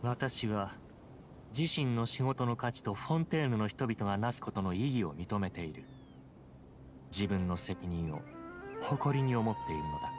私は自身の仕事の価値とフォンテーヌの人々がなすことの意義を認めている。自分の責任を誇りに思っているのだ。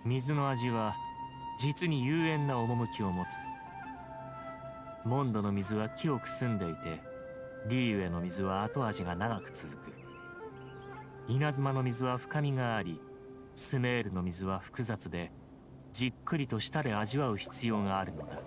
水の味は実に幽怨な趣を持つ。モンドの水は清く澄んでいて、リーウェの水は後味が長く続く。稲妻の水は深みがあり、スメールの水は複雑で、じっくりと舌で味わう必要があるのだ。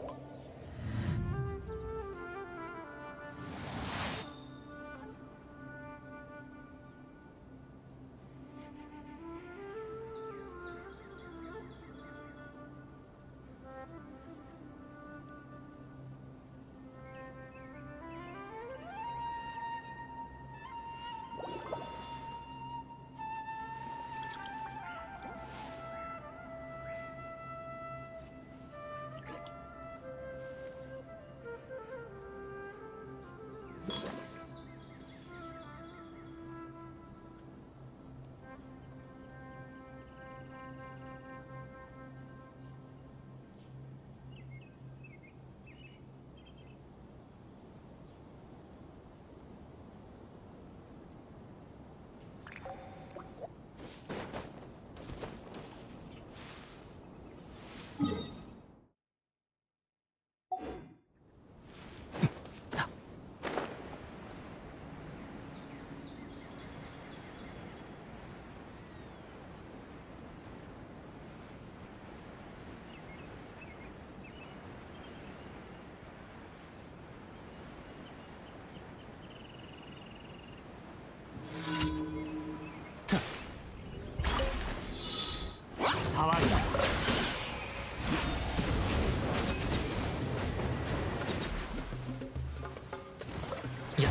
騒ぐな。いや、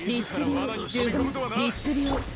律令、律令。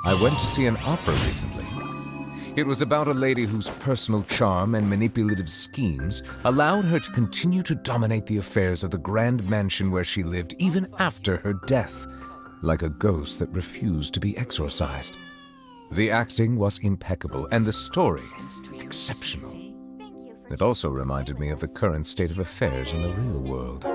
I went to see an opera recently. It was about a lady whose personal charm and manipulative schemes allowed her to continue to dominate the affairs of the grand mansion where she lived even after her death, like a ghost that refused to be exorcised. The acting was impeccable and the story exceptional. It also reminded me of the current state of affairs in the real world.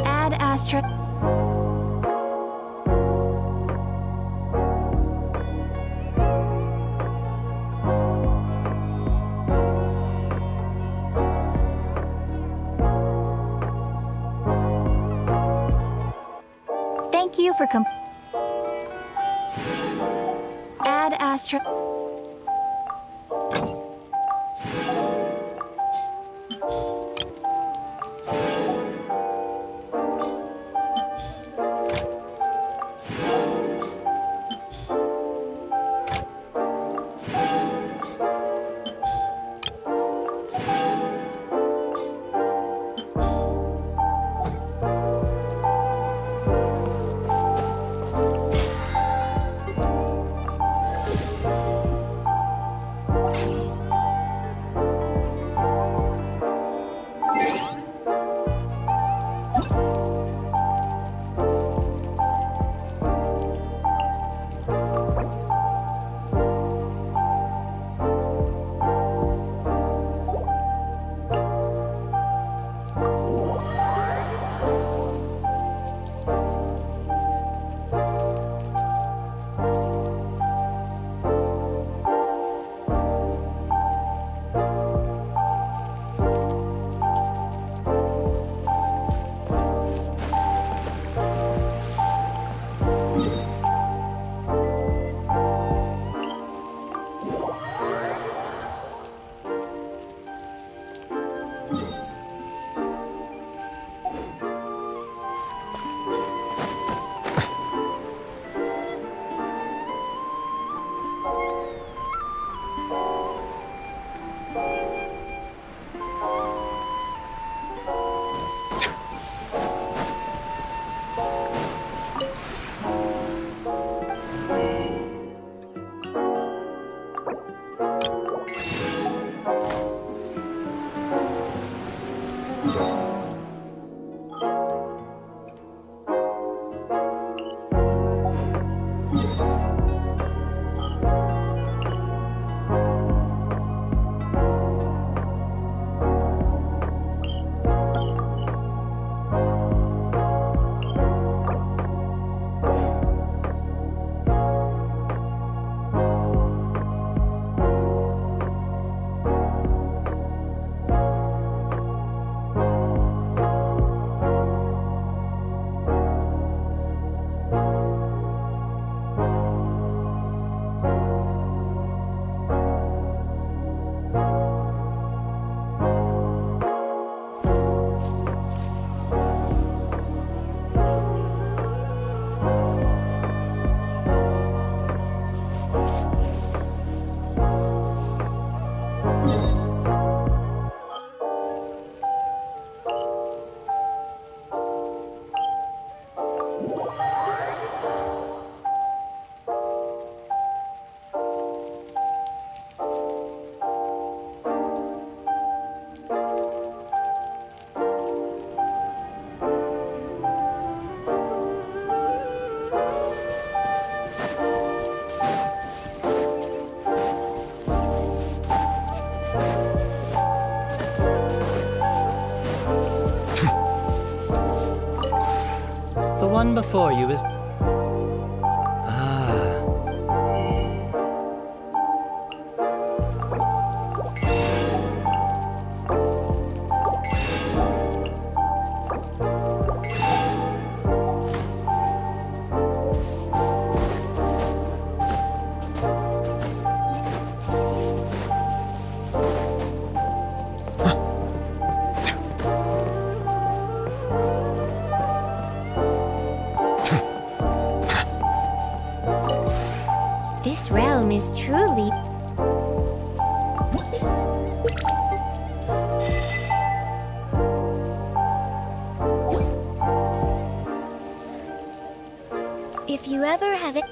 Add asterisk. Thank you for add asterisk. before you is... Ah. This realm is truly... If you ever have it...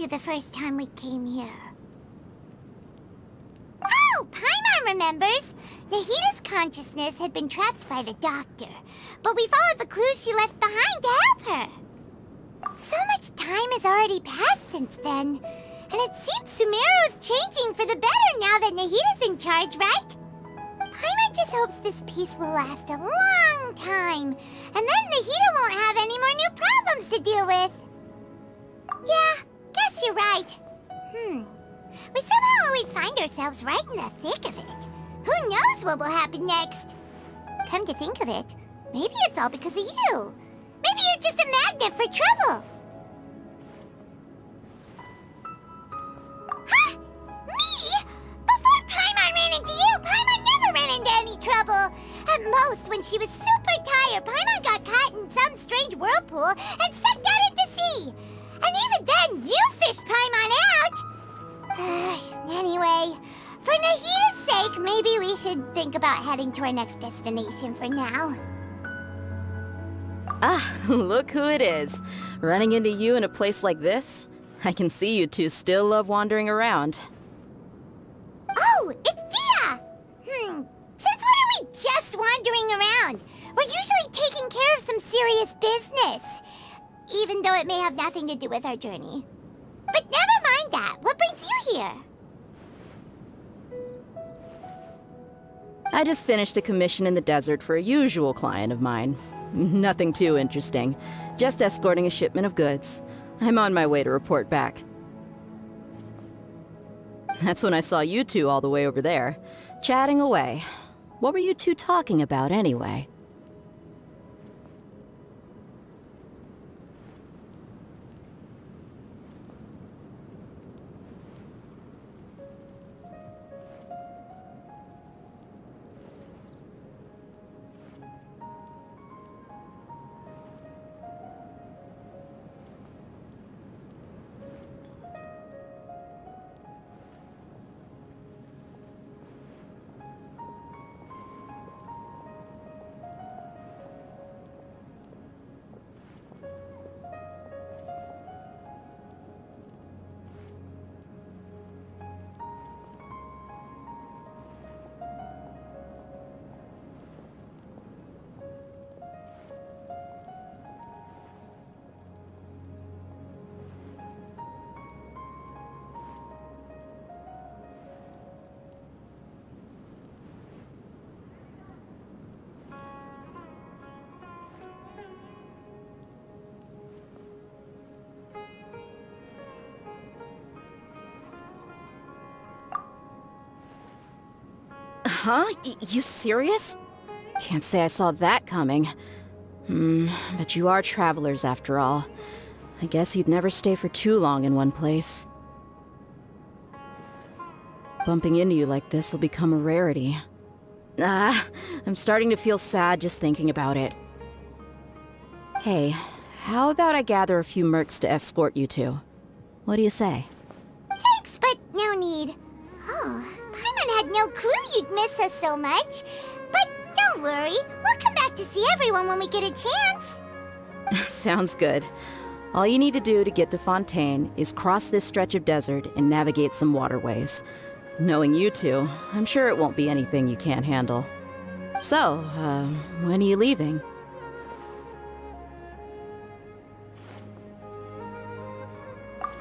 The first time we came here. Oh, Paimon remembers! Nahita's consciousness had been trapped by the doctor, but we followed the clues she left behind to help her. So much time has already passed since then, and it seems Sumeru's changing for the better now that Nahita's in charge, right? Paimon just hopes this peace will last a long time, and then Nahita won't have any more new problems to deal with. Yeah. Guess you're right. We somehow always find ourselves right in the thick of it. Who knows what will happen next? Come to think of it, maybe it's all because of you. Maybe you're just a magnet for trouble. Huh? Me? Before Paimon ran into you, Paimon never ran into any trouble. At most, when she was super tired, Paimon got caught in some strange whirlpool and sucked out into sea. And even then, you fished Paimon out! Anyway, for Nahita's sake, maybe we should think about heading to our next destination for now. Ah, look who it is. Running into you in a place like this? I can see you two still love wandering around. Oh, it's Dia! Since when are we just wandering around? We're usually taking care of some serious business. Even though it may have nothing to do with our journey. But never mind that. What brings you here? I just finished a commission in the desert for a usual client of mine. Nothing too interesting. Just escorting a shipment of goods. I'm on my way to report back. That's when I saw you two all the way over there, chatting away. What were you two talking about anyway? Huh? You serious? Can't say I saw that coming. But you are travelers after all. I guess you'd never stay for too long in one place. Bumping into you like this will become a rarity. I'm starting to feel sad just thinking about it. Hey, how about I gather a few mercs to escort you to? What do you say? Thanks, but no need. Oh, Paimon had no clue you'd miss us so much. But don't worry, we'll come back to see everyone when we get a chance. Sounds good. All you need to do to get to Fontaine is cross this stretch of desert and navigate some waterways. Knowing you two, I'm sure it won't be anything you can't handle. So, when are you leaving?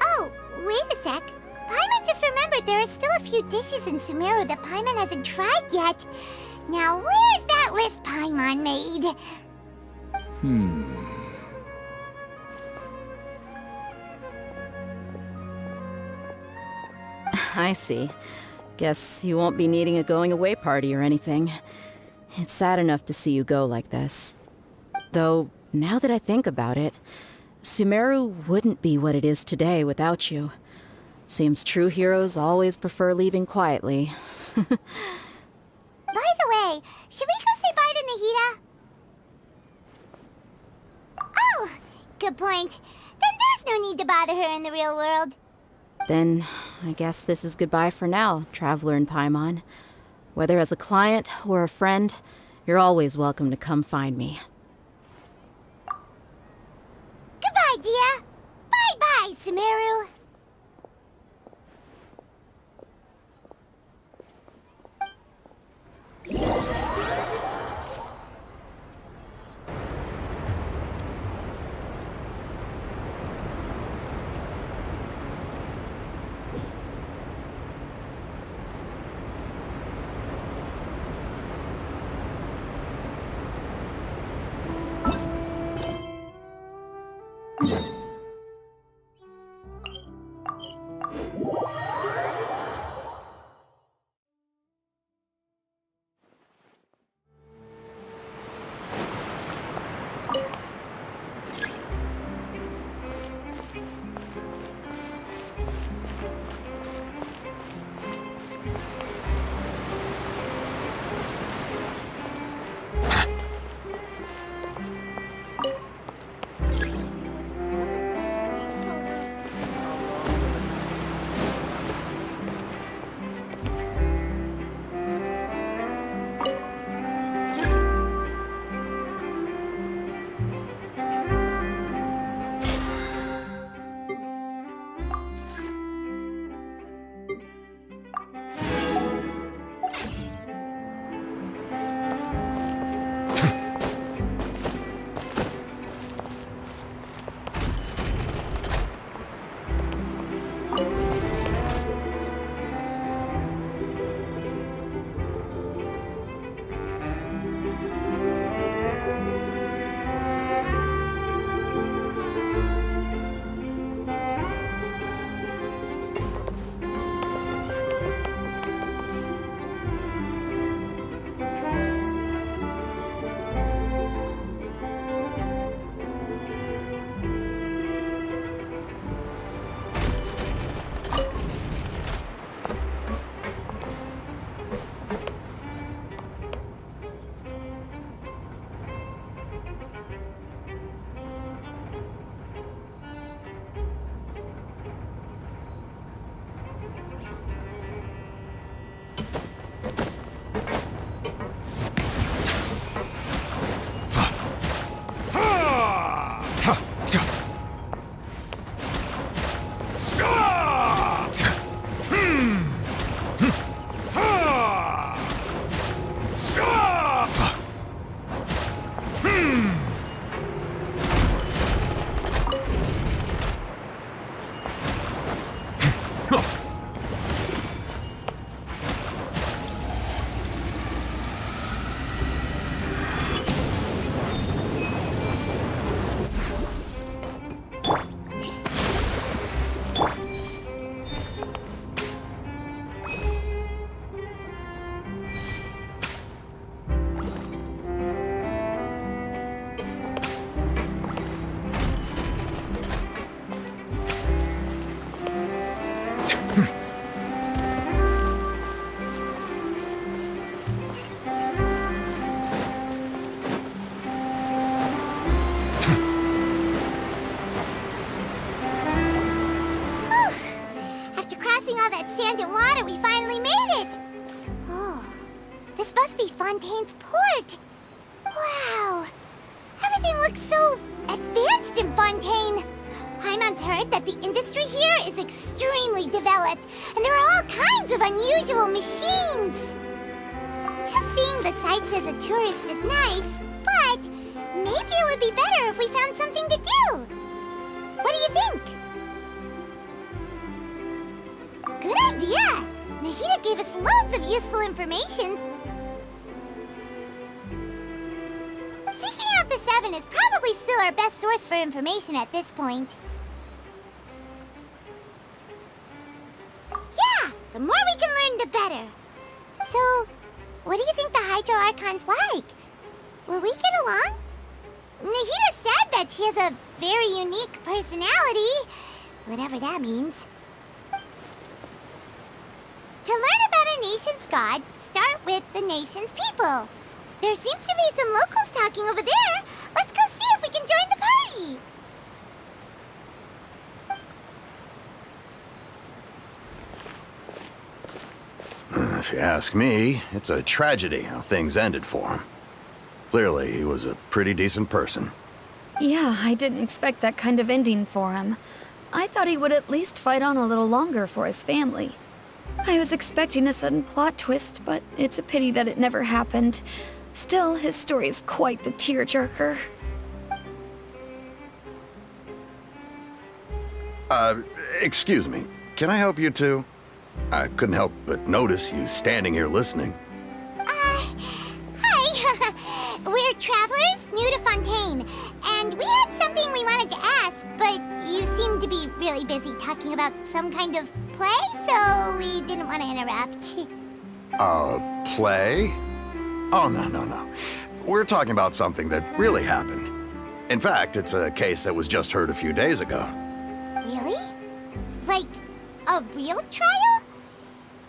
Oh, wait a sec. Paimon just remembered there are still a few dishes in Sumeru that Paimon hasn't tried yet. Now, where's that list Paimon made? I see. Guess you won't be needing a going-away party or anything. It's sad enough to see you go like this. Though, now that I think about it, Sumeru wouldn't be what it is today without you. Seems true heroes always prefer leaving quietly. By the way, should we go say bye to Nahida? Oh, good point. Then there's no need to bother her in the real world. Then, I guess this is goodbye for now, Traveler in Paimon. Whether as a client or a friend, you're always welcome to come find me. Goodbye, Dia. Bye-bye, Sumeru. Fontaine's port. Wow. Everything looks so advanced in Fontaine. Paimon's heard that the industry here is extremely developed, and there are all kinds of unusual machines. Just seeing the sights as a tourist is nice, but maybe it would be better if we found something to do. What do you think? Good idea! Nahida gave us loads of useful information. Seeking out the Seven is probably still our best source for information at this point. Yeah, the more we can learn, the better. So, what do you think the Hydro Archon's like? Will we get along? Nahida said that she has a very unique personality, whatever that means. To learn about a nation's god, start with the nation's people. There seems to be some locals talking over there. Let's go see if we can join the party. If you ask me, it's a tragedy how things ended for him. Clearly, he was a pretty decent person. Yeah, I didn't expect that kind of ending for him. I thought he would at least fight on a little longer for his family. I was expecting a sudden plot twist, but it's a pity that it never happened. Still, his story is quite the tearjerker. Excuse me. Can I help you two? I couldn't help but notice you standing here listening. Hi. We're travelers new to Fontaine, and we had something we wanted to ask, but you seem to be really busy talking about some kind of play, so we didn't want to interrupt. Play? Oh, no. We're talking about something that really happened. In fact, it's a case that was just heard a few days ago. Really? Like, a real trial?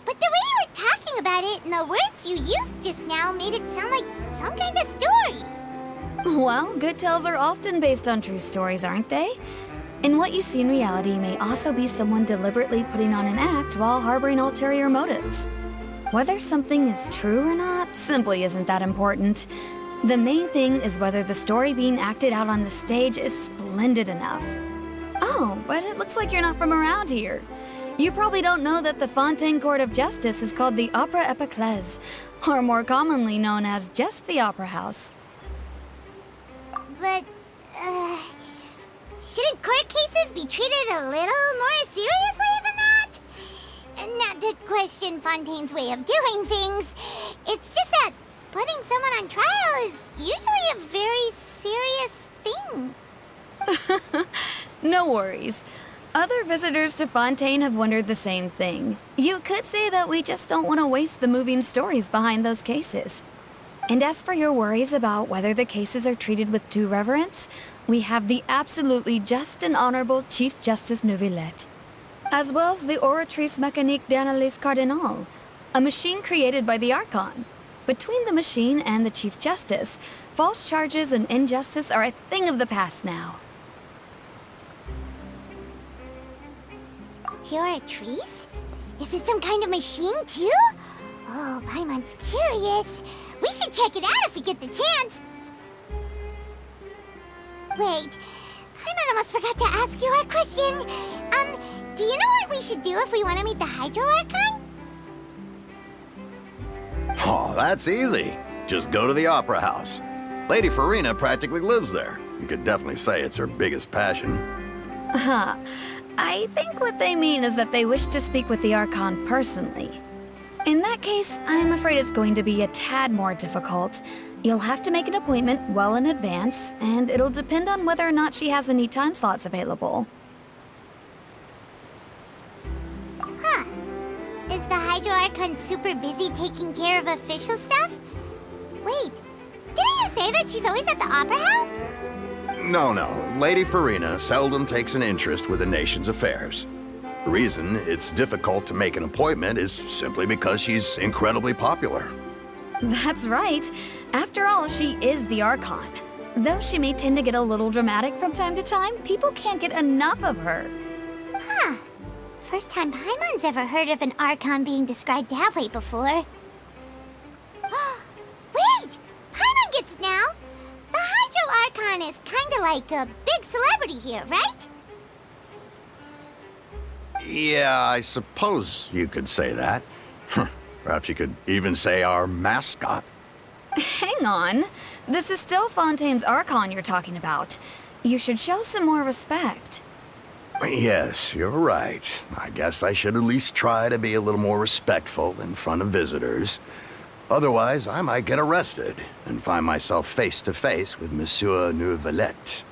But the way you were talking about it and the words you used just now made it sound like some kind of story. Well, good tales are often based on true stories, aren't they? And what you see in reality may also be someone deliberately putting on an act while harboring ulterior motives. Whether something is true or not simply isn't that important. The main thing is whether the story being acted out on the stage is splendid enough. Oh, but it looks like you're not from around here. You probably don't know that the Fontaine Court of Justice is called the Opera Epiclese, or more commonly known as just the Opera House. But, shouldn't court cases be treated a little more seriously than that? Not to question Fontaine's way of doing things. It's just that putting someone on trial is usually a very serious thing. No worries. Other visitors to Fontaine have wondered the same thing. You could say that we just don't want to waste the moving stories behind those cases. And as for your worries about whether the cases are treated with due reverence, we have the absolutely just and honorable Chief Justice Neuvillette, as well as the Oratrice Mécanique d'Analyse Cardinal, a machine created by the Archon. Between the machine and the Chief Justice, false charges and injustice are a thing of the past now. Oratrice? Is it some kind of machine, too? Oh, Paimon's curious. We should check it out if we get the chance. Wait, Paimon almost forgot to ask you our question. Do you know what we should do if we want to meet the Hydro Archon? Oh, that's easy. Just go to the Opera House. Lady Farina practically lives there. You could definitely say it's her biggest passion. I think what they mean is that they wish to speak with the Archon personally. In that case, I'm afraid it's going to be a tad more difficult. You'll have to make an appointment well in advance, and it'll depend on whether or not she has any time slots available. Huh. Is the Hydro Archon super busy taking care of official stuff? Wait, didn't you say that she's always at the Opera House? No. Lady Farina seldom takes an interest with the nation's affairs. The reason it's difficult to make an appointment is simply because she's incredibly popular. That's right. After all, she is the Archon. Though she may tend to get a little dramatic from time to time, people can't get enough of her. Huh. First time Paimon's ever heard of an Archon being described that way before. now. The Hydro Archon is kinda like a big celebrity here, right? Yeah, I suppose you could say that. Perhaps you could even say our mascot. Hang on. This is still Fontaine's Archon you're talking about. You should show some more respect. Yes, you're right. I guess I should at least try to be a little more respectful in front of visitors. Otherwise, I might get arrested and find myself face to face with Monsieur Neuvillette.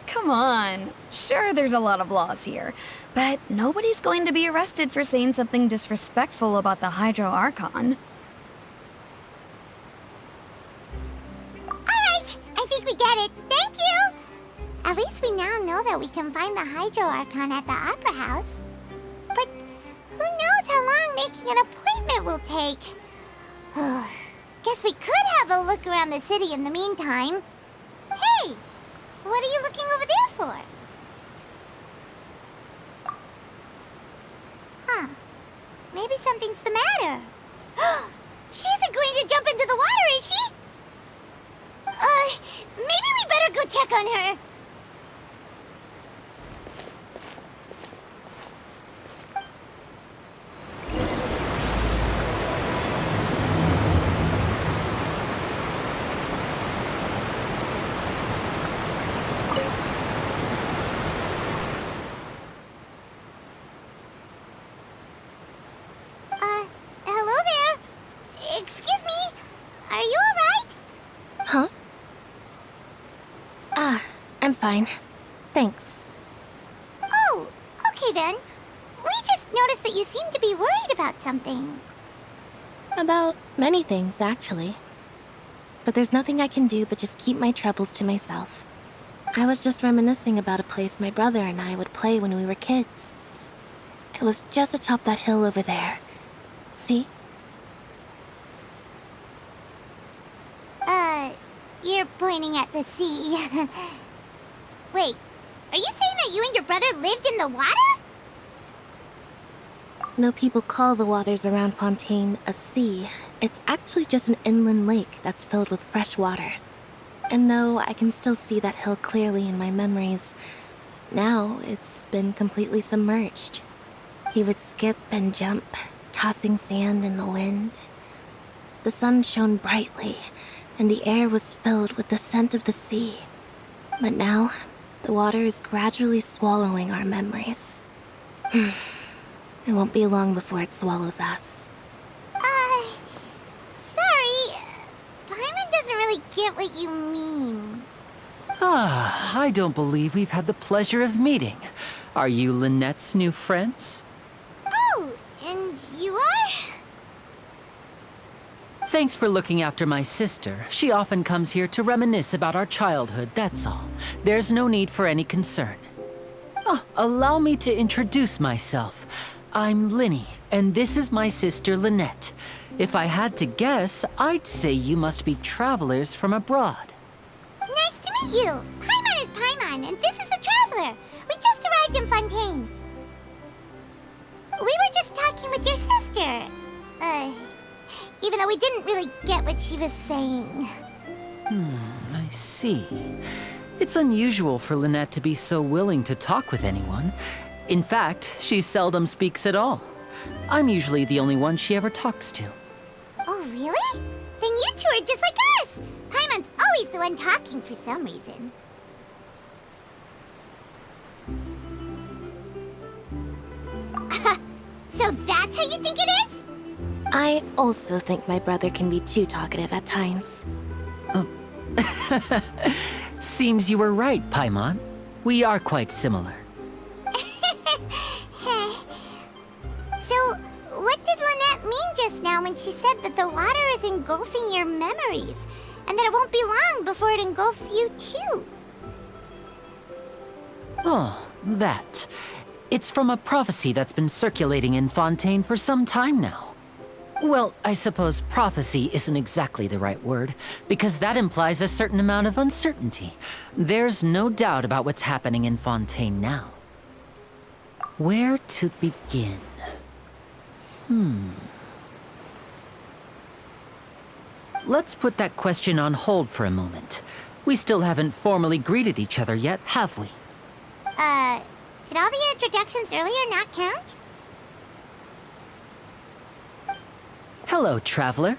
Come on. Sure, there's a lot of laws here, but nobody's going to be arrested for saying something disrespectful about the Hydro Archon. Alright, I think we get it. Thank you! At least we now know that we can find the Hydro Archon at the Opera House. But who knows how long making an appointment will take? Guess we could have a look around the city in the meantime. Hey! What are you looking over there for? Huh. Maybe something's the matter. She isn't going to jump into the water, is she? Maybe we better go check on her. Hello there. Excuse me. Are you alright? Huh? I'm fine. Thanks. Oh, okay then. We just noticed that you seem to be worried about something. About many things, actually. But there's nothing I can do but just keep my troubles to myself. I was just reminiscing about a place my brother and I would play when we were kids. It was just atop that hill over there. See? You're pointing at the sea. Wait, are you saying that you and your brother lived in the water? No people call the waters around Fontaine a sea. It's actually just an inland lake that's filled with fresh water. And though I can still see that hill clearly in my memories, now it's been completely submerged. He would skip and jump, tossing sand in the wind. The sun shone brightly, and the air was filled with the scent of the sea. But now, the water is gradually swallowing our memories. It won't be long before it swallows us. Sorry. Paimon doesn't really get what you mean. I don't believe we've had the pleasure of meeting. Are you Lynette's new friends? Oh, and you are? Thanks for looking after my sister. She often comes here to reminisce about our childhood, that's all. There's no need for any concern. Oh, allow me to introduce myself. I'm Linny, and this is my sister Lynette. If I had to guess, I'd say you must be travelers from abroad. Nice to meet you. Paimon is Paimon, and this is the Traveler. We just arrived in Fontaine. We were just talking with your sister. Even though we didn't really get what she was saying. I see. It's unusual for Lynette to be so willing to talk with anyone. In fact, she seldom speaks at all. I'm usually the only one she ever talks to. Oh, really? Then you two are just like us. Paimon's always the one talking for some reason. So that's how you think it is? I also think my brother can be too talkative at times. Seems you were right, Paimon. We are quite similar. So, what did Lynette mean just now when she said that the water is engulfing your memories, and that it won't be long before it engulfs you too? Oh, that. It's from a prophecy that's been circulating in Fontaine for some time now. Well, I suppose prophecy isn't exactly the right word, because that implies a certain amount of uncertainty. There's no doubt about what's happening in Fontaine now. Where to begin? let's put that question on hold for a moment. We still haven't formally greeted each other yet, have we? Did all the introductions earlier not count? Hello, traveler.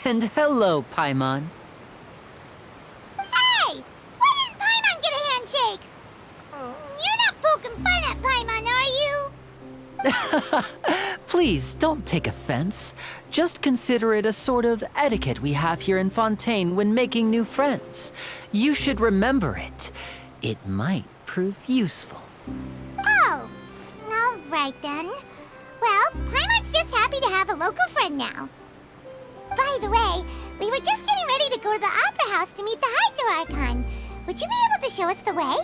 And hello, Paimon. Hey! Why didn't Paimon get a handshake? You're not poking fun at Paimon, are you? Please, don't take offense. Just consider it a sort of etiquette we have here in Fontaine when making new friends. You should remember it. It might prove useful. Oh, all right then. Well, Paimon's just happy to have a local friend now. By the way, we were just getting ready to go to the Opera House to meet the Hydro Archon. Would you be able to show us the way?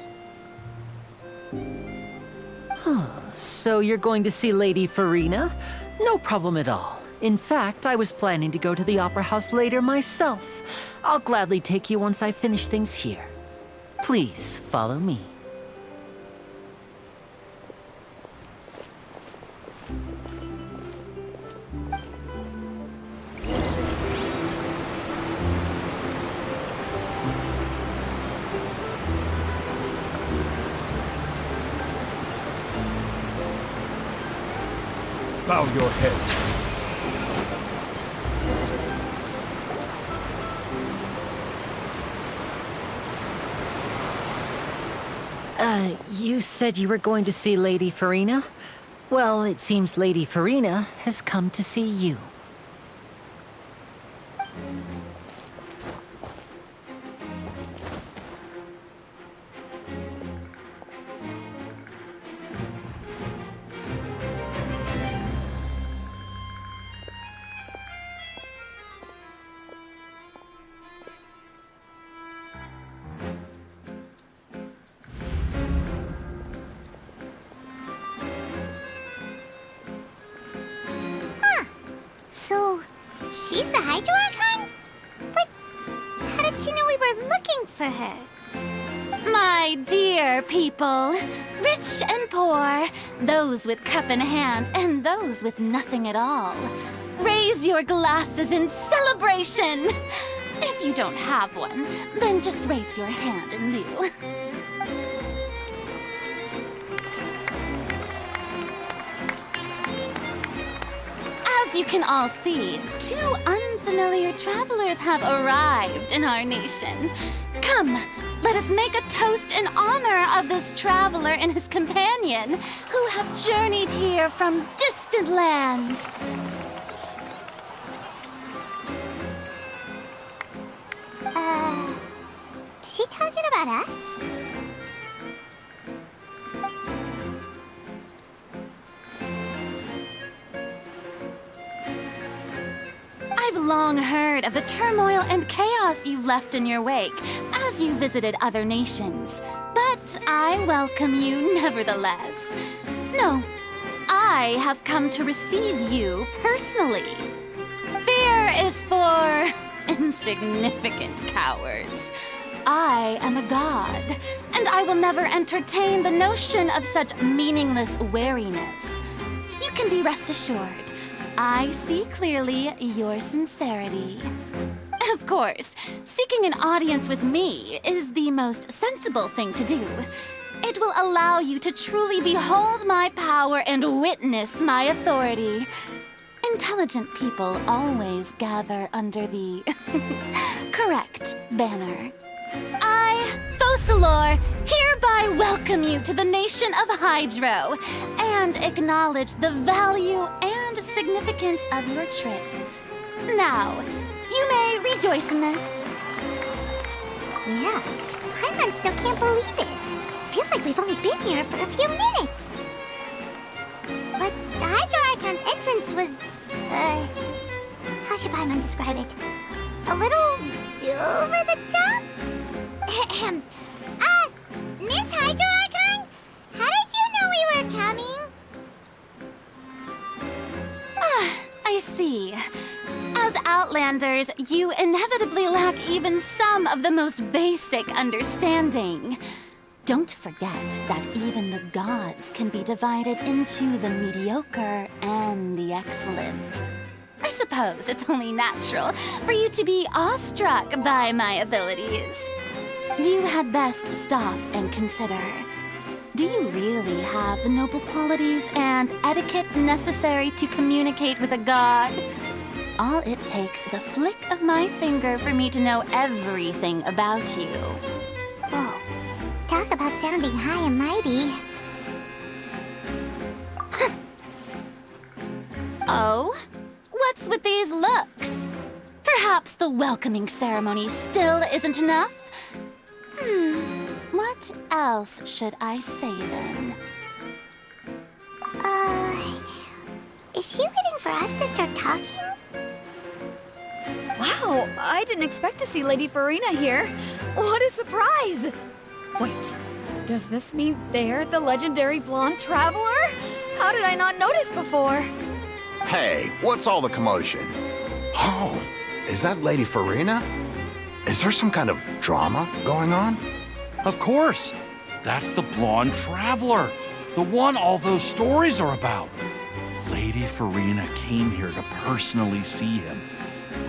So you're going to see Lady Farina? No problem at all. In fact, I was planning to go to the Opera House later myself. I'll gladly take you once I finish things here. Please follow me. Bow your head. You said you were going to see Lady Farina? Well, it seems Lady Farina has come to see you. So, she's the Hydro Archon? But how did she know we were looking for her? My dear people, rich and poor, those with cup in hand and those with nothing at all, raise your glasses in celebration! If you don't have one, then just raise your hand in lieu. As you can all see, two unfamiliar travelers have arrived in our nation. Come, let us make a toast in honor of this traveler and his companion who have journeyed here from distant lands. Is she talking about us? I've long heard of the turmoil and chaos you've left in your wake as you visited other nations, but I welcome you nevertheless. No, I have come to receive you personally. Fear is for insignificant cowards. I am a god, and I will never entertain the notion of such meaningless wariness. You can be rest assured, I see clearly your sincerity. Of course, seeking an audience with me is the most sensible thing to do. It will allow you to truly behold my power and witness my authority. Intelligent people always gather under the correct banner. I, Focalor, hereby welcome you to the nation of Hydro and acknowledge the value and significance of your trip. Now, you may rejoice in this. Yeah, Paimon still can't believe it. Feels like we've only been here for a few minutes. But the Hydro Archon's entrance was, how should Paimon describe it? A little over the top? Miss Hydro Archon? How did you know we were coming? I see. As Outlanders, you inevitably lack even some of the most basic understanding. Don't forget that even the gods can be divided into the mediocre and the excellent. I suppose it's only natural for you to be awestruck by my abilities. You had best stop and consider. Do you really have the noble qualities and etiquette necessary to communicate with a god? All it takes is a flick of my finger for me to know everything about you. Whoa. Talk about sounding high and mighty. Oh? What's with these looks? Perhaps the welcoming ceremony still isn't enough? What else should I say then? Is she waiting for us to start talking? Wow, I didn't expect to see Lady Farina here. What a surprise! Wait, does this mean they're the legendary blonde traveler? How did I not notice before? Hey, what's all the commotion? Oh, is that Lady Farina? Is there some kind of drama going on? Of course. That's the blonde traveler. The one all those stories are about. Lady Farina came here to personally see him.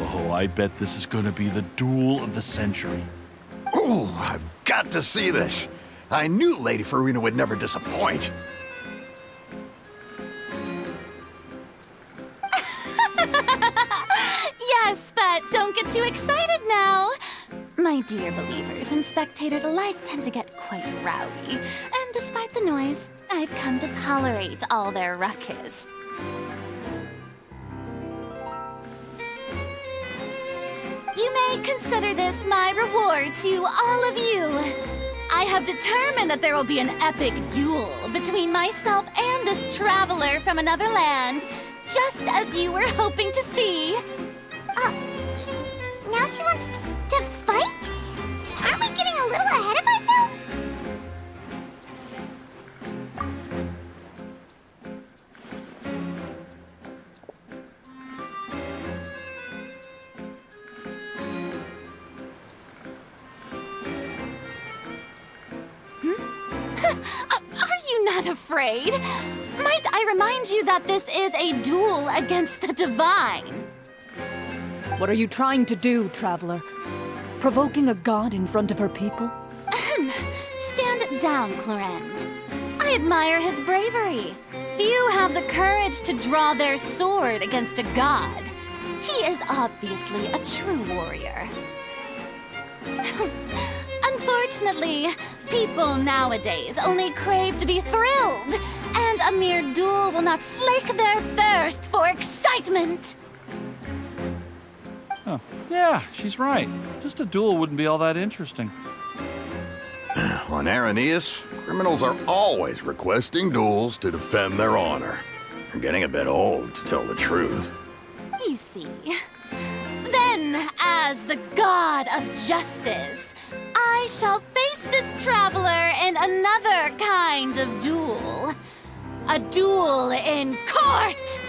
Oh, I bet this is going to be the duel of the century. Ooh, I've got to see this. I knew Lady Farina would never disappoint. Yes, but don't get too excited now. My dear believers and spectators alike tend to get quite rowdy, and despite the noise, I've come to tolerate all their ruckus. You may consider this my reward to all of you. I have determined that there will be an epic duel between myself and this traveler from another land, just as you were hoping to see. Now she wants to fight? Aren't we getting a little ahead of ourselves? Are you not afraid? Might I remind you that this is a duel against the divine? What are you trying to do, traveler? Provoking a god in front of her people? Stand down, Clorend. I admire his bravery. Few have the courage to draw their sword against a god. He is obviously a true warrior. Unfortunately, people nowadays only crave to be thrilled, and a mere duel will not slake their thirst for excitement. Oh, yeah, she's right. Just a duel wouldn't be all that interesting. On Araneus, criminals are always requesting duels to defend their honor. They're getting a bit old, to tell the truth. You see. Then, as the god of justice, I shall face this traveler in another kind of duel. A duel in court!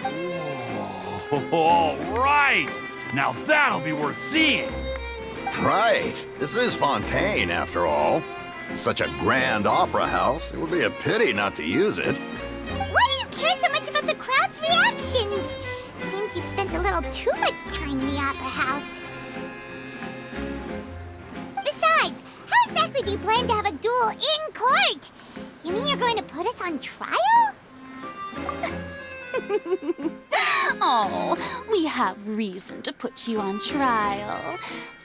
Oh, right! Now that'll be worth seeing! Right. This is Fontaine, after all. It's such a grand opera house, it would be a pity not to use it. Why do you care so much about the crowd's reactions? Seems you've spent a little too much time in the opera house. Besides, how exactly do you plan to have a duel in court? You mean you're going to put us on trial? Oh, we have reason to put you on trial.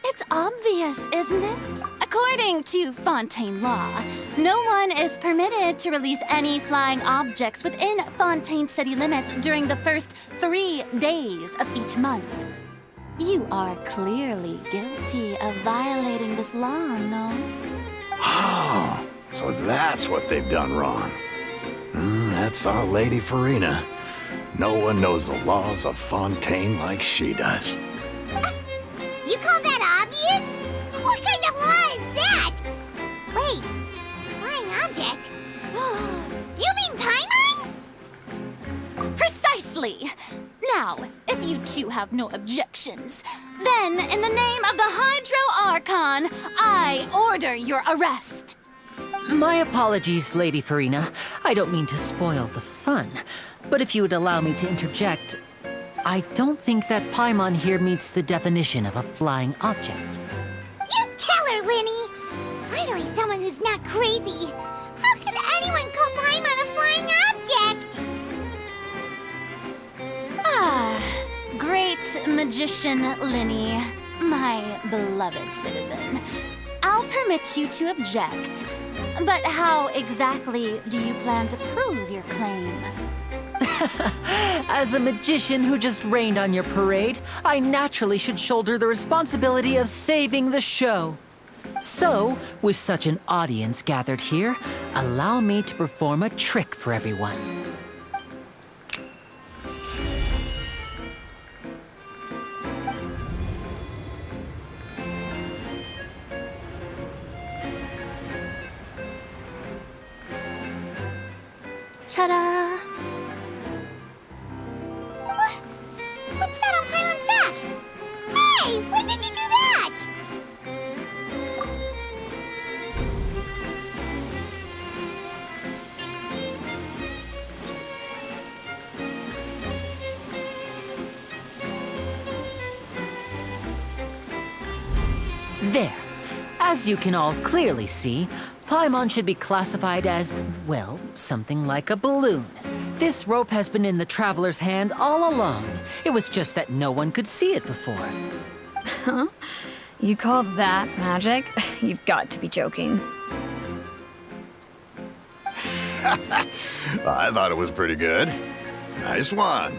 It's obvious, isn't it? According to Fontaine law, no one is permitted to release any flying objects within Fontaine city limits during the first 3 days of each month. You are clearly guilty of violating this law, no? Oh, so that's what they've done wrong. That's our Lady Farina. No one knows the laws of Fontaine like she does. You call that obvious? What kind of law is that? Wait, flying object? You mean Paimon? Precisely! Now, if If you two have no objections, then in the name of the Hydro Archon, I order your arrest. My apologies, Lady Farina. I don't mean to spoil the fun. But if you would allow me to interject, I don't think that Paimon here meets the definition of a flying object. You tell her, Linny! Finally someone who's not crazy. How could anyone call Paimon a flying object? Ah, great magician Linny, my beloved citizen. I'll permit you to object. But how exactly do you plan to prove your claim? As a magician who just rained on your parade, I naturally should shoulder the responsibility of saving the show. So, with such an audience gathered here, allow me to perform a trick for everyone. Ta-da! What's that on Paimon's back? Hey, when did you do that? There. As you can all clearly see, Paimon should be classified as, well, something like a balloon. This rope has been in the Traveler's hand all along. It was just that no one could see it before. Huh? You call that magic? You've got to be joking. I thought it was pretty good. Nice one.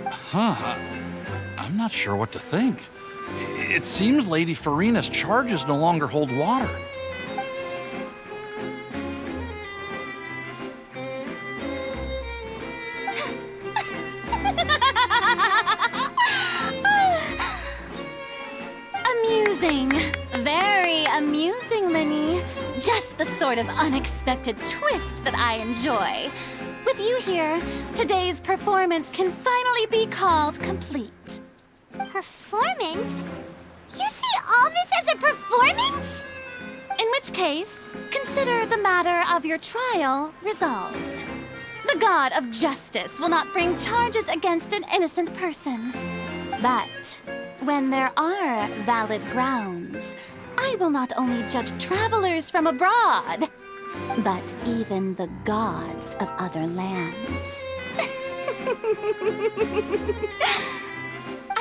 Huh. I'm not sure what to think. It seems Lady Farina's charges no longer hold water. Amusing. Very amusing, Linny. Just the sort of unexpected twist that I enjoy. With you here, today's performance can finally be called complete. Performance? You see all this as a performance? In which case, consider the matter of your trial resolved. The god of justice will not bring charges against an innocent person. But when there are valid grounds, I will not only judge travelers from abroad, but even the gods of other lands.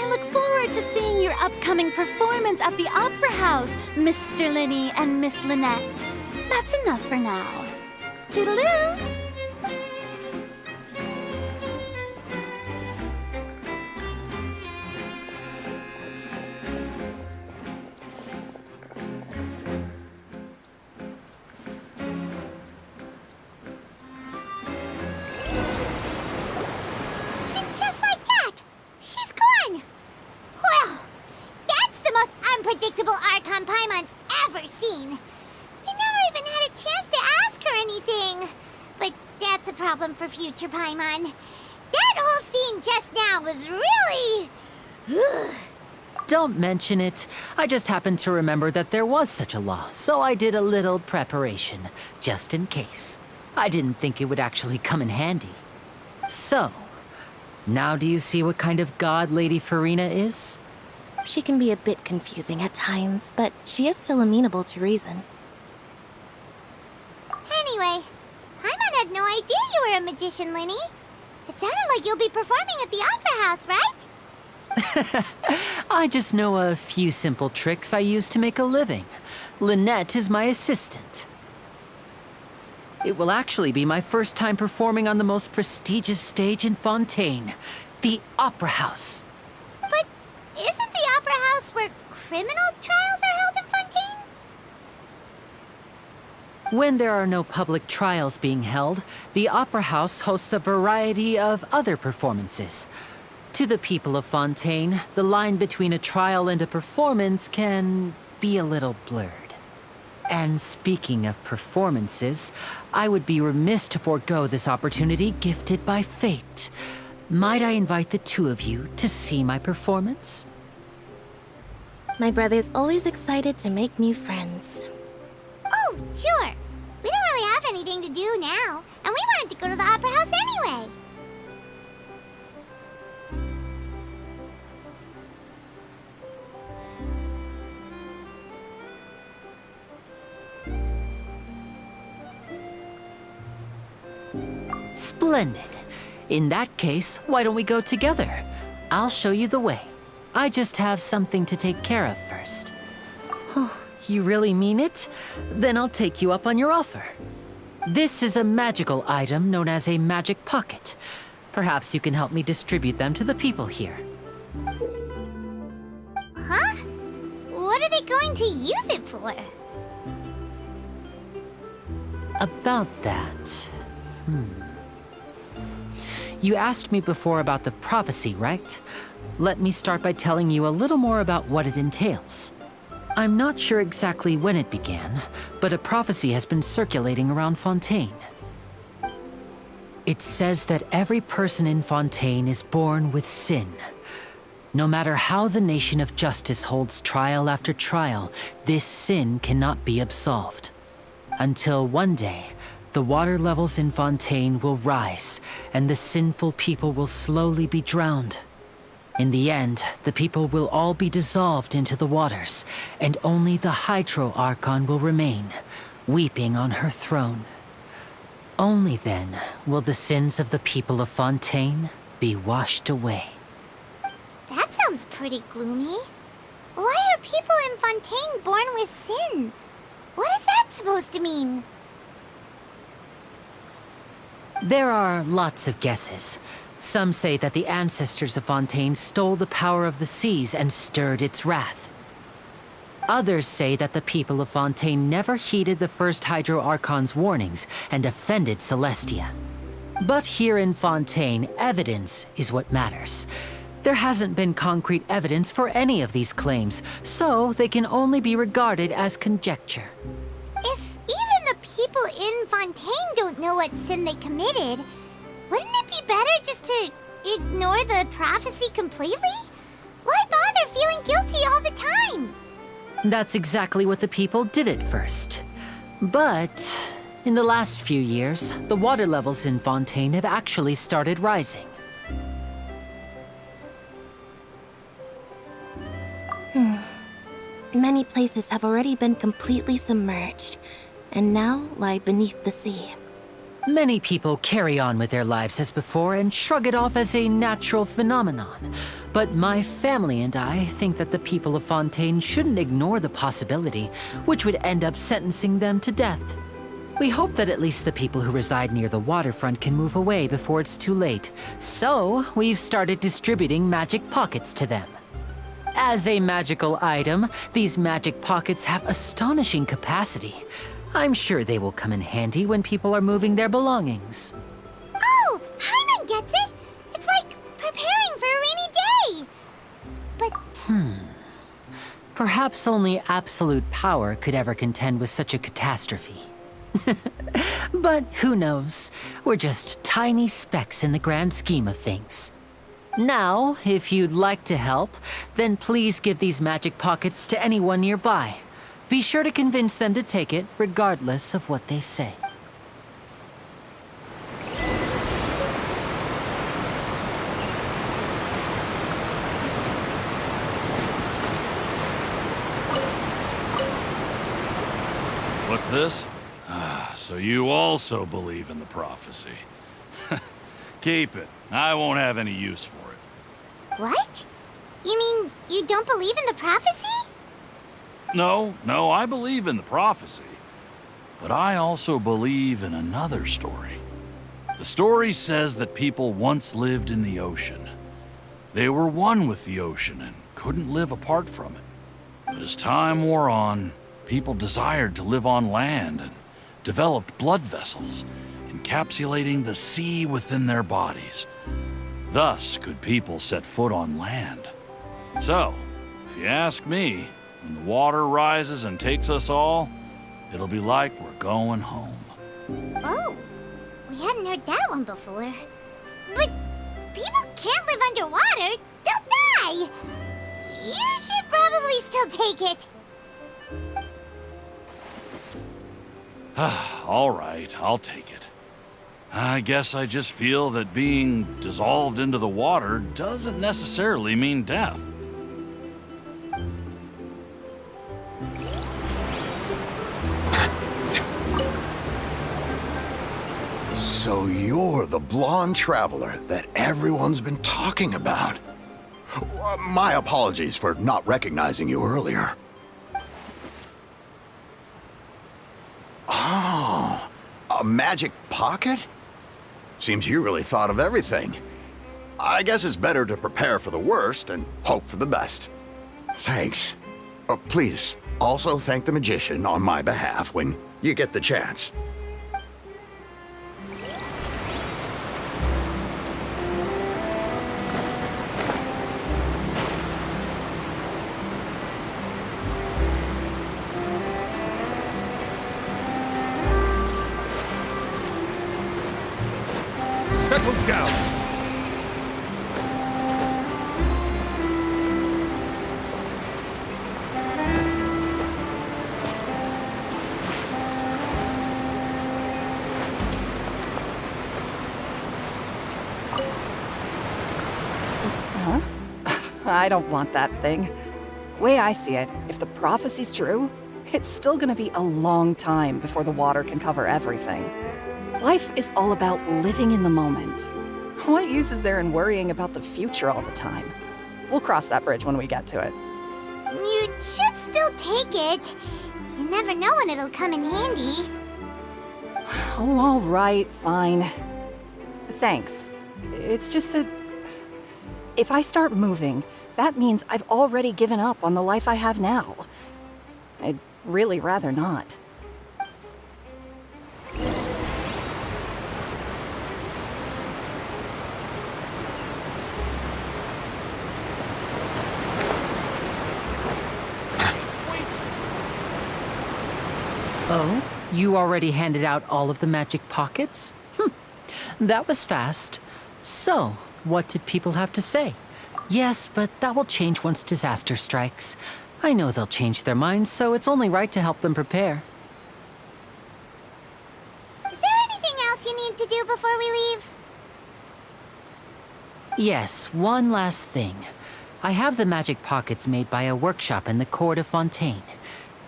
I look forward to seeing your upcoming performance at the Opera House, Mr. Linny and Miss Lynette. That's enough for now. Toodaloo! And just like that, she's gone. Well, that's the most unpredictable Archon Paimon's ever seen. You never even had a chance to ask her anything. But that's a problem for future Paimon. That whole scene just now was really... Don't mention it. I just happened to remember that there was such a law, so I did a little preparation, just in case. I didn't think it would actually come in handy. So, now do you see what kind of god Lady Farina is? She can be a bit confusing at times, but she is still amenable to reason. Anyway, Paimon had no idea you were a magician, Linny. It sounded like you'll be performing at the Opera House, right? I just know a few simple tricks I use to make a living. Lynette is my assistant. It will actually be my first time performing on the most prestigious stage in Fontaine, the Opera House. But isn't the Opera House where criminal trials are held in Fontaine? When there are no public trials being held, the Opera House hosts a variety of other performances. To the people of Fontaine, the line between a trial and a performance can be a little blurred. And speaking of performances, I would be remiss to forego this opportunity gifted by fate. Might I invite the two of you to see my performance? My brother's always excited to make new friends. Oh, sure. We don't really have anything to do now, and we wanted to go to the Opera House anyway. Splendid. In that case, why don't we go together? I'll show you the way. I just have something to take care of first. Oh, you really mean it? Then I'll take you up on your offer. This is a magical item known as a magic pocket. Perhaps you can help me distribute them to the people here. Huh? What are they going to use it for? About that... You asked me before about the prophecy, right? Let me start by telling you a little more about what it entails. I'm not sure exactly when it began, but a prophecy has been circulating around Fontaine. It says that every person in Fontaine is born with sin. No matter how the nation of justice holds trial after trial, this sin cannot be absolved. Until one day, the water levels in Fontaine will rise, and the sinful people will slowly be drowned. In the end, the people will all be dissolved into the waters, and only the Hydro Archon will remain, weeping on her throne. Only then will the sins of the people of Fontaine be washed away. That sounds pretty gloomy. Why are people in Fontaine born with sin? What is that supposed to mean? There are lots of guesses. Some say that the ancestors of Fontaine stole the power of the seas and stirred its wrath. Others say that the people of Fontaine never heeded the first Hydro Archon's warnings and offended Celestia. But here in Fontaine, evidence is what matters. There hasn't been concrete evidence for any of these claims, so they can only be regarded as conjecture. If even the people in Fontaine don't know what sin they committed, wouldn't it be better just to ignore the prophecy completely? Why bother feeling guilty all the time? That's exactly what the people did at first. But in the last few years, the water levels in Fontaine have actually started rising. Many places have already been completely submerged, and now lie beneath the sea. Many people carry on with their lives as before and shrug it off as a natural phenomenon. But my family and I think that the people of Fontaine shouldn't ignore the possibility, which would end up sentencing them to death. We hope that at least the people who reside near the waterfront can move away before it's too late. So, we've started distributing magic pockets to them. As a magical item, these magic pockets have astonishing capacity. I'm sure they will come in handy when people are moving their belongings. Oh, Hyman gets it! It's like preparing for a rainy day! But... Perhaps only absolute power could ever contend with such a catastrophe. But who knows? We're just tiny specks in the grand scheme of things. Now, if you'd like to help, then please give these magic pockets to anyone nearby. Be sure to convince them to take it, regardless of what they say. What's this? So you also believe in the prophecy. Keep it. I won't have any use for it. what? You mean you don't believe in the prophecy? No, I believe in the prophecy. But I also believe in another story. The story says that people once lived in the ocean. They were one with the ocean and couldn't live apart from it. But as time wore on, people desired to live on land and developed blood vessels, encapsulating the sea within their bodies. Thus could people set foot on land. So, if you ask me, when the water rises and takes us all, it'll be like we're going home. Oh, we hadn't heard that one before. But people underwater, they'll die. You should probably still take it. All right, I'll take it. I guess I just feel that being dissolved into the water doesn't necessarily mean death. So you're the blonde traveler that everyone's been talking about. My apologies for not recognizing you earlier. Oh, a magic pocket? Seems you really thought of everything. I guess it's better to prepare for the worst and hope for the best. Thanks. Please, also thank the magician on my behalf when you get the chance. Settle down! Huh? I don't want that thing. Way I see it, if the prophecy's true, it's still gonna be a long time before the water can cover everything. Life is all about living in the moment. What use is there in worrying about the future all the time? We'll cross that bridge when we get to it. You should still take it. You never know when it'll come in handy. Oh, all right, fine. Thanks. It's just that if I start moving, that means I've already given up on the life I have now. I'd really rather not. Oh? You already handed out all of the magic pockets? That was fast. So, what did people have to say? Yes, but that will change once disaster strikes. I know they'll change their minds, so it's only right to help them prepare. Is there anything else you need to do before we leave? Yes, one last thing. I have the magic pockets made by a workshop in the court of Fontaine.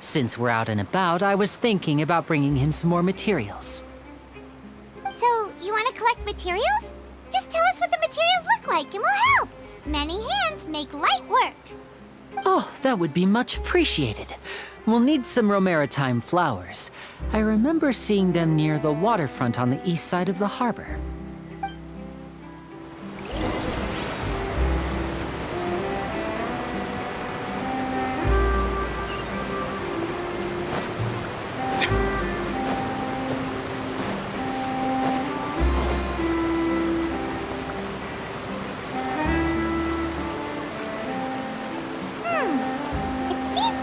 Since we're out and about, I was thinking about bringing him some more materials. So, you want to collect materials? Just tell us what the materials look like and we'll help. Many hands make light work. Oh, that would be much appreciated. We'll need some Romaritime flowers. I remember seeing them near the waterfront on the east side of the harbor.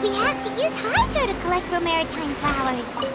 We have to use Hydro to collect Romaritime flowers.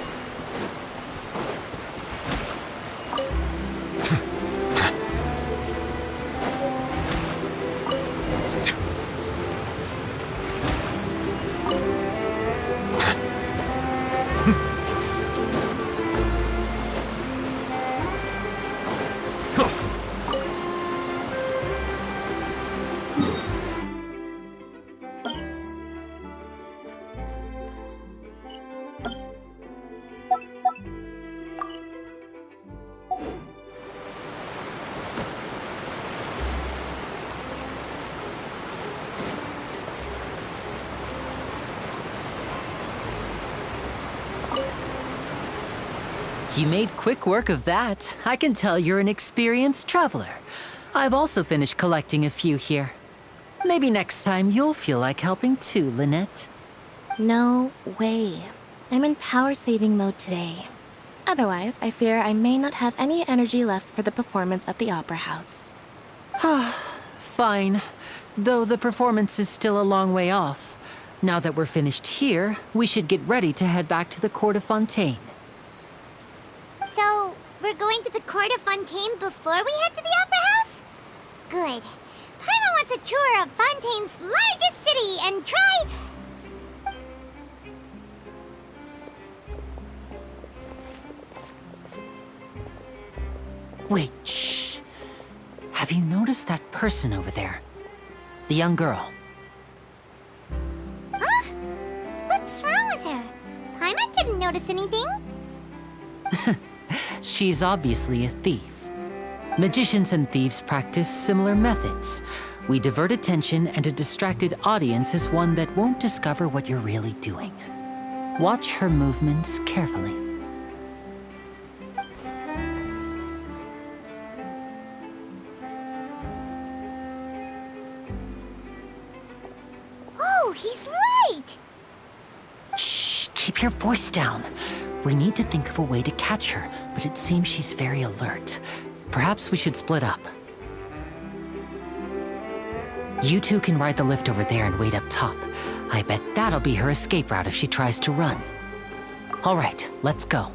You made quick work of that. I can tell you're an experienced traveler. I've also finished collecting a few here. Maybe next time you'll feel like helping too, Lynette. No way. I'm in power-saving mode today. Otherwise, I fear I may not have any energy left for the performance at the Opera House. Fine. Though the performance is still a long way off. Now that we're finished here, we should get ready to head back to the Court of Fontaine. So, we're going to the Court of Fontaine before we head to the Opera House? Good. us a tour of Fontaine's largest city and try... Wait, shh. Have you noticed that person over there? The young girl. Huh? What's wrong with her? Paimon didn't notice anything. She's obviously a thief. Magicians and thieves practice similar methods. We divert attention, and a distracted audience is one that won't discover what you're really doing. Watch her movements carefully. Oh, he's right! Shh, keep your voice down. We need to think of a way to catch her, but it seems she's very alert. Perhaps we should split up. You two can ride the lift over there and wait up top. I bet that'll be her escape route if she tries to run. All right, let's go.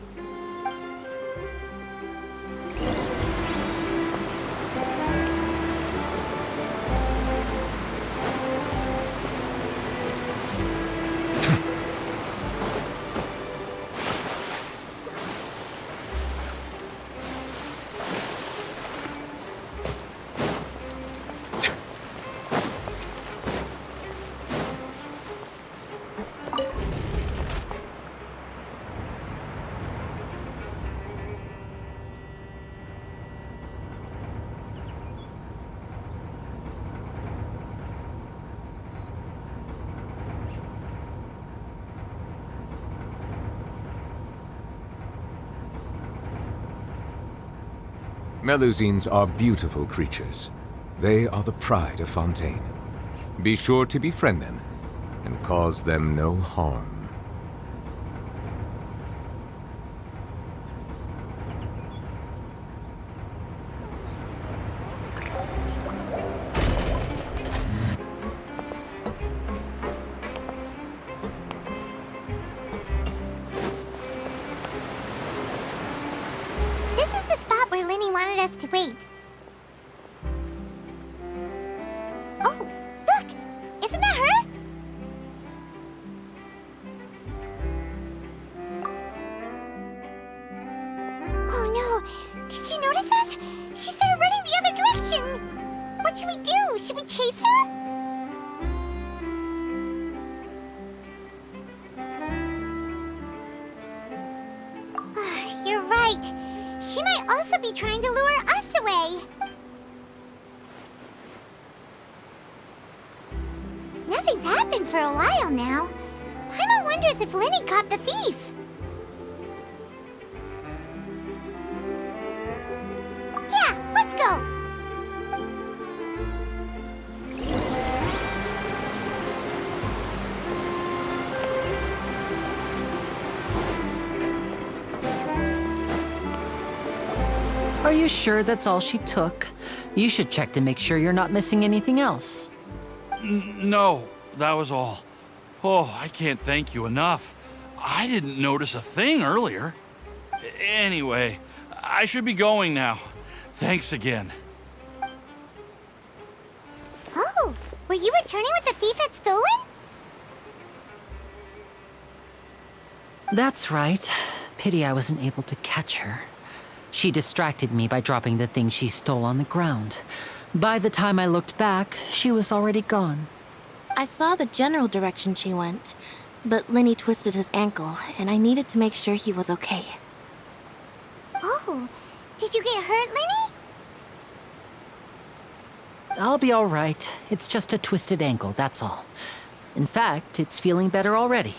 Melusines are beautiful creatures. They are the pride of Fontaine. Be sure to befriend them and cause them no harm. This is the spot where Linny wanted us to wait. Oh, look! Isn't that her? Oh no! Did she notice us? She started running the other direction! What should we do? Should we chase her? You're right. She might also be trying to lure us away. Nothing's happened for a while now. Paimon wonders if Linny caught the thief. Yeah, let's go. Are you sure that's all she took? You should check to make sure you're not missing anything else. No, that was all. Oh, I can't thank you enough. I didn't notice a thing earlier. Anyway, I should be going now. Thanks again. Oh, were you returning what the thief had stolen? That's right. Pity I wasn't able to catch her. She distracted me by dropping the thing she stole on the ground. By the time I looked back, she was already gone. I saw the general direction she went, but Linny twisted his ankle, and I needed to make sure he was okay. Oh, did you get hurt, Linny? I'll be all right. It's just a twisted ankle, that's all. In fact, it's feeling better already.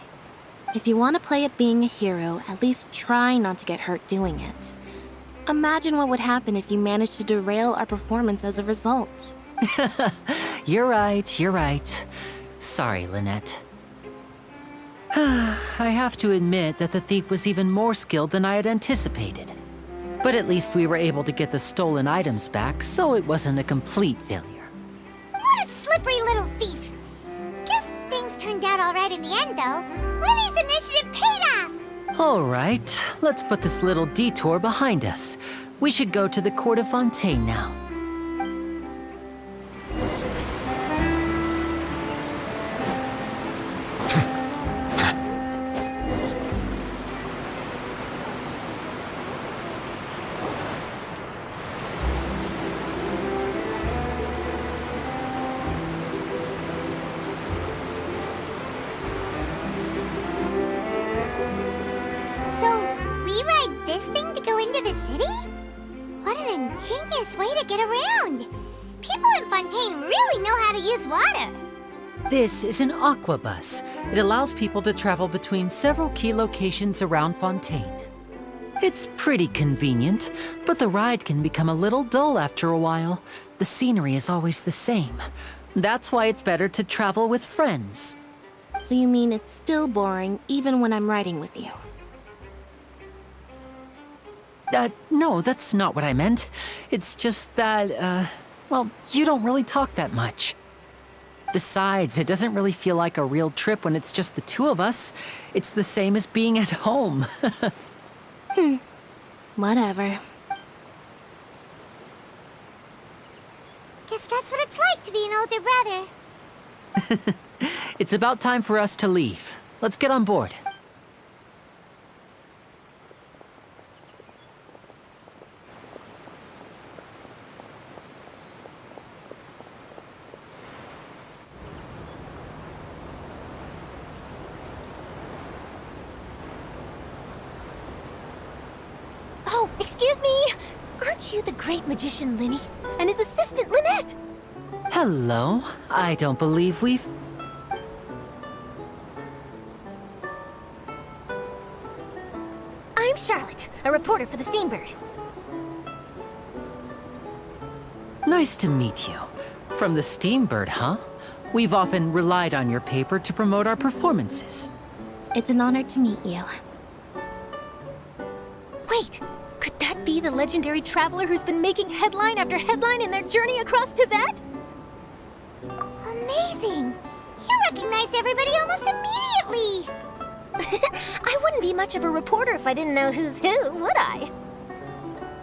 If you want to play at being a hero, at least try not to get hurt doing it. Imagine what would happen if you managed to derail our performance as a result. You're right, you're right. Sorry, Lynette. I have to admit that the thief was even more skilled than I had anticipated. But at least we were able to get the stolen items back, so it wasn't a complete failure. What a slippery little thief. Guess things turned out all right in the end, though. Linny's initiative paid off. All right, let's put this little detour behind us. We should go to the court of Fontaine now. ingenious way to get around. People in Fontaine really know how to use water. This is an aqua bus. It allows people to travel between several key locations around Fontaine. It's pretty convenient, but the ride can become a little dull after a while. The scenery is always the same. That's why it's better to travel with friends. So you mean it's still boring even when I'm riding with you? No, that's not what I meant. It's just that, well, you don't really talk that much. Besides, it doesn't really feel like a real trip when it's just the two of us. It's the same as being at home. Whatever. Guess that's what it's like to be an older brother. It's about time for us to leave. Let's get on board. Oh, excuse me! Aren't you the great magician Linny? And his assistant Lynette? Hello. I don't believe we've... I'm Charlotte, a reporter for the Steambird. Nice to meet you. From the Steambird, huh? We've often relied on your paper to promote our performances. It's an honor to meet you. Wait, could that be the legendary traveler who's been making headline after headline in their journey across Tibet? Amazing! You recognize everybody almost immediately! I wouldn't be much of a reporter if I didn't know who's who, would I?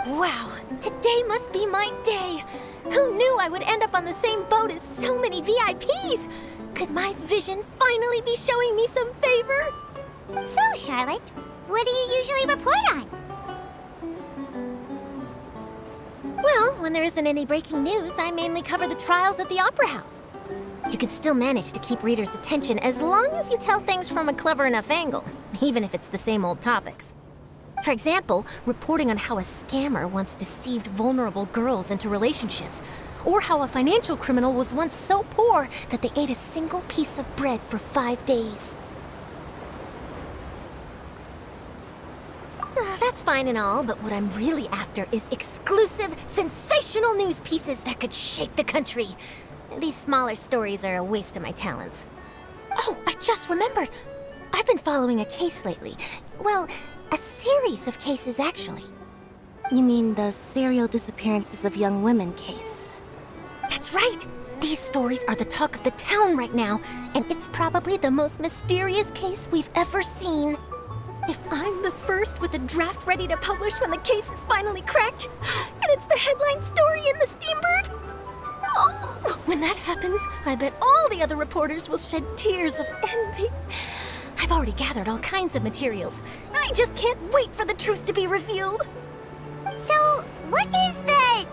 Wow, today must be my day! Who knew I would end up on the same boat as so many VIPs? Could my vision finally be showing me some favor? So, Charlotte, what do you usually report on? Well, when there isn't any breaking news, I mainly cover the trials at the Opera House. You can still manage to keep readers' attention as long as you tell things from a clever enough angle, even if it's the same old topics. For example, reporting on how a scammer once deceived vulnerable girls into relationships, or how a financial criminal was once so poor that they ate a single piece of bread for 5 days. That's fine and all, but what I'm really after is exclusive, sensational news pieces that could shake the country. These smaller stories are a waste of my talents. Oh, I just remembered. I've been following a case lately. Well, a series of cases, actually. You mean the serial disappearances of young women case? That's right! These stories are the talk of the town right now, and it's probably the most mysterious case we've ever seen. If I'm the first with a draft ready to publish when the case is finally cracked, and it's the headline story in the Steambird, oh, when that happens, I bet all the other reporters will shed tears of envy. I've already gathered all kinds of materials. I just can't wait for the truth to be revealed. So, what is the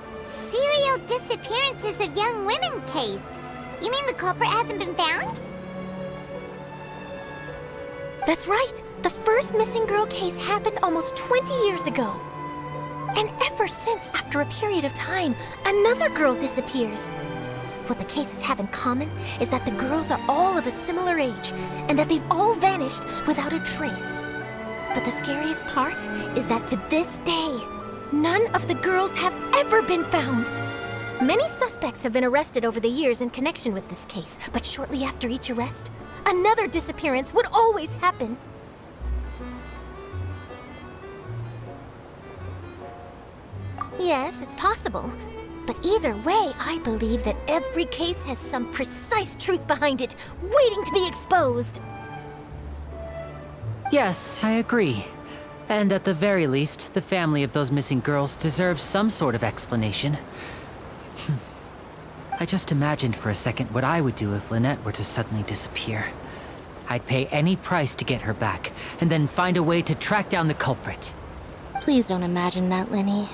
serial disappearances of young women case? You mean the culprit hasn't been found? That's right. The first missing girl case happened almost 20 years ago. And ever since, after a period of time, another girl disappears. What the cases have in common is that the girls are all of a similar age, and that they've all vanished without a trace. But the scariest part is that to this day, none of the girls have ever been found. Many suspects have been arrested over the years in connection with this case, but shortly after each arrest, another disappearance would always happen. Yes, it's possible. But either way, I believe that every case has some precise truth behind it, waiting to be exposed. Yes, I agree. And at the very least, the family of those missing girls deserves some sort of explanation. I just imagined for a second what I would do if Lynette were to suddenly disappear. I'd pay any price to get her back, and then find a way to track down the culprit. Please don't imagine that, Linny.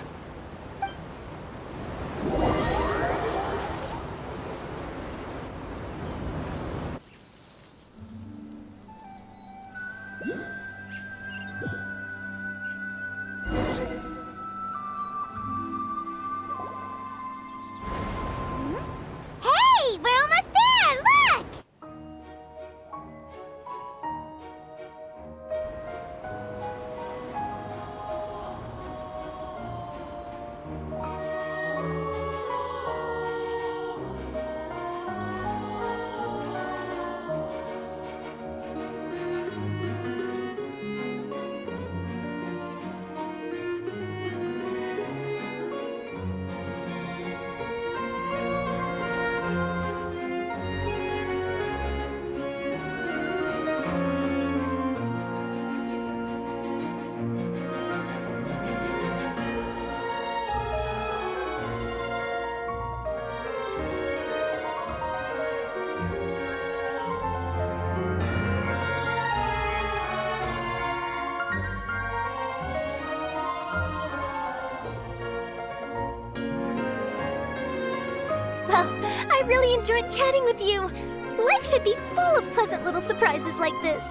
I really enjoyed chatting with you. Life should be full of pleasant little surprises like this.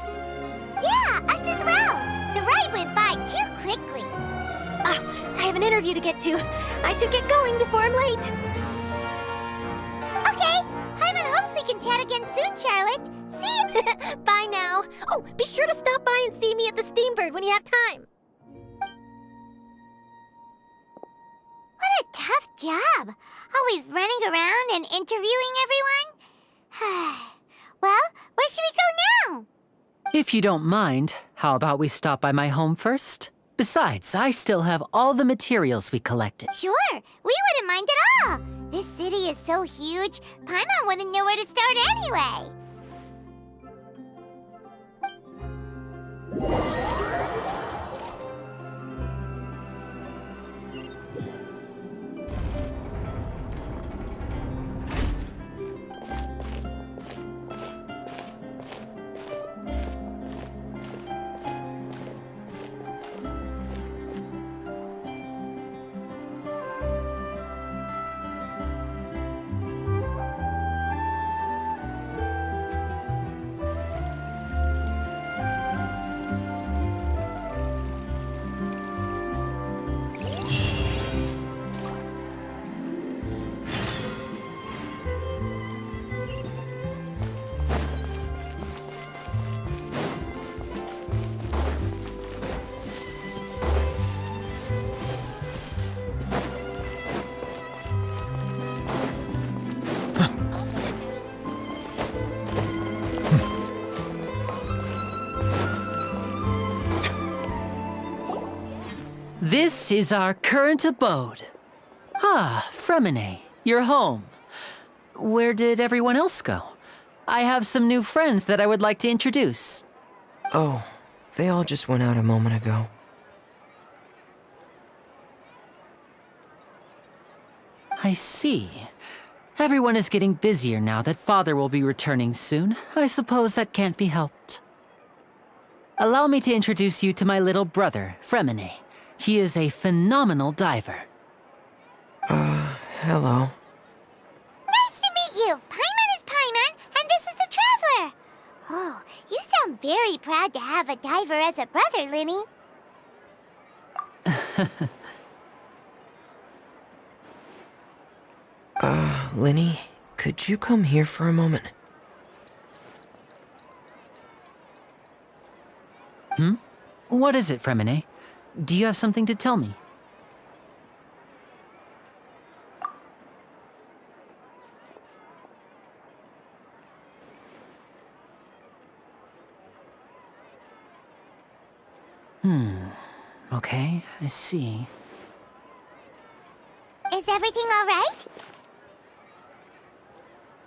Yeah, us as well. The ride went by too quickly. I have an interview to get to. I should get going before I'm late. Okay, Paimon hopes we can chat again soon, Charlotte. See you. Bye now. Oh, be sure to stop by and see me at the Steambird when you have time. What a tough job. Always running around and interviewing everyone. Well, where should we go now? If you don't mind, how about we stop by my home first? Besides, I still have all the materials we collected. Sure, we wouldn't mind at all. This city is so huge, Paimon wouldn't know where to start anyway. This is our current abode. Ah, Fremine, you're home. Where did everyone else go? I have some new friends that I would like to introduce. Oh, they all just went out a moment ago. I see. Everyone is getting busier now that Father will be returning soon. I suppose that can't be helped. Allow me to introduce you to my little brother, Fremine. He is a phenomenal diver. Hello. Nice to meet you. Paimon is Paimon, and this is the Traveler. Oh, you sound very proud to have a diver as a brother, Linny. Linny, could you come here for a moment? What is it, Fremine? Do you have something to tell me? Okay, I see. Is everything all right?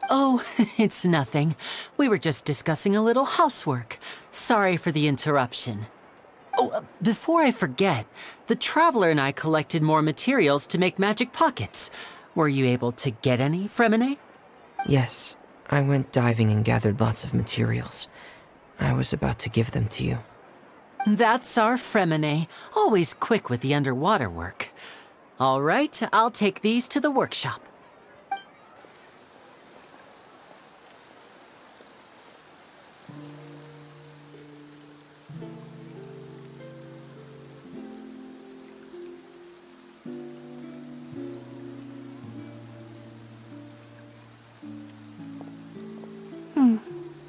Oh, it's nothing. We were just discussing a little housework. Sorry for the interruption. Oh, before I forget, the Traveler and I collected more materials to make magic pockets. Were you able to get any, Fremine? Yes, I went diving and gathered lots of materials. I was about to give them to you. That's our Fremine, always quick with the underwater work. All right, I'll take these to the workshop.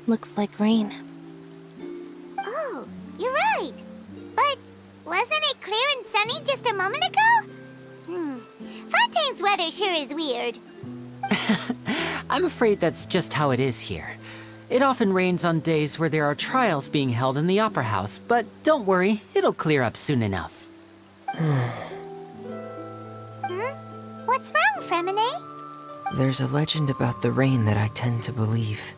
Looks like rain. Oh, you're right. But wasn't it clear and sunny just a moment ago? Fontaine's weather sure is weird. I'm afraid that's just how it is here. It often rains on days where there are trials being held in the Opera House, but don't worry, it'll clear up soon enough. What's wrong, Fremine? There's a legend about the rain that I tend to believe.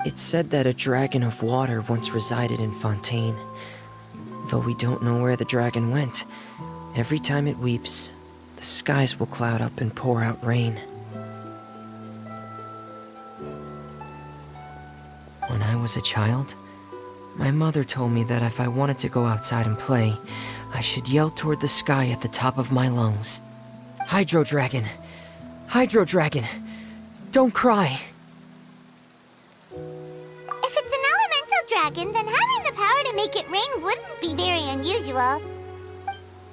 It's said that a dragon of water once resided in Fontaine. Though we don't know where the dragon went, every time it weeps, the skies will cloud up and pour out rain. When I was a child, my mother told me that if I wanted to go outside and play, I should yell toward the sky at the top of my lungs. Hydro Dragon! Hydro Dragon! Don't cry. If it's an elemental dragon, then having the power to make it rain wouldn't be very unusual.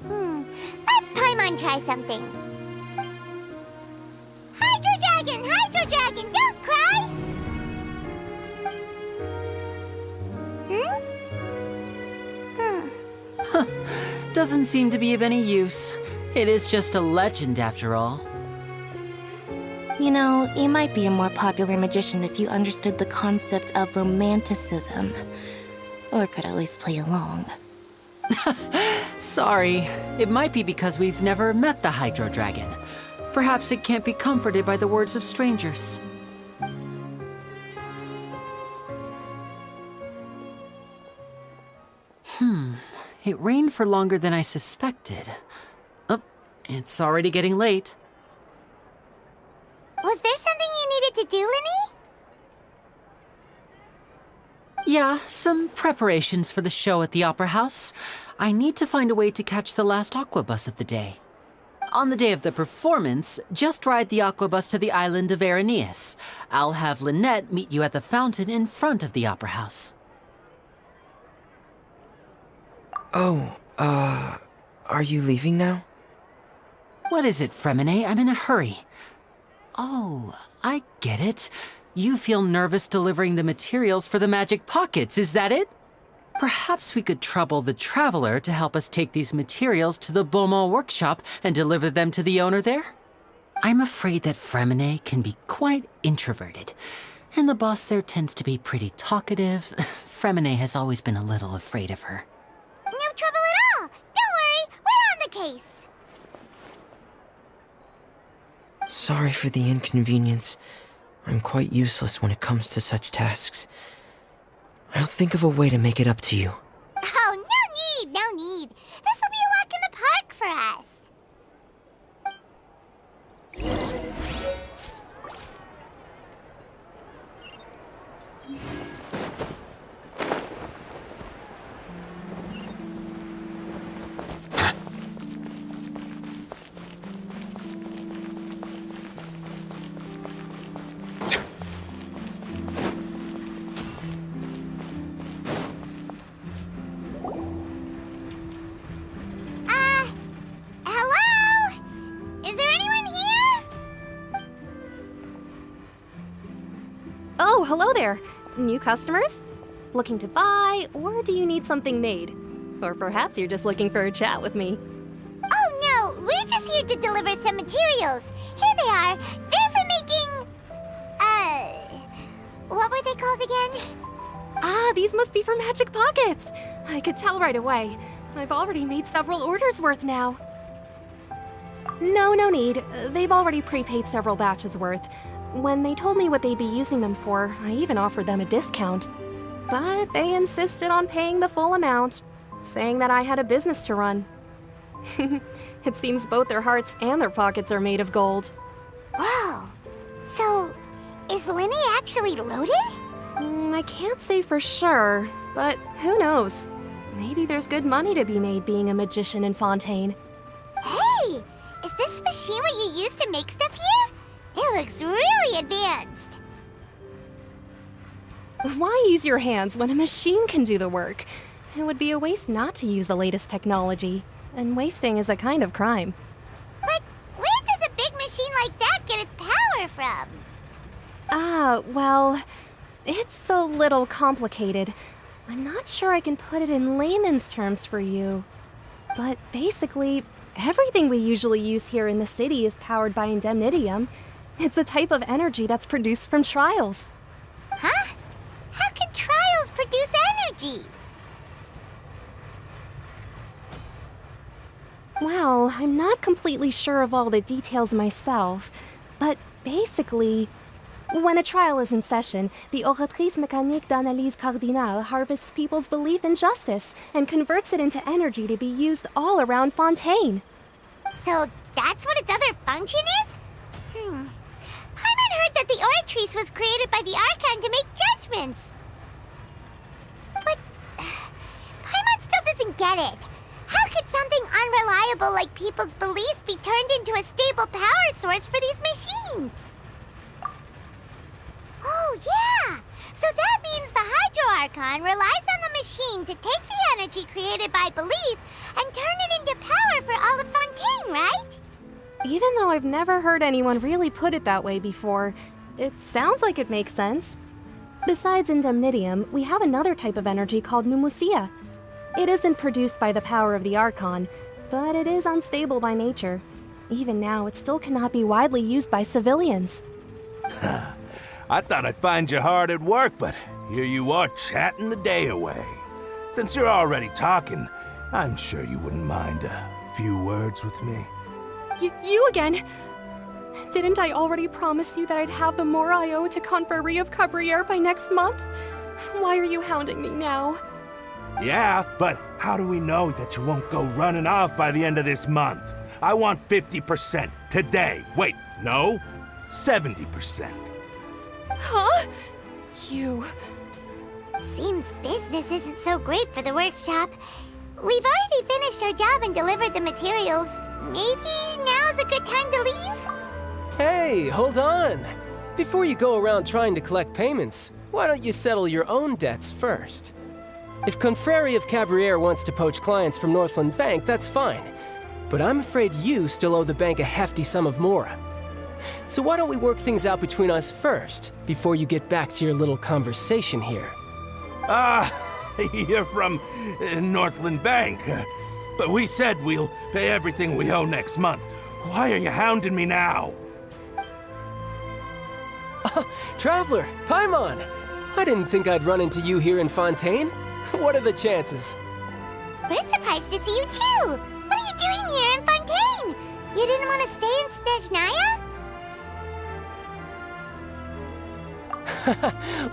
Let Paimon try something. Hydro Dragon, don't cry! Doesn't seem to be of any use. It is just a legend after all. You know, you might be a more popular magician if you understood the concept of romanticism. Or could at least play along. Sorry, it might be because we've never met the Hydro Dragon. Perhaps it can't be comforted by the words of strangers. It rained for longer than I suspected. Oh, it's already getting late. Was there something you needed to do, Linny? Yeah, some preparations for the show at the Opera House. I need to find a way to catch the last aqua bus of the day. On the day of the performance, just ride the aqua bus to the island of Aeneas. I'll have Lynette meet you at the fountain in front of the Opera House. Oh, are you leaving now? What is it, Fremine? I'm in a hurry. Oh, I get it. You feel nervous delivering the materials for the magic pockets, is that it? Perhaps we could trouble the Traveler to help us take these materials to the Beaumont workshop and deliver them to the owner there? I'm afraid that Fremine can be quite introverted, and the boss there tends to be pretty talkative. Fremine has always been a little afraid of her. No trouble at all! Don't worry, we're on the case! Sorry for the inconvenience. I'm quite useless when it comes to such tasks. I'll think of a way to make it up to you. Oh, no need! This will be a walk in the park for us! Hello? Is there anyone here? Oh, hello there. New customers? Looking to buy, or do you need something made? Or perhaps you're just looking for a chat with me. Oh no, we're just here to deliver some materials. Here they are. They're for making... what were they called again? Ah, these must be for magic pockets. I could tell right away. I've already made several orders worth now. No need. They've already prepaid several batches worth. When they told me what they'd be using them for, I even offered them a discount. But they insisted on paying the full amount, saying that I had a business to run. It seems both their hearts and their pockets are made of gold. Whoa. So, is Linny actually loaded? I can't say for sure, but who knows? Maybe there's good money to be made being a magician in Fontaine. Hey! Is this machine what you use to make stuff here? It looks really advanced. Why use your hands when a machine can do the work? It would be a waste not to use the latest technology, and wasting is a kind of crime. But where does a big machine like that get its power from? Well, it's a little complicated. I'm not sure I can put it in layman's terms for you. But basically, everything we usually use here in the city is powered by indemnitium. It's a type of energy that's produced from trials. Huh? How can trials produce energy? Well, I'm not completely sure of all the details myself, but basically, when a trial is in session, the Oratrice Mécanique d'Analyse Cardinale harvests people's belief in justice and converts it into energy to be used all around Fontaine. So that's what its other function is? Paimon heard that the Oratrice was created by the Archon to make judgments. But Paimon still doesn't get it. How could something unreliable like people's beliefs be turned into a stable power source for these machines? Archon relies on the machine to take the energy created by belief and turn it into power for all of Fontaine, right? Even though I've never heard anyone really put it that way before, it sounds like it makes sense. Besides indemnitium, we have another type of energy called pneumosia. It isn't produced by the power of the Archon, but it is unstable by nature. Even now, it still cannot be widely used by civilians. I thought I'd find you hard at work, but here you are chatting the day away. Since you're already talking, I'm sure you wouldn't mind a few words with me. You again? Didn't I already promise you that I'd have the more I owe to Confrérie of Cabriere by next month? Why are you hounding me now? Yeah, but how do we know that you won't go running off by the end of this month? I want 50% today. Wait, no, 70%. Huh? You... Seems business isn't so great for the workshop. We've already finished our job and delivered the materials. Maybe now's a good time to leave? Hey, hold on. Before you go around trying to collect payments, why don't you settle your own debts first? If Confrérie of Cabriere wants to poach clients from Northland Bank, that's fine. But I'm afraid you still owe the bank a hefty sum of mora. So why don't we work things out between us first, before you get back to your little conversation here? You're from Northland Bank. But we said we'll pay everything we owe next month. Why are you hounding me now? Traveler, Paimon! I didn't think I'd run into you here in Fontaine. What are the chances? We're surprised to see you too! What are you doing here in Fontaine? You didn't want to stay in Snezhnaya?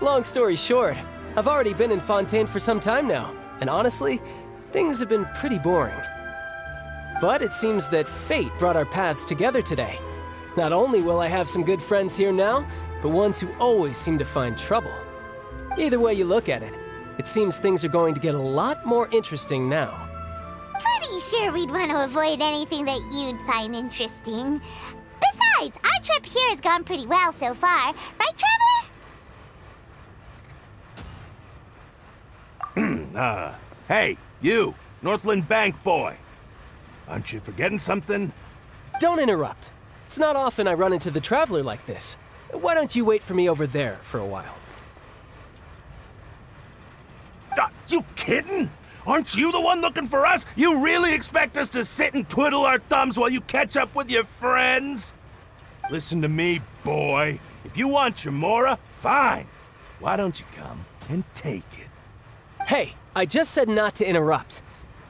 Long story short, I've already been in Fontaine for some time now, and honestly, things have been pretty boring. But it seems that fate brought our paths together today. Not only will I have some good friends here now, but ones who always seem to find trouble. Either way you look at it, it seems things are going to get a lot more interesting now. Pretty sure we'd want to avoid anything that you'd find interesting. Besides, our trip here has gone pretty well so far, right, Traveler? Hey, you, Northland Bank boy. Aren't you forgetting something? Don't interrupt. It's not often I run into the Traveler like this. Why don't you wait for me over there for a while? You kidding? Aren't you the one looking for us? You really expect us to sit and twiddle our thumbs while you catch up with your friends? Listen to me, boy. If you want your mora, fine. Why don't you come and take it? Hey, I just said not to interrupt.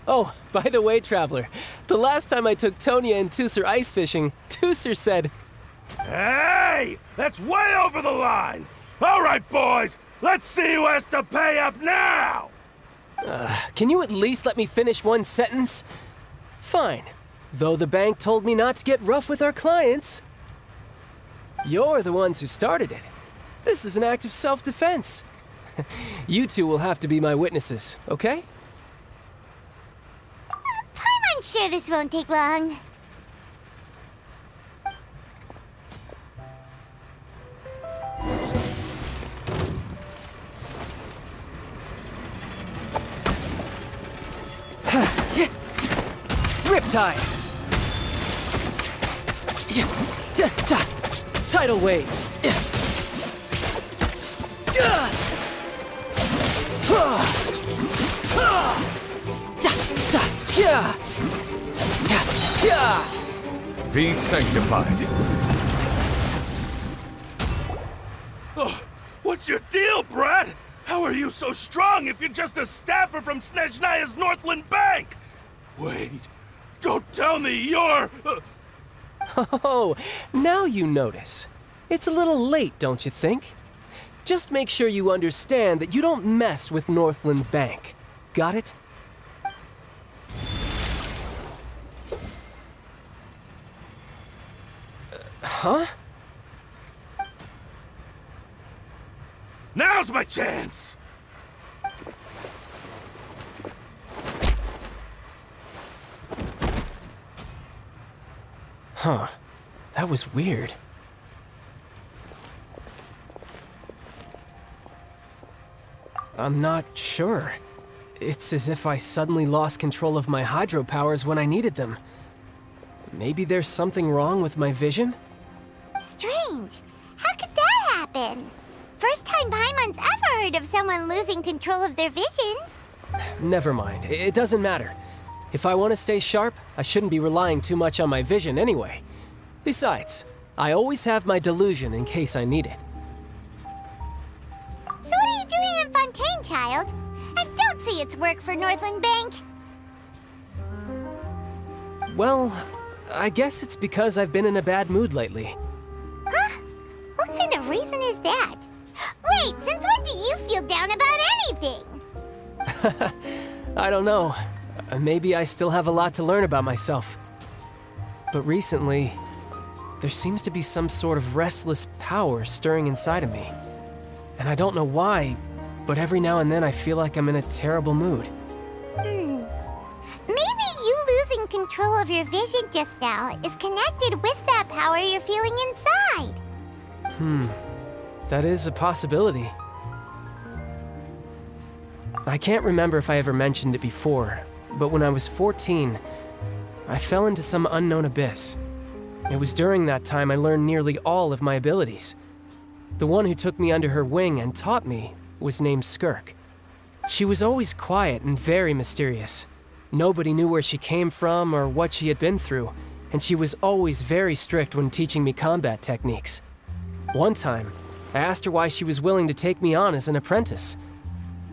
Oh, by the way, Traveler, the last time I took Tonya and Tusser ice fishing, Tusser said... Hey! That's way over the line! All right, boys, let's see who has to pay up now! Can you at least let me finish one sentence? Fine. Though the bank told me not to get rough with our clients. You're the ones who started it. This is an act of self-defense. You two will have to be my witnesses, okay? I'm sure this won't take long. Riptide! Tidal wave! Be sanctified. Oh, what's your deal, Brad? How are you so strong if you're just a staffer from Snezhnaya's Northland Bank? Wait, don't tell me you're... Oh, now you notice. It's a little late, don't you think? Just make sure you understand that you don't mess with Northland Bank. Got it? Huh? Now's my chance! Huh. That was weird. I'm not sure. It's as if I suddenly lost control of my hydro powers when I needed them. Maybe there's something wrong with my vision? Strange. How could that happen? First time Paimon's ever heard of someone losing control of their vision. Never mind. It doesn't matter. If I want to stay sharp, I shouldn't be relying too much on my vision anyway. Besides, I always have my delusion in case I need it. So what are you doing in Fontaine, child? And don't say it's work for Northland Bank. Well, I guess it's because I've been in a bad mood lately. Huh? What kind of reason is that? Wait, since when do you feel down about anything? I don't know. Maybe I still have a lot to learn about myself. But recently, there seems to be some sort of restless power stirring inside of me. And I don't know why, but every now and then I feel like I'm in a terrible mood. Maybe you losing control of your vision just now is connected with that power you're feeling inside. That is a possibility. I can't remember if I ever mentioned it before, but when I was 14, I fell into some unknown abyss. It was during that time I learned nearly all of my abilities. The one who took me under her wing and taught me was named Skirk. She was always quiet and very mysterious. Nobody knew where she came from or what she had been through, and she was always very strict when teaching me combat techniques. One time, I asked her why she was willing to take me on as an apprentice.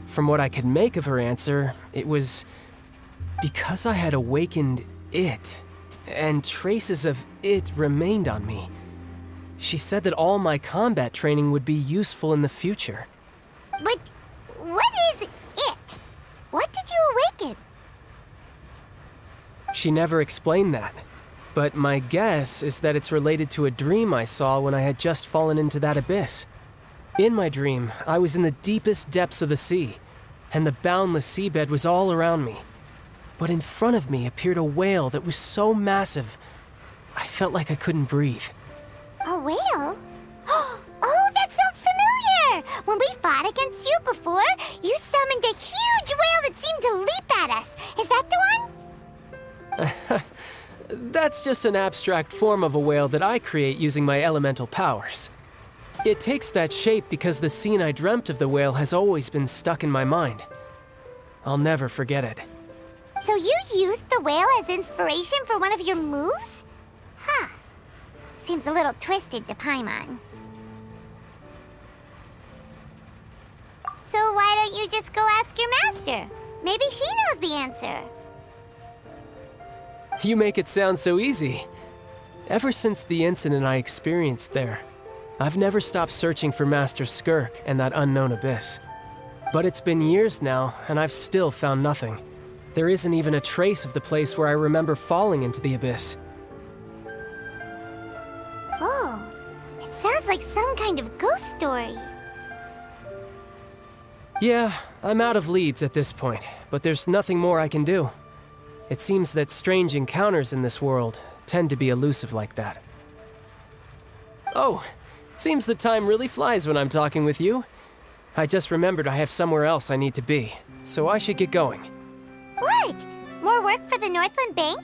From what I could make of her answer, it was because I had awakened it, and traces of it remained on me. She said that all my combat training would be useful in the future. But what is it? What did you awaken? She never explained that, but my guess is that it's related to a dream I saw when I had just fallen into that abyss. In my dream, I was in the deepest depths of the sea, and the boundless seabed was all around me. But in front of me appeared a whale that was so massive, I felt like I couldn't breathe. A whale? Oh, that sounds familiar! When we fought against you before, you summoned a huge whale that seemed to leap at us. Is that the one? That's just an abstract form of a whale that I create using my elemental powers. It takes that shape because the scene I dreamt of the whale has always been stuck in my mind. I'll never forget it. So you used the whale as inspiration for one of your moves? Huh. Seems a little twisted to Paimon. So why don't you just go ask your master? Maybe she knows the answer. You make it sound so easy. Ever since the incident I experienced there, I've never stopped searching for Master Skirk and that unknown abyss. But it's been years now, and I've still found nothing. There isn't even a trace of the place where I remember falling into the abyss. Oh, it sounds like some kind of ghost story. Yeah, I'm out of leads at this point, but there's nothing more I can do. It seems that strange encounters in this world tend to be elusive like that. Oh, seems the time really flies when I'm talking with you. I just remembered I have somewhere else I need to be, so I should get going. What? More work for the Northland Bank?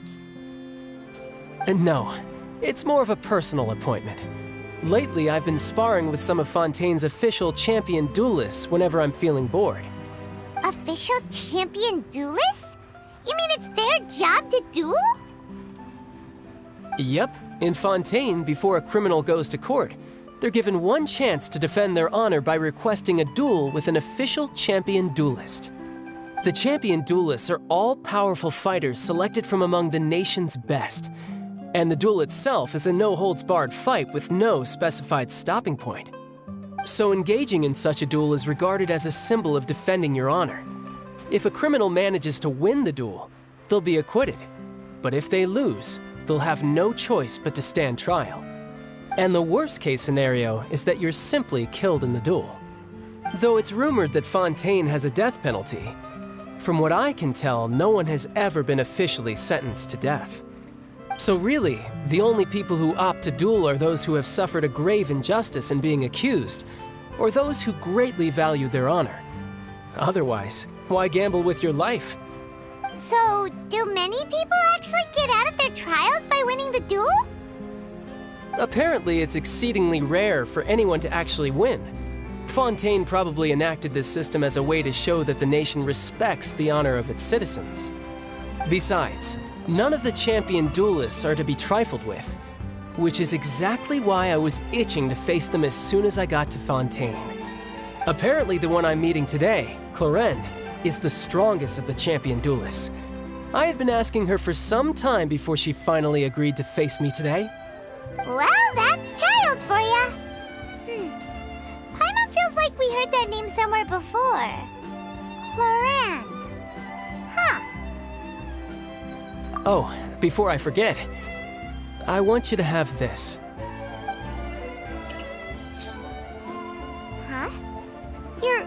No, it's more of a personal appointment. Lately, I've been sparring with some of Fontaine's official champion duelists whenever I'm feeling bored. Official champion duelists? You mean it's their job to duel? Yep, in Fontaine, before a criminal goes to court, they're given one chance to defend their honor by requesting a duel with an official champion duelist. The champion duelists are all-powerful fighters selected from among the nation's best, and the duel itself is a no-holds-barred fight with no specified stopping point. So engaging in such a duel is regarded as a symbol of defending your honor. If a criminal manages to win the duel, they'll be acquitted. But if they lose, they'll have no choice but to stand trial. And the worst-case scenario is that you're simply killed in the duel. Though it's rumored that Fontaine has a death penalty, from what I can tell, no one has ever been officially sentenced to death. So really, the only people who opt to duel are those who have suffered a grave injustice in being accused, or those who greatly value their honor. Otherwise, why gamble with your life? So, do many people actually get out of their trials by winning the duel? Apparently, it's exceedingly rare for anyone to actually win. Fontaine probably enacted this system as a way to show that the nation respects the honor of its citizens. Besides, none of the champion duelists are to be trifled with, which is exactly why I was itching to face them as soon as I got to Fontaine. Apparently, the one I'm meeting today, Clorinde, is the strongest of the champion duelists. I had been asking her for some time before she finally agreed to face me today. Well, that's child for ya. Paimon feels like we heard that name somewhere before. Clorinde. Huh. Oh, before I forget, I want you to have this. Huh? Your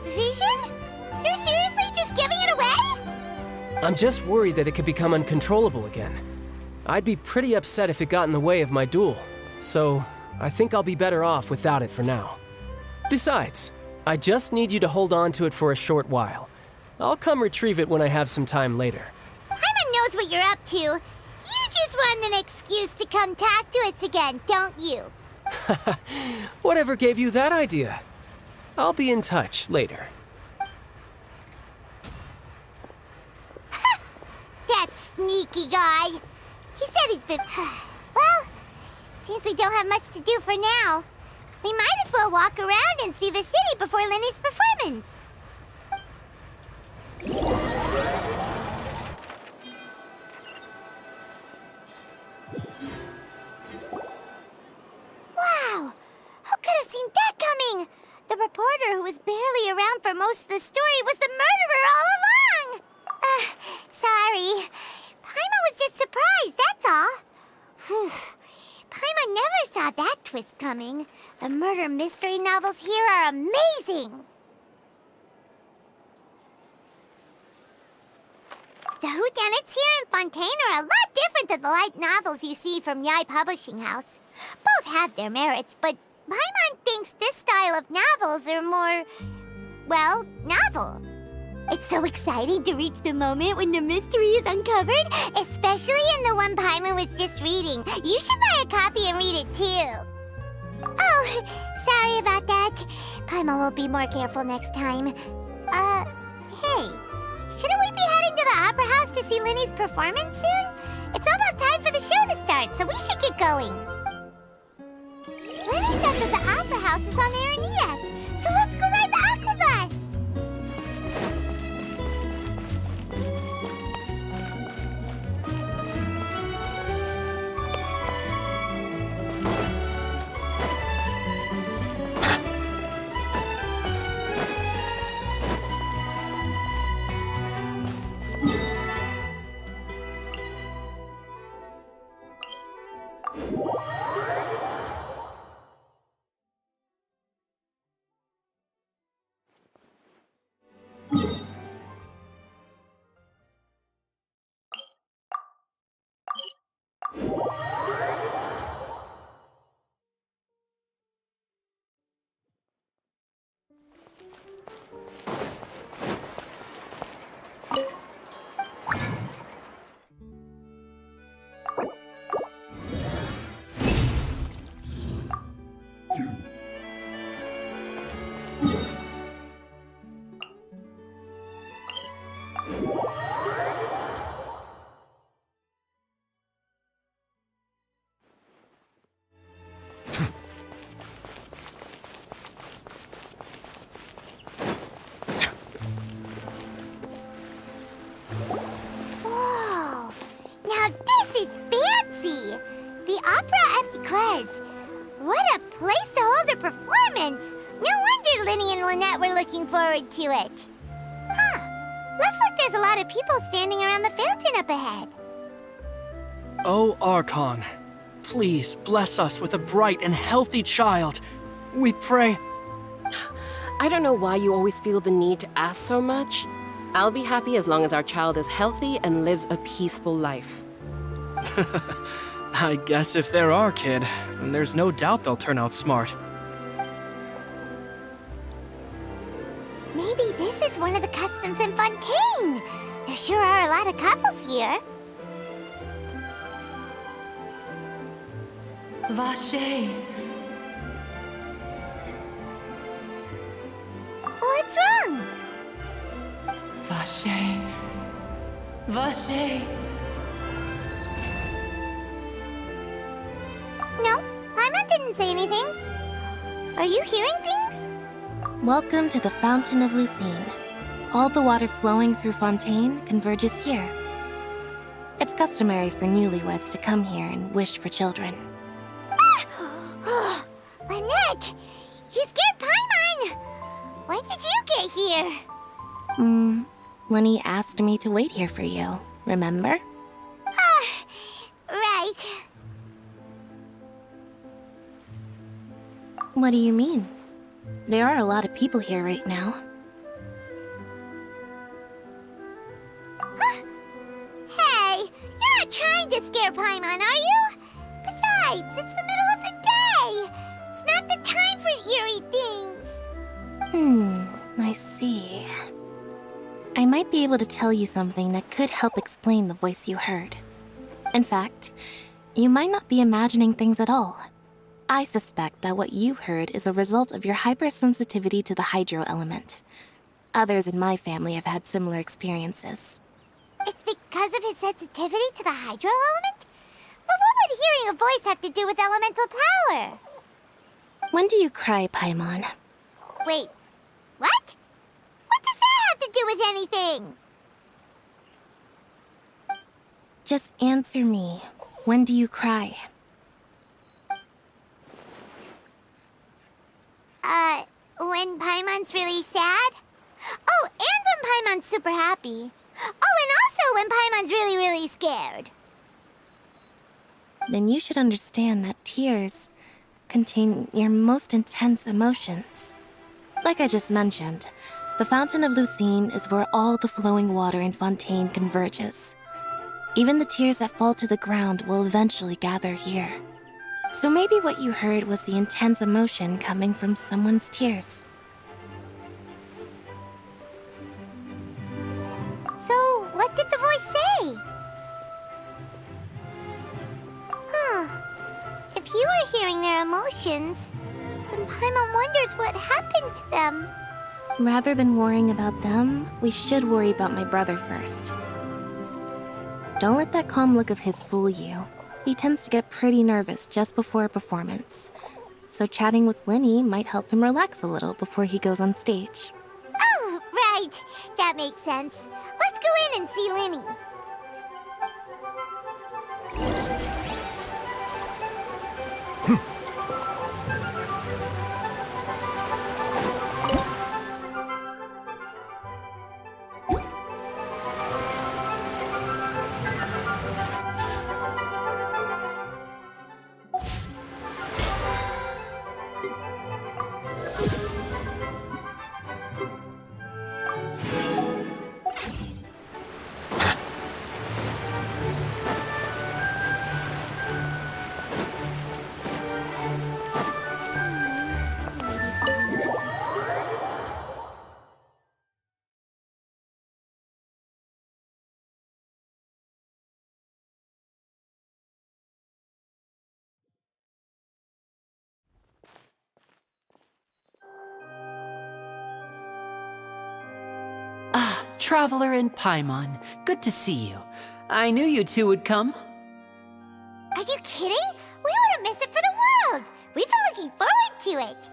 vision? You're seriously just giving it away? I'm just worried that it could become uncontrollable again. I'd be pretty upset if it got in the way of my duel, so I think I'll be better off without it for now. Besides, I just need you to hold on to it for a short while. I'll come retrieve it when I have some time later. Paimon knows what you're up to. You just want an excuse to come talk to us again, don't you? Whatever gave you that idea? I'll be in touch later. That sneaky guy. He said he's been... Well, seems we don't have much to do for now. We might as well walk around and see the city before Lenny's performance. Wow! Who could have seen that coming? The reporter who was barely around for most of the story was the murderer all along! Sorry. Paimon was just surprised, that's all. Whew. Paimon never saw that twist coming. The murder mystery novels here are amazing! The whodunits here in Fontaine are a lot different than the light novels you see from Yai Publishing House. Both have their merits, but Paimon thinks this style of novels are more, well, novel. It's so exciting to reach the moment when the mystery is uncovered, especially in the one Paimon was just reading. You should buy a copy and read it too. Oh, sorry about that. Paimon will be more careful next time. Hey, shouldn't we be heading to the Opera House to see Lenny's performance soon? It's almost time for the show to start, so we should get going. Lenny said that the Opera House is on Aranias, so let's go ride the Aqua Bus. Forward to it. Huh. Looks like there's a lot of people standing around the fountain up ahead. Oh, Archon, please bless us with a bright and healthy child. We pray. I don't know why you always feel the need to ask so much. I'll be happy as long as our child is healthy and lives a peaceful life. I guess if they're our kid, then there's no doubt they'll turn out smart. Maybe this is one of the customs in Fontaine. There sure are a lot of couples here. Vache. What's wrong? Vache. Vache. No, Paimon didn't say anything. Are you hearing things? Welcome to the Fountain of Lucine. All the water flowing through Fontaine converges here. It's customary for newlyweds to come here and wish for children. Ah! Lynette! You scared Paimon! When did you get here? Lenny asked me to wait here for you, remember? Right. What do you mean? There are a lot of people here right now. Hey, you're not trying to scare Paimon, are you? Besides, it's the middle of the day. It's not the time for eerie things. I see. I might be able to tell you something that could help explain the voice you heard. In fact, you might not be imagining things at all. I suspect that what you heard is a result of your hypersensitivity to the hydro element. Others in my family have had similar experiences. It's because of his sensitivity to the hydro element? But what would hearing a voice have to do with elemental power? When do you cry, Paimon? Wait, what? What does that have to do with anything? Just answer me. When do you cry? When Paimon's really sad? Oh, and when Paimon's super happy. Oh, and also when Paimon's really, really scared. Then you should understand that tears contain your most intense emotions. Like I just mentioned, the Fountain of Lucine is where all the flowing water in Fontaine converges. Even the tears that fall to the ground will eventually gather here. So maybe what you heard was the intense emotion coming from someone's tears. So, what did the voice say? If you were hearing their emotions, then Paimon wonders what happened to them. Rather than worrying about them, we should worry about my brother first. Don't let that calm look of his fool you. He tends to get pretty nervous just before a performance. So chatting with Linny might help him relax a little before he goes on stage. Oh, right. That makes sense. Let's go in and see Linny. Traveler and Paimon, good to see you. I knew you two would come. Are you kidding? We wouldn't miss it for the world. We've been looking forward to it.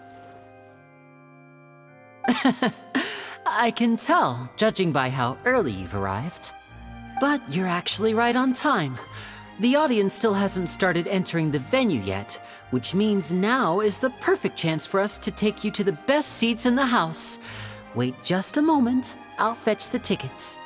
I can tell, judging by how early you've arrived. But you're actually right on time. The audience still hasn't started entering the venue yet, which means now is the perfect chance for us to take you to the best seats in the house. Wait just a moment. I'll fetch the tickets.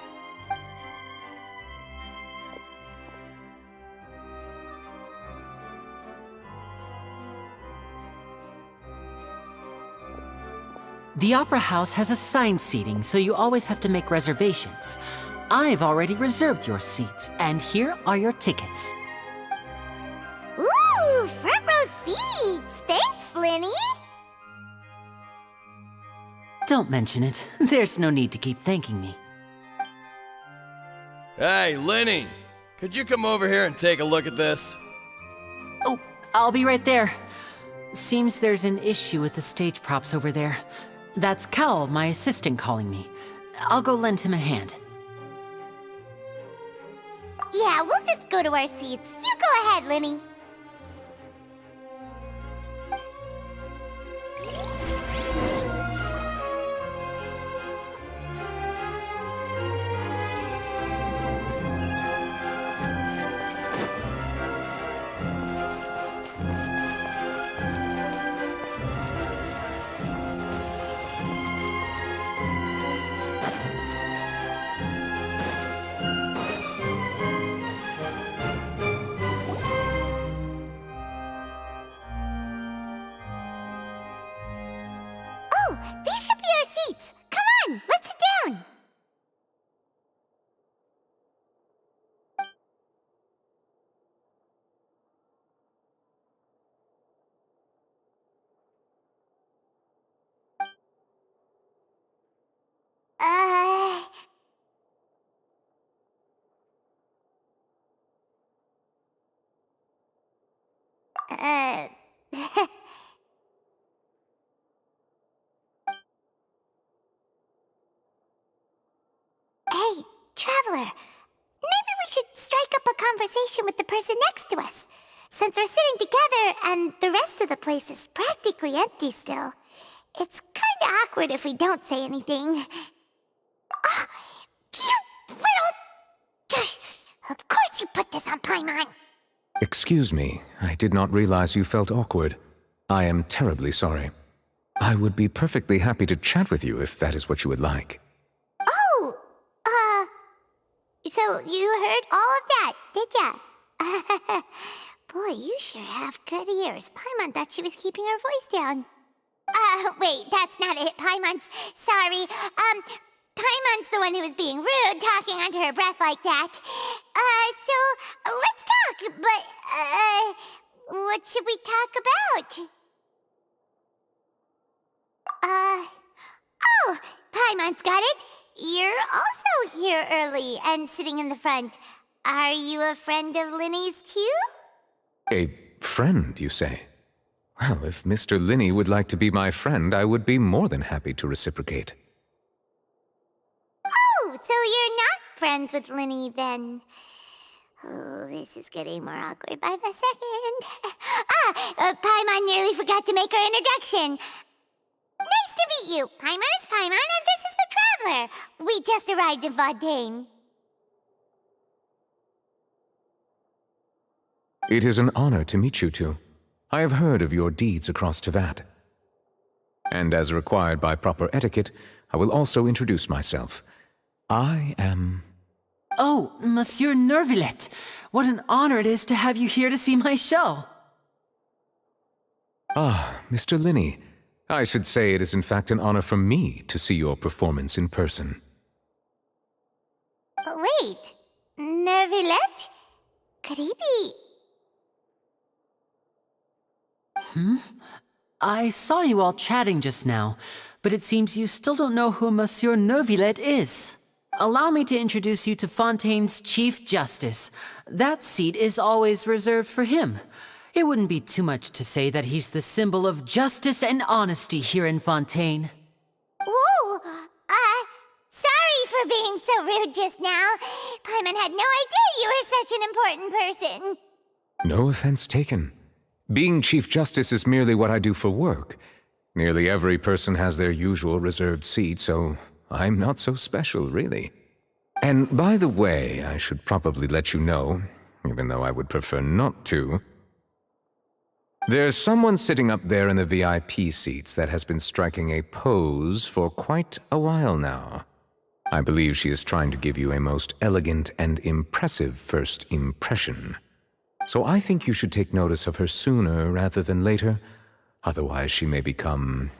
The Opera House has assigned seating, so you always have to make reservations. I've already reserved your seats, and here are your tickets. Ooh, front row seats! Thanks, Linny! Don't mention it. There's no need to keep thanking me. Hey, Lenny! Could you come over here and take a look at this? Oh, I'll be right there. Seems there's an issue with the stage props over there. That's Cal, my assistant, calling me. I'll go lend him a hand. Yeah, we'll just go to our seats. You go ahead, Lenny. Oh, these should be our seats. Come on, let's sit down. Uh... Uh... Hey, Traveler. Maybe we should strike up a conversation with the person next to us. Since we're sitting together and the rest of the place is practically empty still, it's kinda awkward if we don't say anything. Ah, you little... Of course you put this on Paimon. Excuse me, I did not realize you felt awkward. I am terribly sorry. I would be perfectly happy to chat with you if that is what you would like. Oh, so you heard all of that, did ya? Boy, you sure have good ears. Paimon thought she was keeping her voice down. Wait, that's not it. Paimon's... Sorry. Paimon's the one who was being rude, talking under her breath like that. So, let's talk, but, what should we talk about? Oh, Paimon's got it. You're also here early and sitting in the front. Are you a friend of Linny's too? A friend, you say? Well, if Mr. Linney would like to be my friend, I would be more than happy to reciprocate. Oh, so you're not friends with Linny then? Oh, this is getting more awkward by the second. Paimon nearly forgot to make her introduction. Nice to meet you. Paimon is Paimon, and this is the Traveler. We just arrived in Fontaine. It is an honor to meet you two. I have heard of your deeds across Tevat. And as required by proper etiquette, I will also introduce myself. I am... Oh, Monsieur Nervillet. What an honor it is to have you here to see my show. Ah, Mr. Linney. I should say it is in fact an honor for me to see your performance in person. Wait, Nervillet? Could he be... I saw you all chatting just now, but it seems you still don't know who Monsieur Nervillet is. Allow me to introduce you to Fontaine's Chief Justice. That seat is always reserved for him. It wouldn't be too much to say that he's the symbol of justice and honesty here in Fontaine. Whoa! Sorry for being so rude just now. Paimon had no idea you were such an important person. No offense taken. Being Chief Justice is merely what I do for work. Nearly every person has their usual reserved seat, so I'm not so special, really. And by the way, I should probably let you know, even though I would prefer not to, there's someone sitting up there in the VIP seats that has been striking a pose for quite a while now. I believe she is trying to give you a most elegant and impressive first impression. So I think you should take notice of her sooner rather than later, otherwise she may become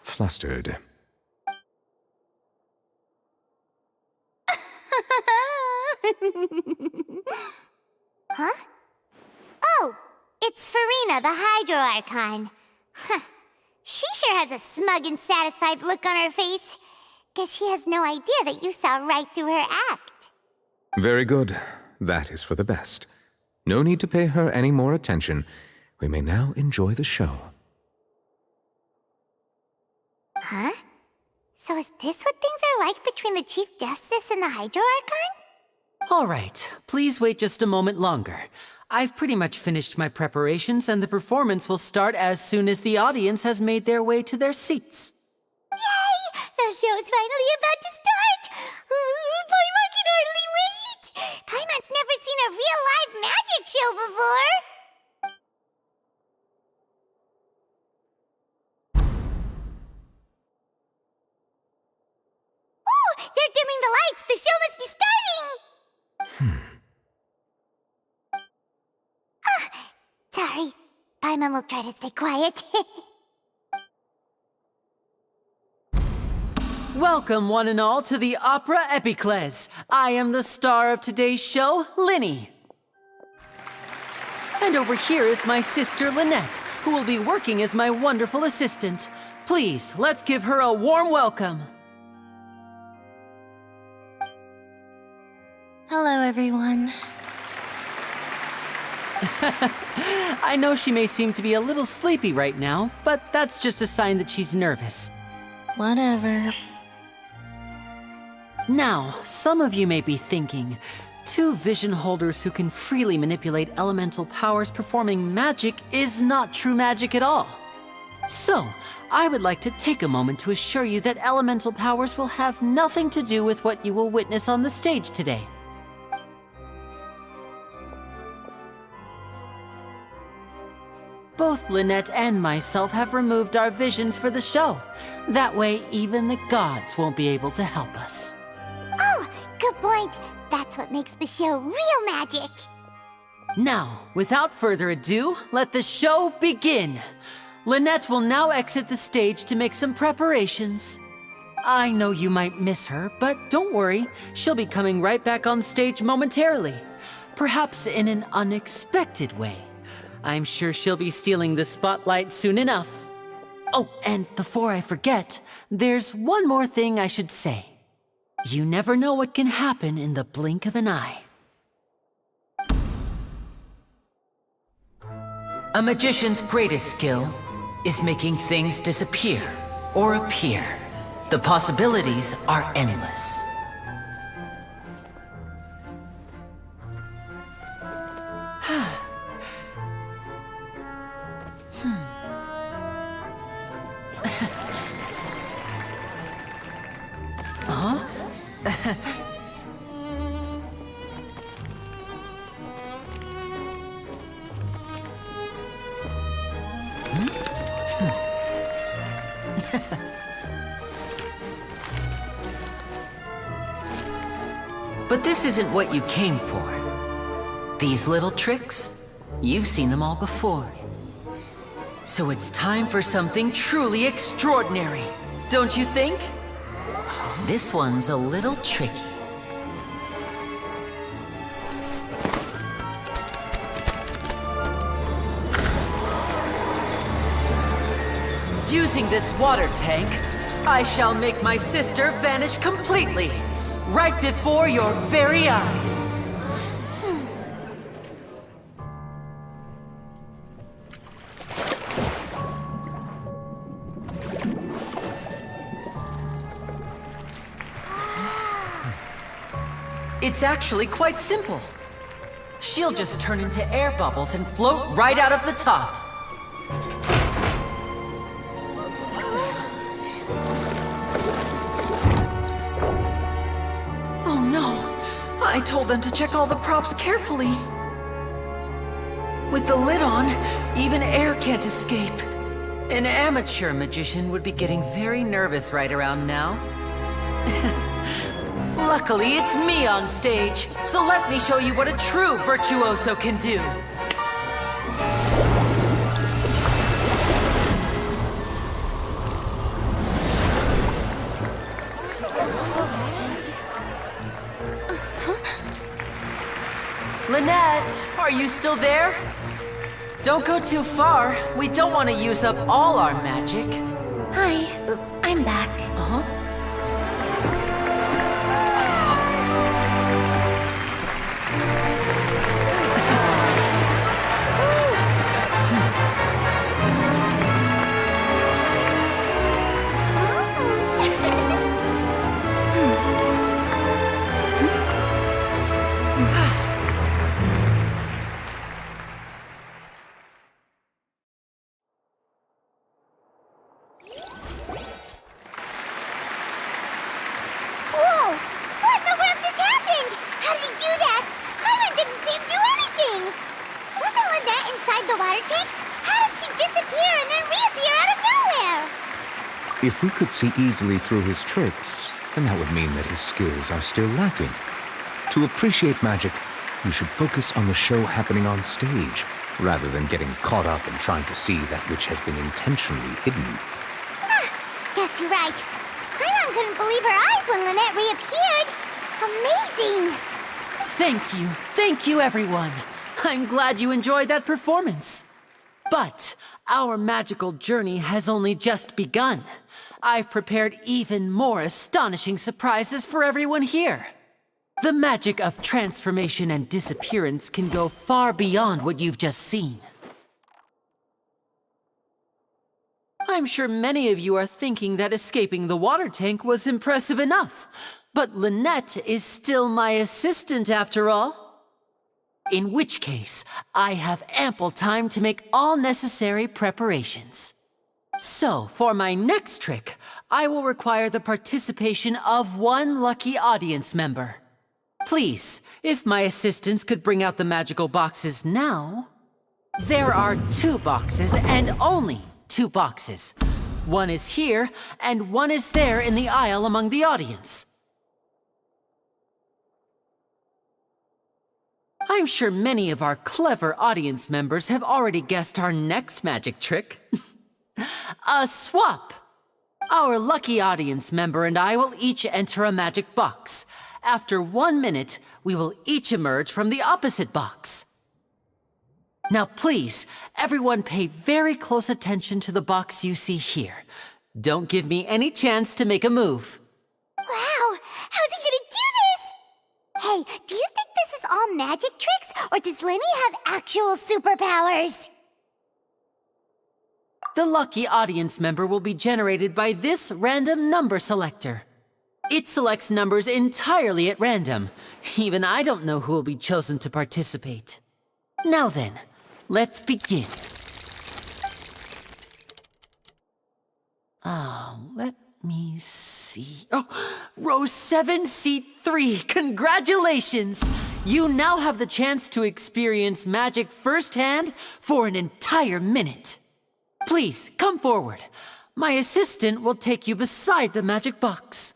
flustered. Huh? Oh, it's Farina, the Hydro Archon. Huh. She sure has a smug and satisfied look on her face. Guess she has no idea that you saw right through her act. Very good. That is for the best. No need to pay her any more attention. We may now enjoy the show. Huh? So is this what things are like between the Chief Justice and the Hydro Archon? All right, please wait just a moment longer. I've pretty much finished my preparations, and the performance will start as soon as the audience has made their way to their seats. Yay! The show's finally about to start! Paimon can hardly wait! Paimon's never seen a real live magic show before! Oh! They're dimming the lights! The show must be starting! Sorry. Paimon will try to stay quiet. Welcome, one and all, to the Opera Epiclese. I am the star of today's show, Linny. And over here is my sister, Lynette, who will be working as my wonderful assistant. Please, let's give her a warm welcome. Hello, everyone. I know she may seem to be a little sleepy right now, but that's just a sign that she's nervous. Whatever. Now, some of you may be thinking, two vision holders who can freely manipulate elemental powers performing magic is not true magic at all. So, I would like to take a moment to assure you that elemental powers will have nothing to do with what you will witness on the stage today. Both Lynette and myself have removed our visions for the show. That way, even the gods won't be able to help us. Oh, good point. That's what makes the show real magic. Now, without further ado, let the show begin. Lynette will now exit the stage to make some preparations. I know you might miss her, but don't worry. She'll be coming right back on stage momentarily. Perhaps in an unexpected way. I'm sure she'll be stealing the spotlight soon enough. Oh, and before I forget, there's one more thing I should say. You never know what can happen in the blink of an eye. A magician's greatest skill is making things disappear or appear. The possibilities are endless. But this isn't what you came for. These little tricks, you've seen them all before. So it's time for something truly extraordinary, don't you think? This one's a little tricky. Using this water tank, I shall make my sister vanish completely, right before your very eyes. It's actually quite simple. She'll just turn into air bubbles and float right out of the top. Oh no! I told them to check all the props carefully. With the lid on, even air can't escape. An amateur magician would be getting very nervous right around now. Luckily, it's me on stage, so let me show you what a true virtuoso can do. Lynette, are you still there? Don't go too far. We don't want to use up all our magic. Hi, I'm back. Uh-huh. Whoa! What in the world just happened? How did he do that? Paimon didn't see him do anything! Wasn't Lynette inside the water tank? How did she disappear and then reappear out of nowhere? If we could see easily through his tricks, then that would mean that his skills are still lacking. To appreciate magic, you should focus on the show happening on stage, rather than getting caught up in trying to see that which has been intentionally hidden. Guess you're right. Paimon couldn't believe her eyes when Lynette reappeared. Amazing! Thank you, everyone. I'm glad you enjoyed that performance. But our magical journey has only just begun. I've prepared even more astonishing surprises for everyone here. The magic of transformation and disappearance can go far beyond what you've just seen. I'm sure many of you are thinking that escaping the water tank was impressive enough, but Lynette is still my assistant after all. In which case, I have ample time to make all necessary preparations. So, for my next trick, I will require the participation of one lucky audience member. Please, if my assistants could bring out the magical boxes now. There are 2 boxes, and only 2 boxes. One is here, and one is there in the aisle among the audience. I'm sure many of our clever audience members have already guessed our next magic trick. A swap! Our lucky audience member and I will each enter a magic box. After 1 minute, we will each emerge from the opposite box. Now please, everyone pay very close attention to the box you see here. Don't give me any chance to make a move. Wow! How's he gonna do this? Hey, do you think this is all magic tricks, or does Lenny have actual superpowers? The lucky audience member will be generated by this random number selector. It selects numbers entirely at random. Even I don't know who will be chosen to participate. Now then, let's begin. Let me see. Oh, row 7, seat 3. Congratulations! You now have the chance to experience magic firsthand for an entire minute. Please, come forward. My assistant will take you beside the magic box.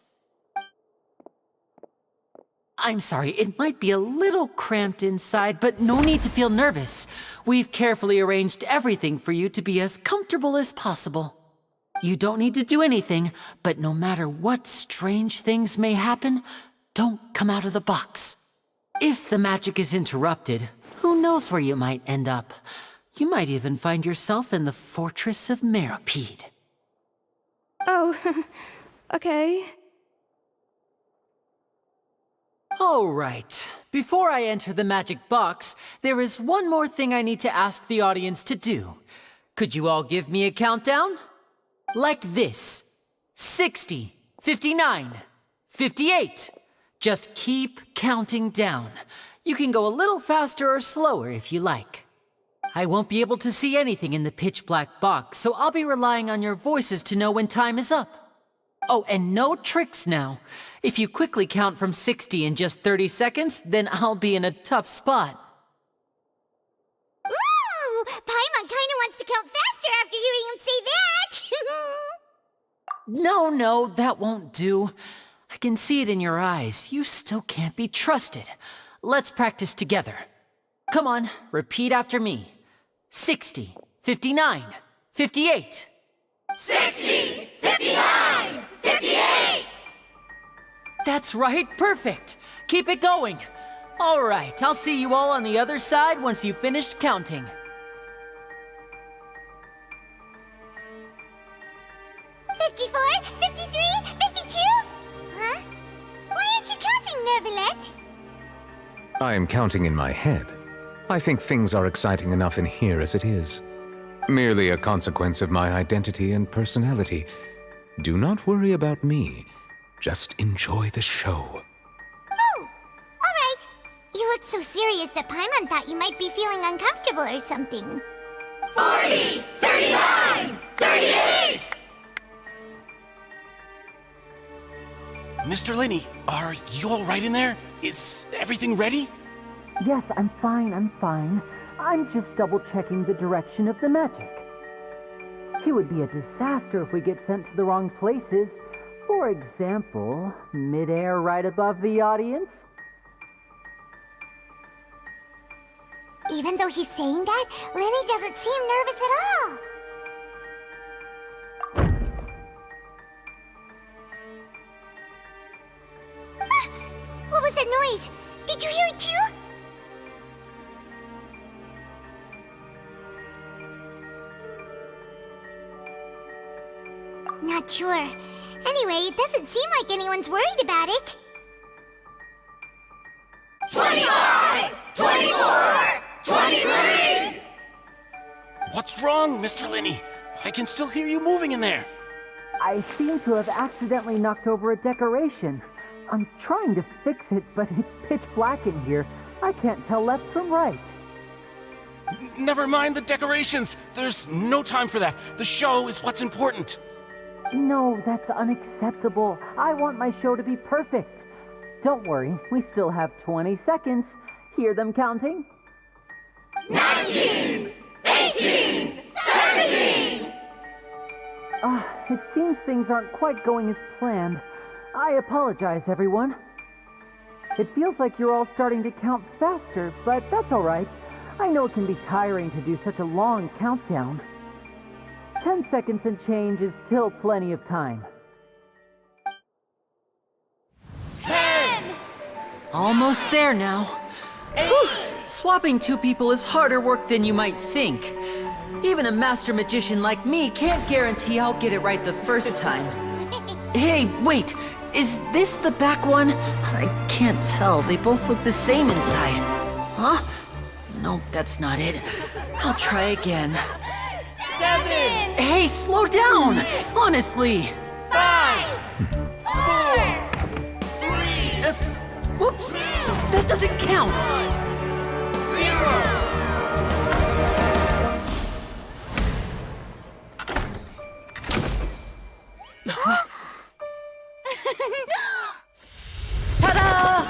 I'm sorry, it might be a little cramped inside, but no need to feel nervous. We've carefully arranged everything for you to be as comfortable as possible. You don't need to do anything, but no matter what strange things may happen, don't come out of the box. If the magic is interrupted, who knows where you might end up? You might even find yourself in the Fortress of Meropide. Oh, okay. All right. Before I enter the magic box, there is one more thing I need to ask the audience to do. Could you all give me a countdown? Like this. 60, 59, 58. Just keep counting down. You can go a little faster or slower if you like. I won't be able to see anything in the pitch black box, so I'll be relying on your voices to know when time is up. Oh, and no tricks now. If you quickly count from 60 in just 30 seconds, then I'll be in a tough spot. Ooh! Paimon kinda wants to count faster after hearing him say that! No, that won't do. I can see it in your eyes. You still can't be trusted. Let's practice together. Come on, repeat after me. 60, 59, 58. 60, 59, 58! That's right, perfect. Keep it going. All right, I'll see you all on the other side once you've finished counting. I am counting in my head. I think things are exciting enough in here as it is. Merely a consequence of my identity and personality. Do not worry about me. Just enjoy the show. Oh, all right. You look so serious that Paimon thought you might be feeling uncomfortable or something. 40, 39, 38! Mr. Linney, are you all right in there? Is everything ready? Yes, I'm fine. I'm just double-checking the direction of the magic. It would be a disaster if we get sent to the wrong places. For example, midair right above the audience. Even though he's saying that, Lenny doesn't seem nervous at all. Ah, what was that noise? Did you hear it too? Not sure. Anyway, it doesn't seem like anyone's worried about it. 25, 24, 23! What's wrong, Mr. Linney? I can still hear you moving in there. I seem to have accidentally knocked over a decoration. I'm trying to fix it, but it's pitch black in here. I can't tell left from right. Never mind the decorations. There's no time for that. The show is what's important. No, that's unacceptable. I want my show to be perfect. Don't worry, we still have 20 seconds. Hear them counting? 19, 18, 17! It seems things aren't quite going as planned. I apologize, everyone. It feels like you're all starting to count faster, but that's all right. I know it can be tiring to do such a long countdown. 10 seconds and change is still plenty of time. 10! Almost there now. Whew. Swapping two people is harder work than you might think. Even a master magician like me can't guarantee I'll get it right the first time. Hey, wait! Is this the back one? I can't tell. They both look the same inside. Huh? No, that's not it. I'll try again. 7! Hey, slow down! Honestly! 5! 4! 3! Whoops! That doesn't count! 0! Ta-da!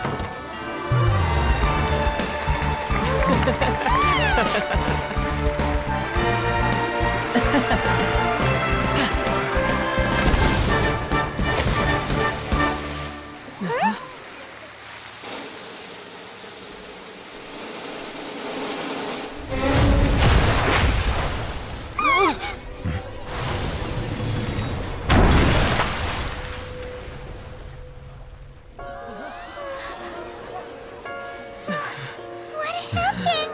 What happened?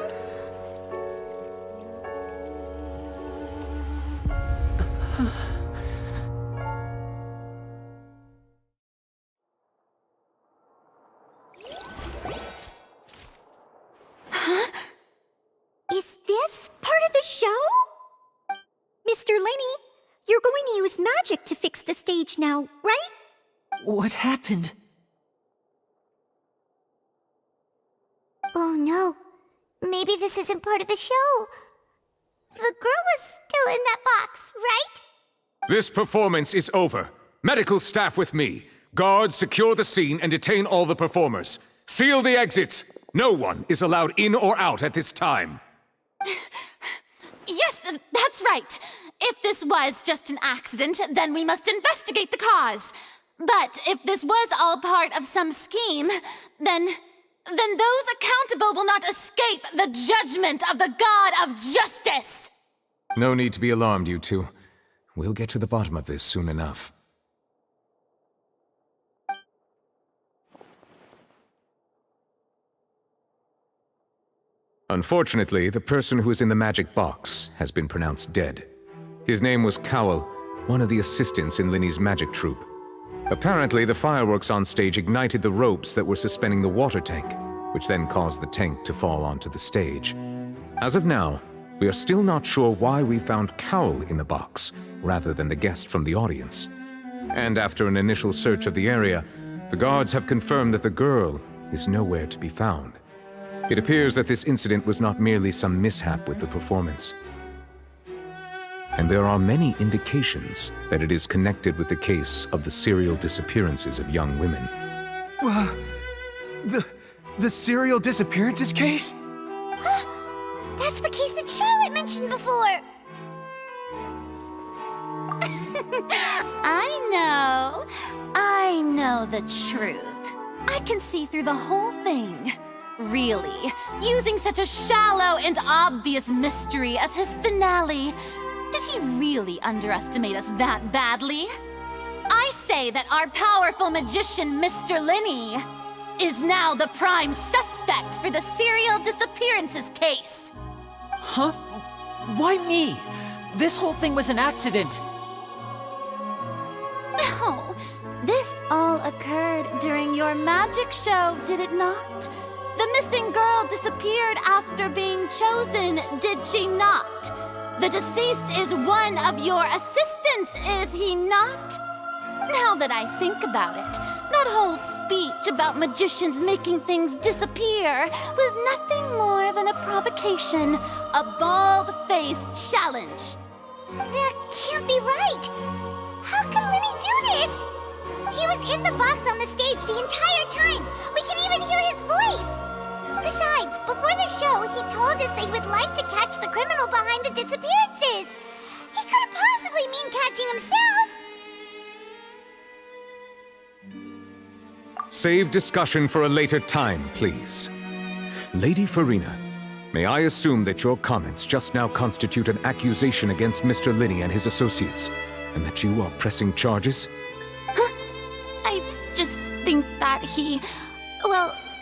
Huh? Is this part of the show? Mr. Linney, you're going to use magic to fix the stage now, right? What happened? Oh no. Maybe this isn't part of the show. The girl was still in that box, right? This performance is over. Medical staff with me. Guards, secure the scene and detain all the performers. Seal the exits. No one is allowed in or out at this time. Yes, that's right. If this was just an accident, then we must investigate the cause. But if this was all part of some scheme, then those accountable will not escape the judgment of the God of Justice! No need to be alarmed, you two. We'll get to the bottom of this soon enough. Unfortunately, the person who is in the magic box has been pronounced dead. His name was Cowell, one of the assistants in Linney's magic troupe. Apparently, the fireworks on stage ignited the ropes that were suspending the water tank, which then caused the tank to fall onto the stage. As of now, we are still not sure why we found Cowl in the box, rather than the guest from the audience. And after an initial search of the area, the guards have confirmed that the girl is nowhere to be found. It appears that this incident was not merely some mishap with the performance. And there are many indications that it is connected with the case of the serial disappearances of young women. The serial disappearances case? That's the case that Charlotte mentioned before! I know the truth. I can see through the whole thing. Really, using such a shallow and obvious mystery as his finale, did he really underestimate us that badly? I say that our powerful magician, Mr. Linney, is now the prime suspect for the serial disappearances case. Huh? Why me? This whole thing was an accident. No, this all occurred during your magic show, did it not? The missing girl disappeared after being chosen, did she not? The deceased is one of your assistants, is he not? Now that I think about it, that whole speech about magicians making things disappear was nothing more than a provocation, a bald-faced challenge. That can't be right! How can Linny do this? He was in the box on the stage the entire time! We can even hear his voice! Besides, before the show, he told us that he would like to catch the criminal behind the disappearances! He couldn't possibly mean catching himself! Save discussion for a later time, please. Lady Farina, may I assume that your comments just now constitute an accusation against Mr. Linney and his associates, and that you are pressing charges? I just think that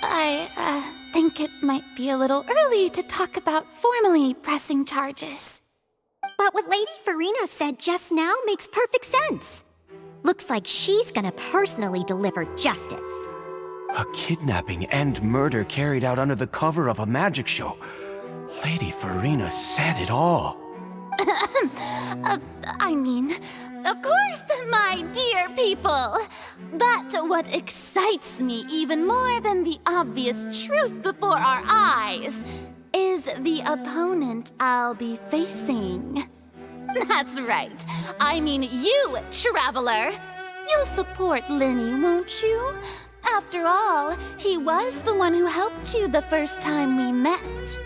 I think it might be a little early to talk about formally pressing charges. But what Lady Farina said just now makes perfect sense. Looks like she's gonna personally deliver justice. A kidnapping and murder carried out under the cover of a magic show. Lady Farina said it all. Of course, my dear people. But what excites me even more than the obvious truth before our eyes is the opponent I'll be facing. That's right. I mean you, Traveler. You'll support Linney, won't you? After all, he was the one who helped you the first time we met.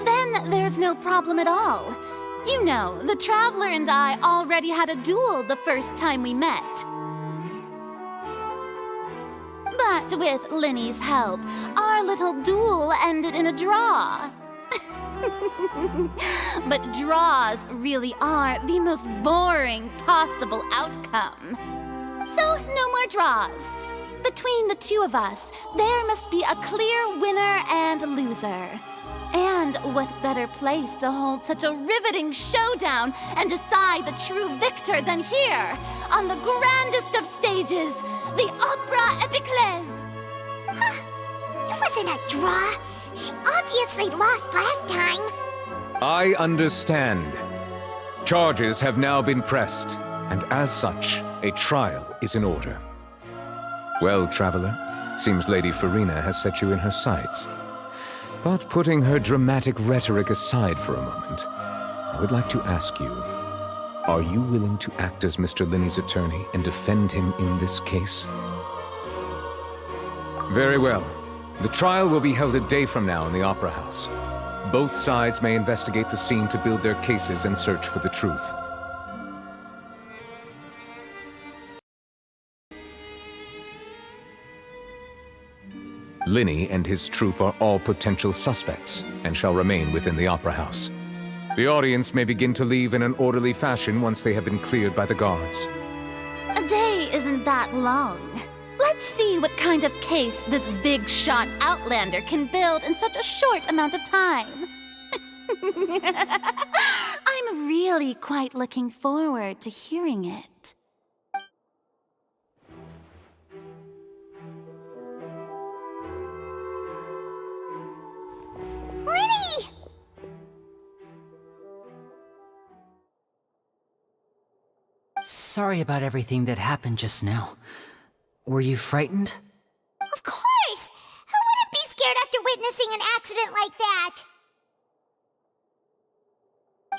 Then there's no problem at all. You know, the Traveler and I already had a duel the first time we met. But with Linney's help, our little duel ended in a draw. But draws really are the most boring possible outcome. So, no more draws. Between the two of us, there must be a clear winner and loser. And what better place to hold such a riveting showdown and decide the true victor than here, on the grandest of stages, the Opera Epiclese. It wasn't a draw. She obviously lost last time. I understand. Charges have now been pressed, and as such, a trial is in order. Well, Traveler, seems Lady Farina has set you in her sights. But putting her dramatic rhetoric aside for a moment, I would like to ask you, are you willing to act as Mr. Linney's attorney and defend him in this case? Very well. The trial will be held a day from now in the Opera House. Both sides may investigate the scene to build their cases and search for the truth. Linney and his troupe are all potential suspects and shall remain within the Opera House. The audience may begin to leave in an orderly fashion once they have been cleared by the guards. A day isn't that long. Let's see what kind of case this big-shot Outlander can build in such a short amount of time. I'm really quite looking forward to hearing it. sorry about everything that happened just now. Were you frightened? Of course! Who wouldn't be scared after witnessing an accident like that?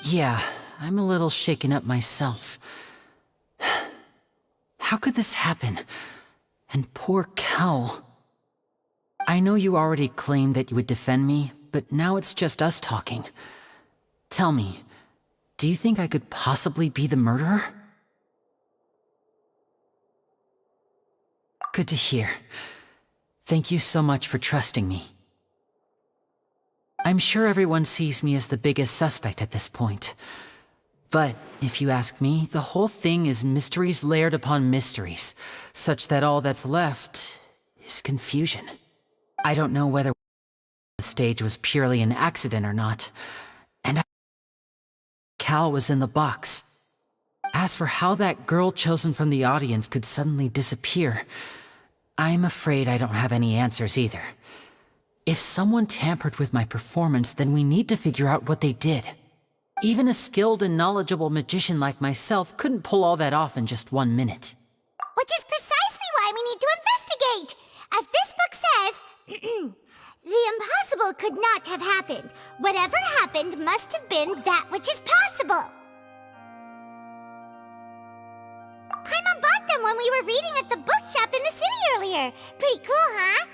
Yeah, I'm a little shaken up myself. How could this happen? And poor Cal. I know you already claimed that you would defend me, but now it's just us talking. Tell me, do you think I could possibly be the murderer? Good to hear. Thank you so much for trusting me. I'm sure everyone sees me as the biggest suspect at this point. But if you ask me, the whole thing is mysteries layered upon mysteries, such that all that's left is confusion. I don't know whether the stage was purely an accident or not, and Cal was in the box. As for how that girl chosen from the audience could suddenly disappear, I'm afraid I don't have any answers either. If someone tampered with my performance, then we need to figure out what they did. Even a skilled and knowledgeable magician like myself couldn't pull all that off in just 1 minute. Which is precisely why we need to investigate! As this book says, the impossible could not have happened. Whatever happened must have been that which is possible. Paimon bought them when we were reading at the bookshop in the city earlier. Pretty cool, huh?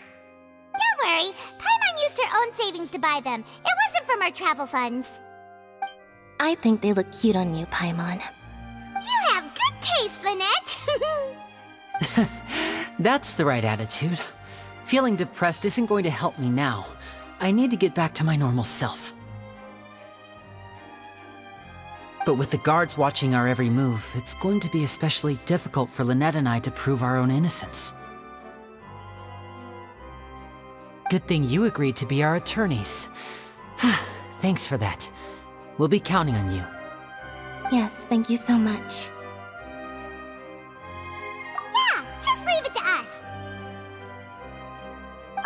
Don't worry, Paimon used her own savings to buy them. It wasn't from our travel funds. I think they look cute on you, Paimon. You have good taste, Lynette! That's the right attitude. Feeling depressed isn't going to help me now. I need to get back to my normal self. But with the guards watching our every move, it's going to be especially difficult for Lynette and I to prove our own innocence. Good thing you agreed to be our attorneys. Thanks for that. We'll be counting on you. Yes, thank you so much. Yeah, just leave it to us.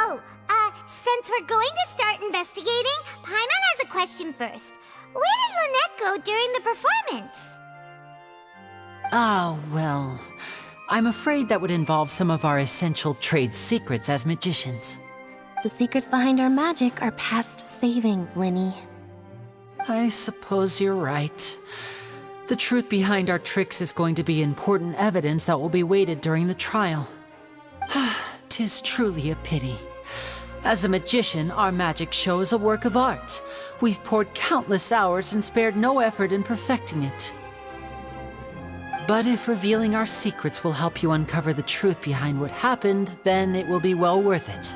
Oh, since we're going to start investigating, Paimon has a question first. Where did Lynette go during the performance? Ah, well, I'm afraid that would involve some of our essential trade secrets as magicians. The secrets behind our magic are past saving, Linny. I suppose you're right. The truth behind our tricks is going to be important evidence that will be weighted during the trial. 'Tis truly a pity. As a magician, our magic show is a work of art. We've poured countless hours and spared no effort in perfecting it. But if revealing our secrets will help you uncover the truth behind what happened, then it will be well worth it.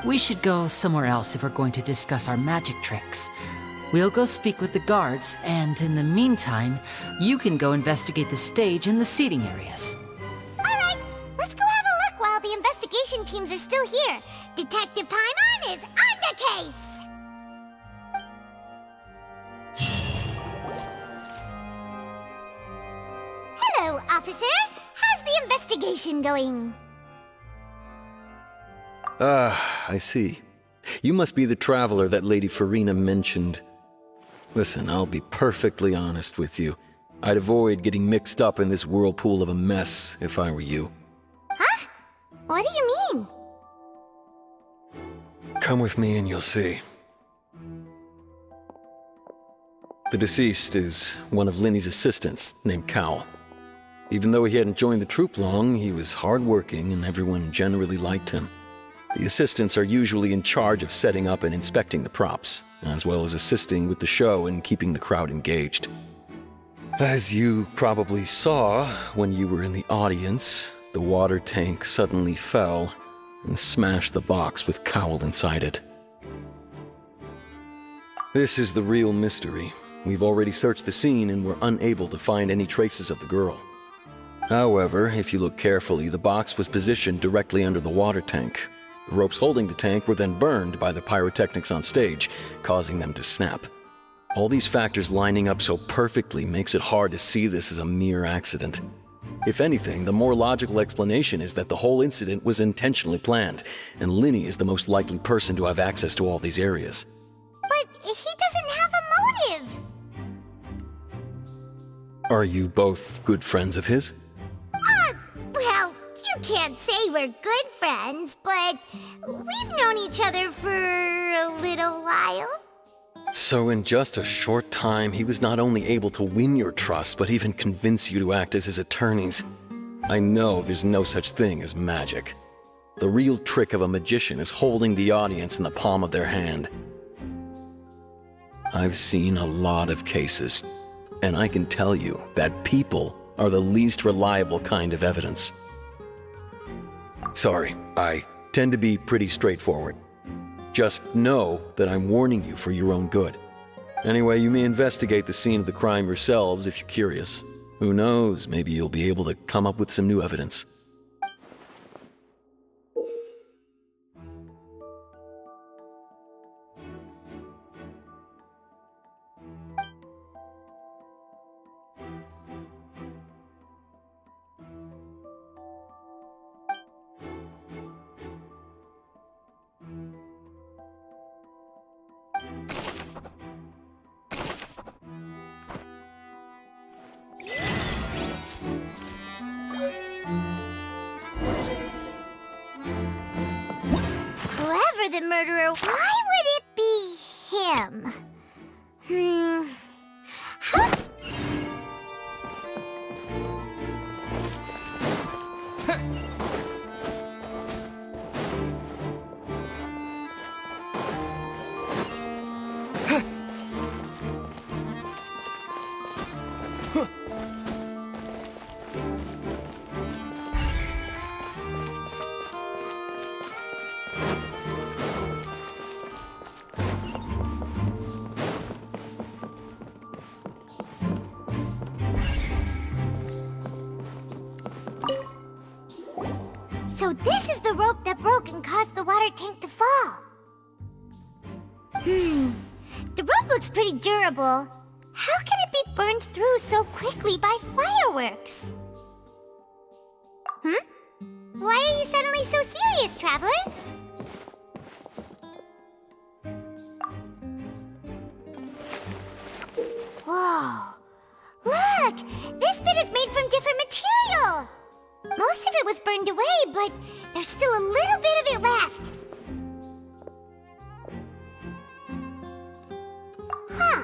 We should go somewhere else if we're going to discuss our magic tricks. We'll go speak with the guards, and in the meantime, you can go investigate the stage and the seating areas. Alright, let's go have a look while the investigation teams are still here. Detective Paimon is on the case! Hello, officer. How's the investigation going? I see. You must be the traveler that Lady Farina mentioned. Listen, I'll be perfectly honest with you. I'd avoid getting mixed up in this whirlpool of a mess if I were you. Huh? What do you mean? Come with me and you'll see. The deceased is one of Linny's assistants, named Cal. Even though he hadn't joined the troupe long, he was hardworking and everyone generally liked him. The assistants are usually in charge of setting up and inspecting the props, as well as assisting with the show and keeping the crowd engaged. As you probably saw when you were in the audience, the water tank suddenly fell and smashed the box with Cowl inside it. This is the real mystery. We've already searched the scene and were unable to find any traces of the girl. However, if you look carefully, the box was positioned directly under the water tank. The ropes holding the tank were then burned by the pyrotechnics on stage, causing them to snap. All these factors lining up so perfectly makes it hard to see this as a mere accident. If anything, the more logical explanation is that the whole incident was intentionally planned, and Linny is the most likely person to have access to all these areas. But he doesn't have a motive! Are you both good friends of his? Well, you can't say we're good friends, but we've known each other for a little while. So in just a short time, he was not only able to win your trust, but even convince you to act as his attorneys. I know there's no such thing as magic. The real trick of a magician is holding the audience in the palm of their hand. I've seen a lot of cases, and I can tell you that people are the least reliable kind of evidence. Sorry, I tend to be pretty straightforward. Just know that I'm warning you for your own good. Anyway, you may investigate the scene of the crime yourselves if you're curious. Who knows, maybe you'll be able to come up with some new evidence. Whoever the murderer, why would it be him? How's... So this is the rope that broke and caused the water tank to fall. The rope looks pretty durable. How can it be burned through so quickly by fireworks? Why are you suddenly so serious, Traveler? Whoa. Look! This bit is made from different material! Most of it was burned away, but there's still a little bit of it left. Huh.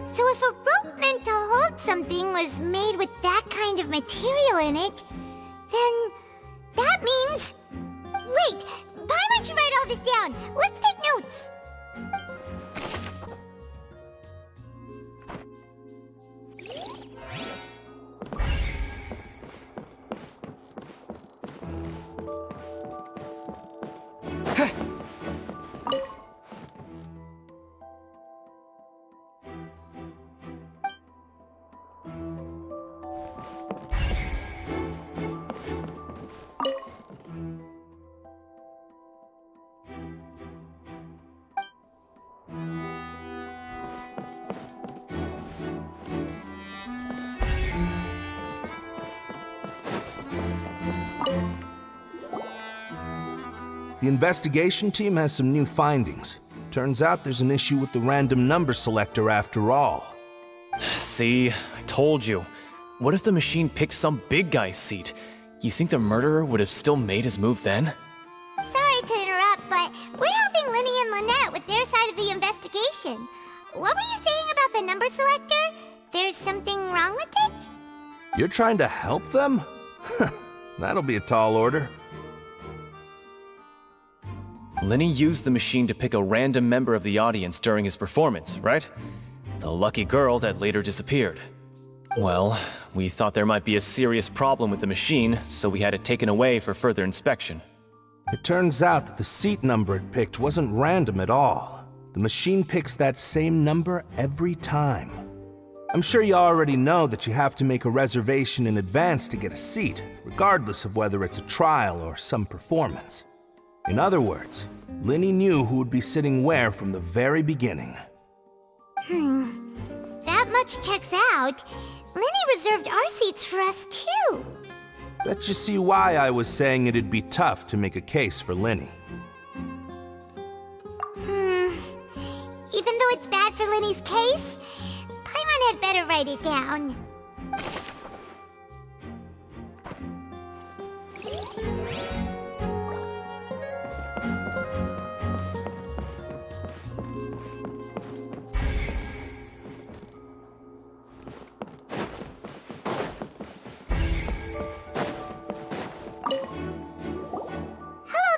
So if a rope meant to hold something was made with that kind of material in it, then that means... Wait! Why don't you write all this down? Let's take notes! The investigation team has some new findings. Turns out there's an issue with the random number selector after all. See, I told you. What if the machine picked some big guy's seat? You think the murderer would have still made his move then? Sorry to interrupt, but we're helping Linny and Lynette with their side of the investigation. What were you saying about the number selector? There's something wrong with it? You're trying to help them? That'll be a tall order. Linny used the machine to pick a random member of the audience during his performance, right? The lucky girl that later disappeared. Well, we thought there might be a serious problem with the machine, so we had it taken away for further inspection. It turns out that the seat number it picked wasn't random at all. The machine picks that same number every time. I'm sure you already know that you have to make a reservation in advance to get a seat, regardless of whether it's a trial or some performance. In other words, Linny knew who would be sitting where from the very beginning. That much checks out. Linny reserved our seats for us, too. Bet you see why I was saying it'd be tough to make a case for Linny. Even though it's bad for Linny's case, Paimon had better write it down. Hello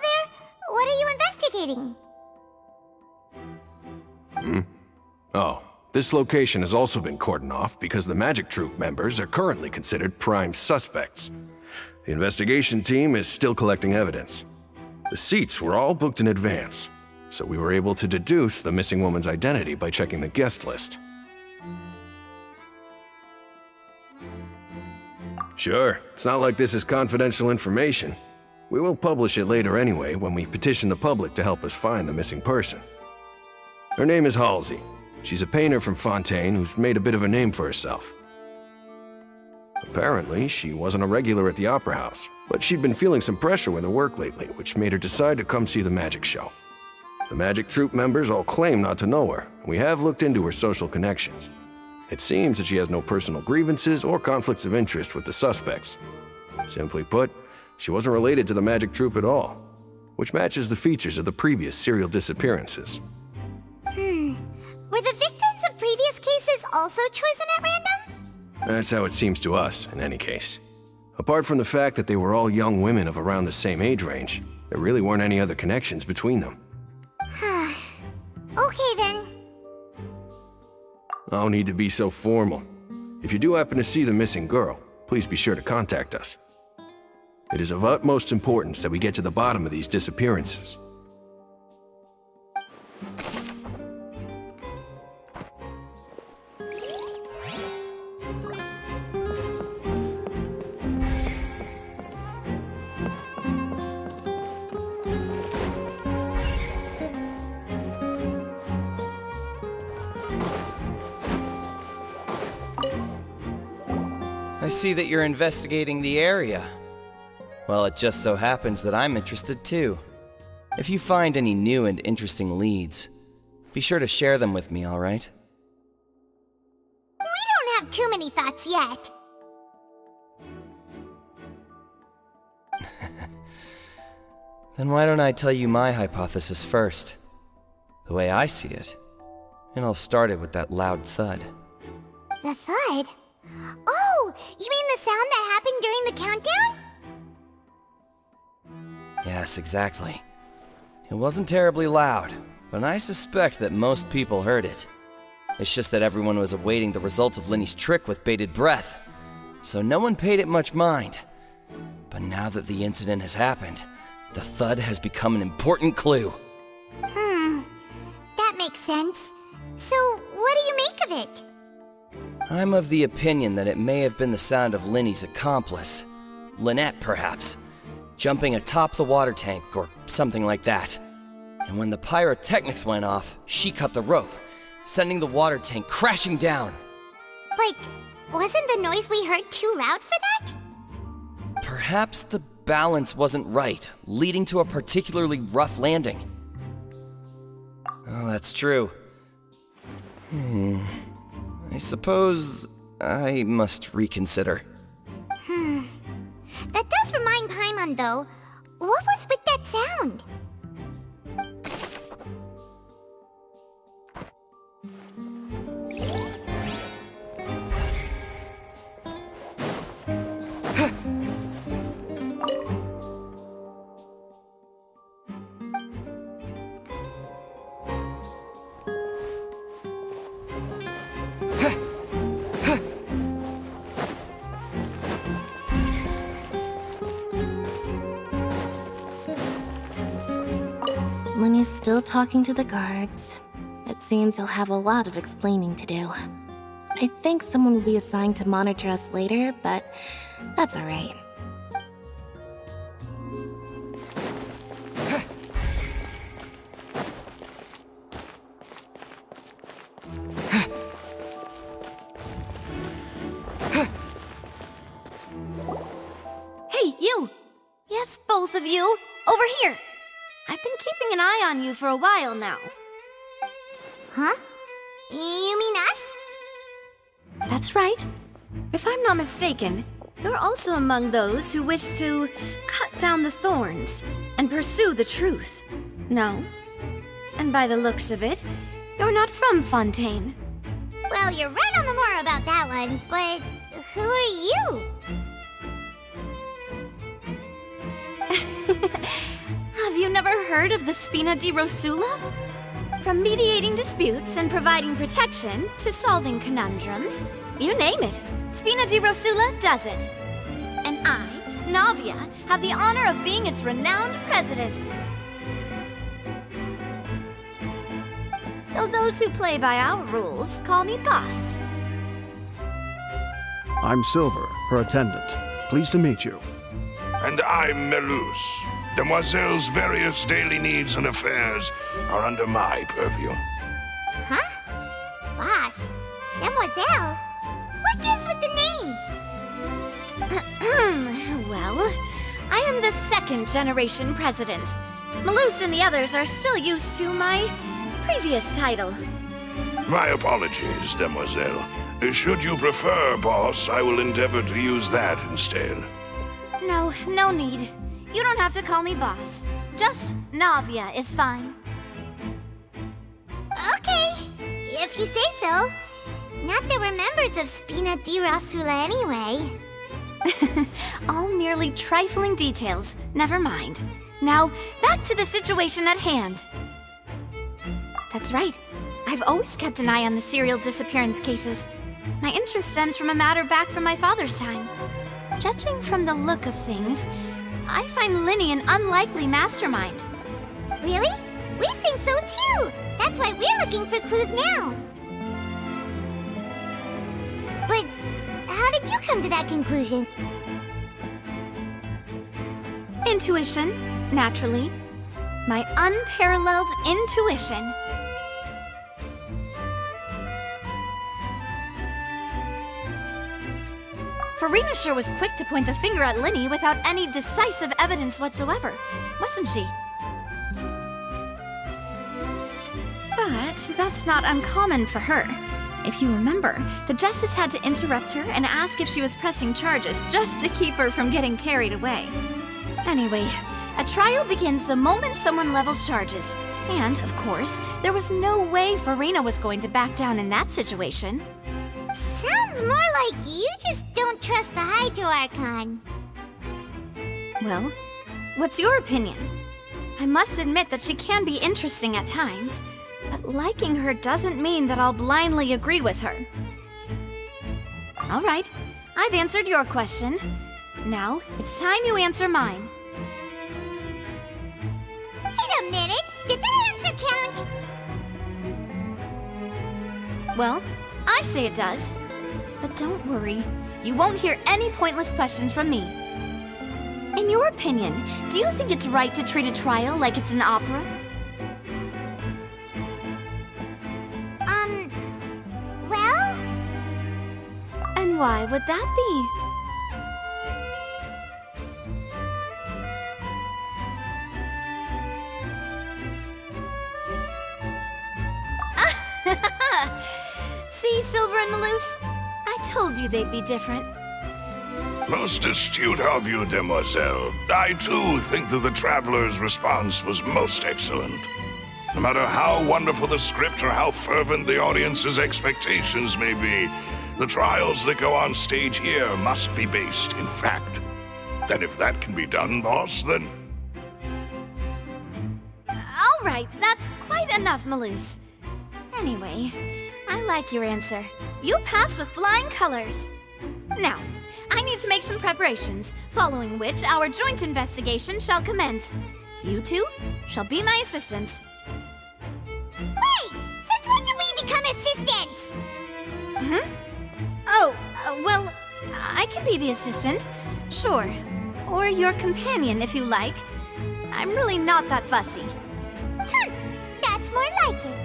there. What are you investigating? Oh, this location has also been cordoned off because the Magic Troop members are currently considered prime suspects. The investigation team is still collecting evidence. The seats were all booked in advance, so we were able to deduce the missing woman's identity by checking the guest list. Sure, it's not like this is confidential information. We will publish it later anyway when we petition the public to help us find the missing person. Her name is Halsey. She's a painter from Fontaine who's made a bit of a name for herself. Apparently, she wasn't a regular at the Opera House, but she'd been feeling some pressure with her work lately, which made her decide to come see the magic show. The Magic Troop members all claim not to know her, and we have looked into her social connections. It seems that she has no personal grievances or conflicts of interest with the suspects. Simply put, she wasn't related to the Magic Troop at all, which matches the features of the previous serial disappearances. Were the victims of previous cases also chosen at random? That's how it seems to us, in any case. Apart from the fact that they were all young women of around the same age range, there really weren't any other connections between them. Okay then. No need to be so formal. If you do happen to see the missing girl, please be sure to contact us. It is of utmost importance that we get to the bottom of these disappearances. I see that you're investigating the area. Well, it just so happens that I'm interested too. If you find any new and interesting leads, be sure to share them with me, all right? We don't have too many thoughts yet. Then why don't I tell you my hypothesis first? The way I see it. And I'll start it with that loud thud. The thud? Oh, you mean the sound that happened during the countdown? Yes, exactly. It wasn't terribly loud, but I suspect that most people heard it. It's just that everyone was awaiting the results of Linny's trick with bated breath, so no one paid it much mind. But now that the incident has happened, the thud has become an important clue. That makes sense. So, what do you make of it? I'm of the opinion that it may have been the sound of Linny's accomplice, Lynette perhaps, jumping atop the water tank or something like that. And when the pyrotechnics went off, she cut the rope, sending the water tank crashing down. But wasn't the noise we heard too loud for that? Perhaps the balance wasn't right, leading to a particularly rough landing. Oh, that's true. I suppose I must reconsider. That does remind Paimon, though. What was with that sound? Lenny's still talking to the guards. It seems he'll have a lot of explaining to do. I think someone will be assigned to monitor us later, but that's alright. Hey, you! Yes, both of you! Over here! I've been keeping an eye on you for a while now. Huh? You mean us? That's right. If I'm not mistaken, you're also among those who wish to cut down the thorns and pursue the truth. No? And by the looks of it, you're not from Fontaine. Well, you're right on the more about that one, but who are you? Have you never heard of the Spina di Rosula? From mediating disputes and providing protection to solving conundrums, you name it, Spina di Rosula does it. And I, Navia, have the honor of being its renowned president. Though those who play by our rules call me boss. I'm Silver, her attendant. Pleased to meet you. And I'm Melus. Demoiselle's various daily needs and affairs are under my purview. Huh? Boss? Demoiselle? What gives with the names? Well, I am the second generation president. Melus and the others are still used to my previous title. My apologies, Demoiselle. Should you prefer, boss, I will endeavor to use that instead. No need. You don't have to call me boss. Just Navia is fine. Okay, if you say so. Not that we're members of Spina di Rosula anyway. All merely trifling details. Never mind. Now, back to the situation at hand. That's right. I've always kept an eye on the serial disappearance cases. My interest stems from a matter back from my father's time. Judging from the look of things, I find Lyney an unlikely mastermind. Really? We think so too! That's why we're looking for clues now. But how did you come to that conclusion? Intuition, naturally. My unparalleled intuition. Farina sure was quick to point the finger at Lyney without any decisive evidence whatsoever, wasn't she? But that's not uncommon for her. If you remember, the Justice had to interrupt her and ask if she was pressing charges just to keep her from getting carried away. Anyway, a trial begins the moment someone levels charges. And, of course, there was no way Farina was going to back down in that situation. Sounds more like you just don't trust the Hydro Archon. Well, what's your opinion? I must admit that she can be interesting at times, but liking her doesn't mean that I'll blindly agree with her. All right, I've answered your question. Now, it's time you answer mine. Wait a minute! Did that answer count? Well, I say it does. But don't worry, you won't hear any pointless questions from me. In your opinion, do you think it's right to treat a trial like it's an opera? Well? And why would that be? See, Silver and Melus? I told you they'd be different. Most astute of you, Demoiselle. I, too, think that the Traveler's response was most excellent. No matter how wonderful the script or how fervent the audience's expectations may be, the trials that go on stage here must be based in fact. And if that can be done, boss, then... All right, that's quite enough, Melus. Anyway, I like your answer. You passed with flying colors. Now, I need to make some preparations, following which our joint investigation shall commence. You two shall be my assistants. Wait! Since when did we become assistants? Oh, well, I can be the assistant. Sure. Or your companion, if you like. I'm really not that fussy. That's more like it.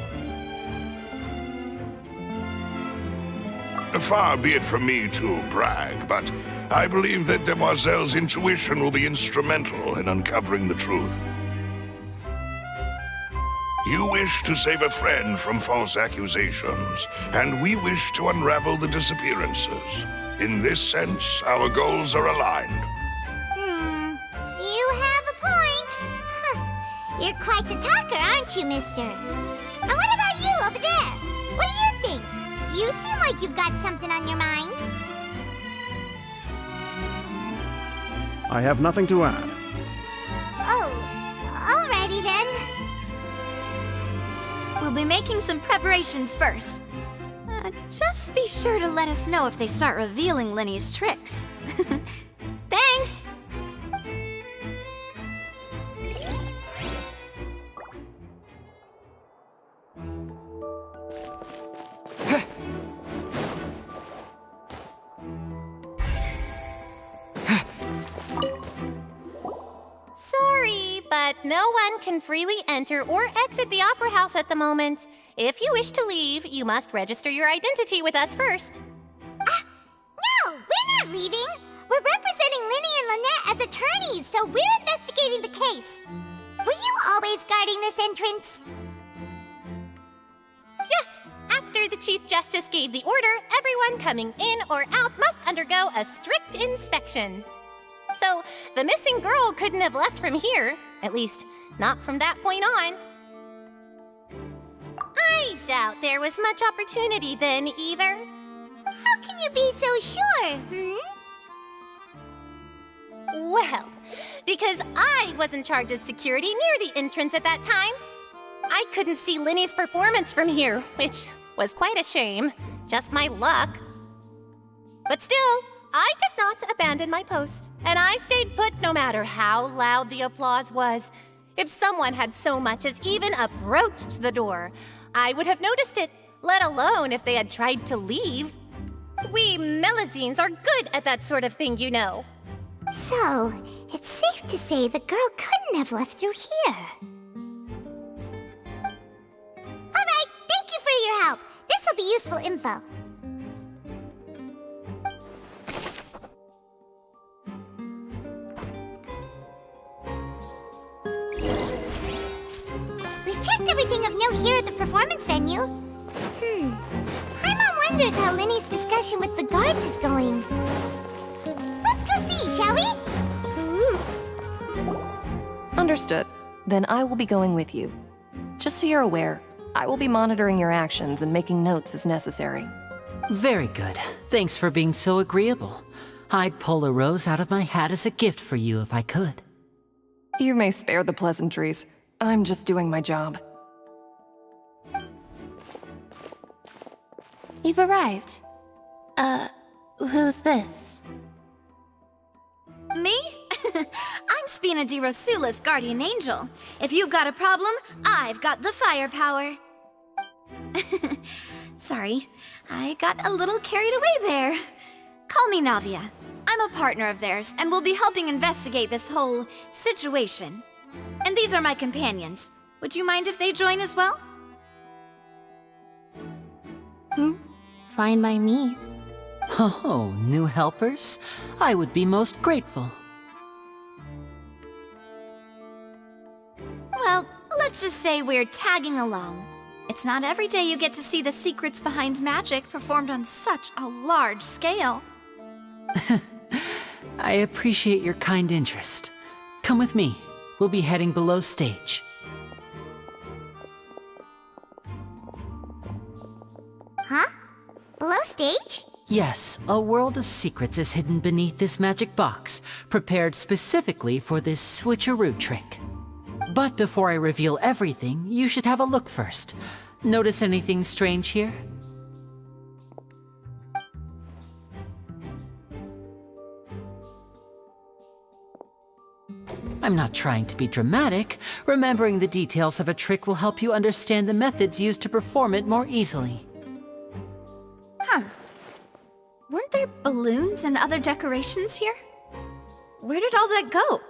Far be it from me to brag, but I believe that Demoiselle's intuition will be instrumental in uncovering the truth. You wish to save a friend from false accusations, and we wish to unravel the disappearances. In this sense, our goals are aligned. You have a point. Huh. You're quite the talker, aren't you, mister? And what about you over there? What do you think? You seem like you've got something on your mind. I have nothing to add. Oh, alrighty then. We'll be making some preparations first. Just be sure to let us know if they start revealing Linny's tricks. Thanks! Sorry, but no one can freely enter or exit the Opera House at the moment. If you wish to leave, you must register your identity with us first. No, we're not leaving. We're representing Linny and Lynette as attorneys, so we're investigating the case. Were you always guarding this entrance? Yes, after the Chief Justice gave the order, everyone coming in or out must undergo a strict inspection. So, the missing girl couldn't have left from here. At least, not from that point on. I doubt there was much opportunity then, either. How can you be so sure, Well, because I was in charge of security near the entrance at that time. I couldn't see Linny's performance from here, which was quite a shame. Just my luck. But still, I did not abandon my post, and I stayed put no matter how loud the applause was. If someone had so much as even approached the door, I would have noticed it, let alone if they had tried to leave. We Melusines are good at that sort of thing, you know. So, it's safe to say the girl couldn't have left through here. Alright, thank you for your help. This will be useful info. We've checked everything of note here at the performance venue. Paimon wonders how Linny's discussion with the guards is going. Let's go see, shall we? Understood. Then I will be going with you. Just so you're aware, I will be monitoring your actions and making notes as necessary. Very good. Thanks for being so agreeable. I'd pull a rose out of my hat as a gift for you if I could. You may spare the pleasantries. I'm just doing my job. You've arrived. Who's this? Me? I'm Spina di Rosula's guardian angel. If you've got a problem, I've got the firepower. Sorry, I got a little carried away there. Call me Navia. I'm a partner of theirs, and will be helping investigate this whole situation. And these are my companions. Would you mind if they join as well? Fine by me. Oh, new helpers? I would be most grateful. Well, let's just say we're tagging along. It's not every day you get to see the secrets behind magic performed on such a large scale. I appreciate your kind interest. Come with me. We'll be heading below stage. Huh? Below stage? Yes, a world of secrets is hidden beneath this magic box, prepared specifically for this switcheroo trick. But before I reveal everything, you should have a look first. Notice anything strange here? I'm not trying to be dramatic. Remembering the details of a trick will help you understand the methods used to perform it more easily. Huh. Weren't there balloons and other decorations here? Where did all that go?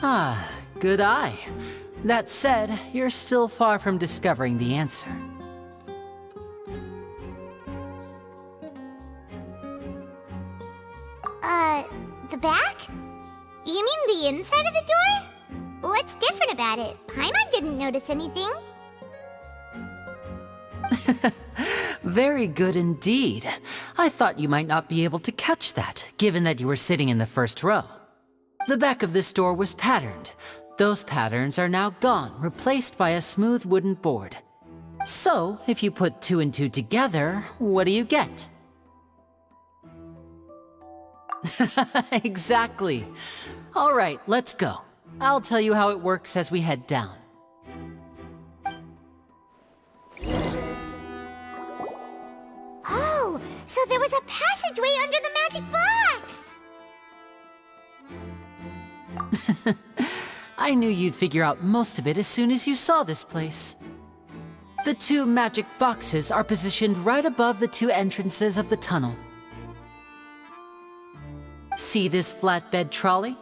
Ah, good eye. That said, you're still far from discovering the answer. The back? You mean the inside of the door? What's different about it? Paimon didn't notice anything. Very good indeed. I thought you might not be able to catch that, given that you were sitting in the first row. The back of this door was patterned. Those patterns are now gone, replaced by a smooth wooden board. So, if you put 2 and 2 together, what do you get? Exactly. All right, let's go. I'll tell you how it works as we head down. Oh, so there was a passageway under the magic box! I knew you'd figure out most of it as soon as you saw this place. The 2 magic boxes are positioned right above the 2 entrances of the tunnel. See this flatbed trolley?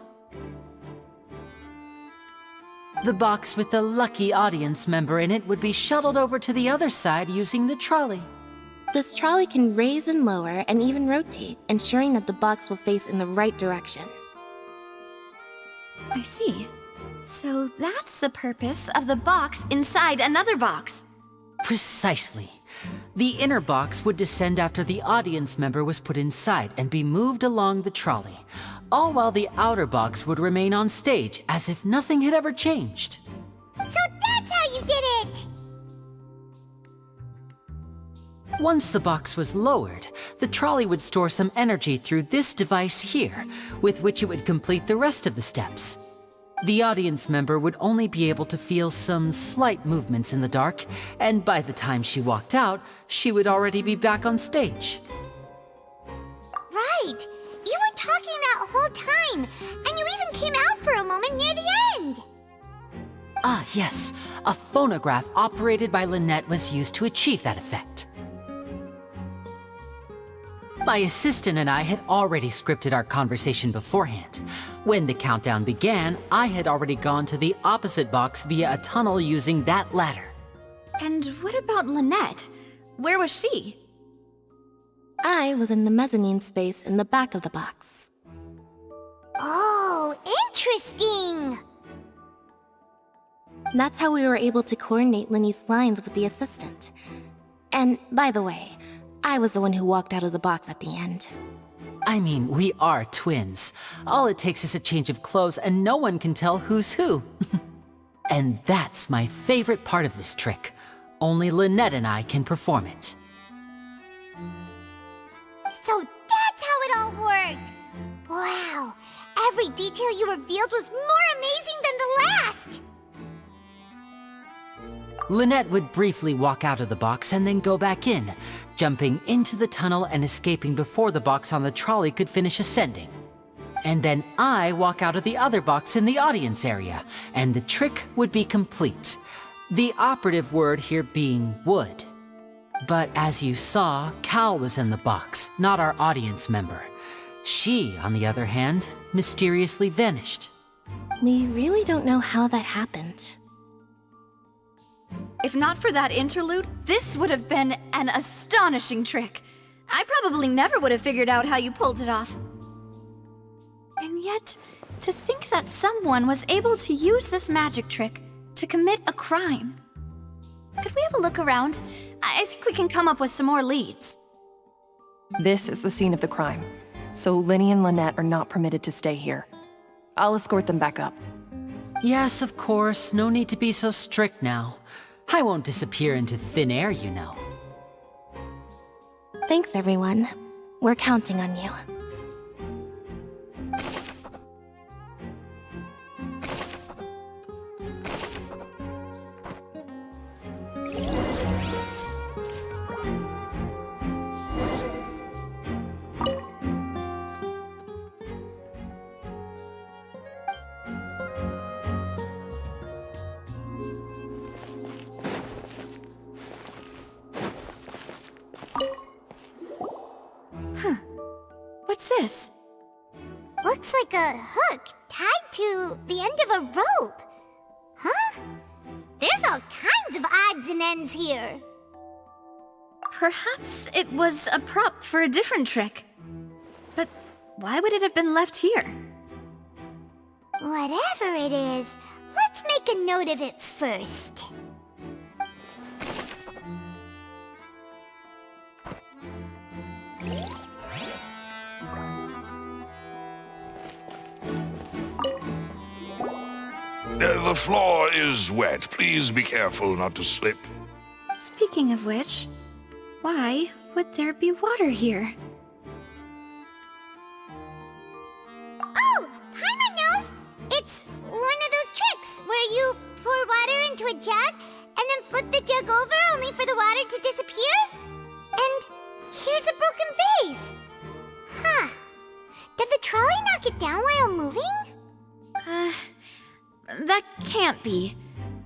The box with the lucky audience member in it would be shuttled over to the other side using the trolley. This trolley can raise and lower and even rotate, ensuring that the box will face in the right direction. I see. So that's the purpose of the box inside another box. Precisely. The inner box would descend after the audience member was put inside and be moved along the trolley, all while the outer box would remain on stage as if nothing had ever changed. So that's how you did it! Once the box was lowered, the trolley would store some energy through this device here, with which it would complete the rest of the steps. The audience member would only be able to feel some slight movements in the dark, and by the time she walked out, she would already be back on stage. Right! You were talking that whole time, and you even came out for a moment near the end! Ah, yes. A phonograph operated by Lynette was used to achieve that effect. My assistant and I had already scripted our conversation beforehand. When the countdown began, I had already gone to the opposite box via a tunnel using that ladder. And what about Lynette? Where was she? I was in the mezzanine space in the back of the box. Oh, interesting! That's how we were able to coordinate Linny's lines with the assistant. And, by the way, I was the one who walked out of the box at the end. I mean, we are twins. All it takes is a change of clothes and no one can tell who's who. And that's my favorite part of this trick. Only Lynette and I can perform it. So that's how it all worked! Wow, every detail you revealed was more amazing than the last! Lynette would briefly walk out of the box and then go back in, jumping into the tunnel and escaping before the box on the trolley could finish ascending. And then I walk out of the other box in the audience area, and the trick would be complete. The operative word here being would. But as you saw, Cal was in the box, not our audience member. She, on the other hand, mysteriously vanished. We really don't know how that happened. If not for that interlude, this would have been an astonishing trick. I probably never would have figured out how you pulled it off. And yet, to think that someone was able to use this magic trick to commit a crime. Could we have a look around? I think we can come up with some more leads. This is the scene of the crime, so Linny and Lynette are not permitted to stay here. I'll escort them back up. Yes, of course. No need to be so strict now. I won't disappear into thin air, you know. Thanks, everyone. We're counting on you. What's this? Looks like a hook tied to the end of a rope. Huh? There's all kinds of odds and ends here. Perhaps it was a prop for a different trick. But why would it have been left here? Whatever it is, make a note of it first. The floor is wet. Please be careful not to slip. Speaking of which, why would there be water here? Oh, Paimon knows! It's one of those tricks where you pour water into a jug and then flip the jug over only for the water to disappear? And here's a broken vase! Huh. Did the trolley knock it down while moving? That can't be.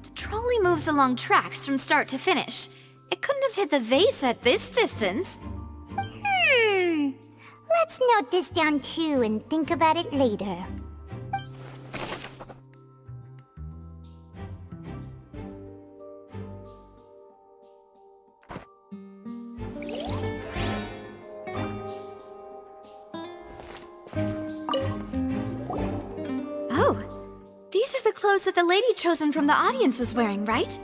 The trolley moves along tracks from start to finish. It couldn't have hit the vase at this distance. Let's note this down too and think about it later. These are the clothes that the lady chosen from the audience was wearing, right?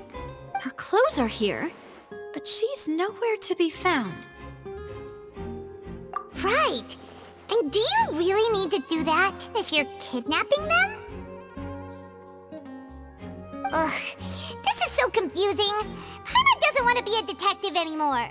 Her clothes are here, but she's nowhere to be found. Right! And do you really need to do that if you're kidnapping them? Ugh, this is so confusing. Paimon doesn't want to be a detective anymore.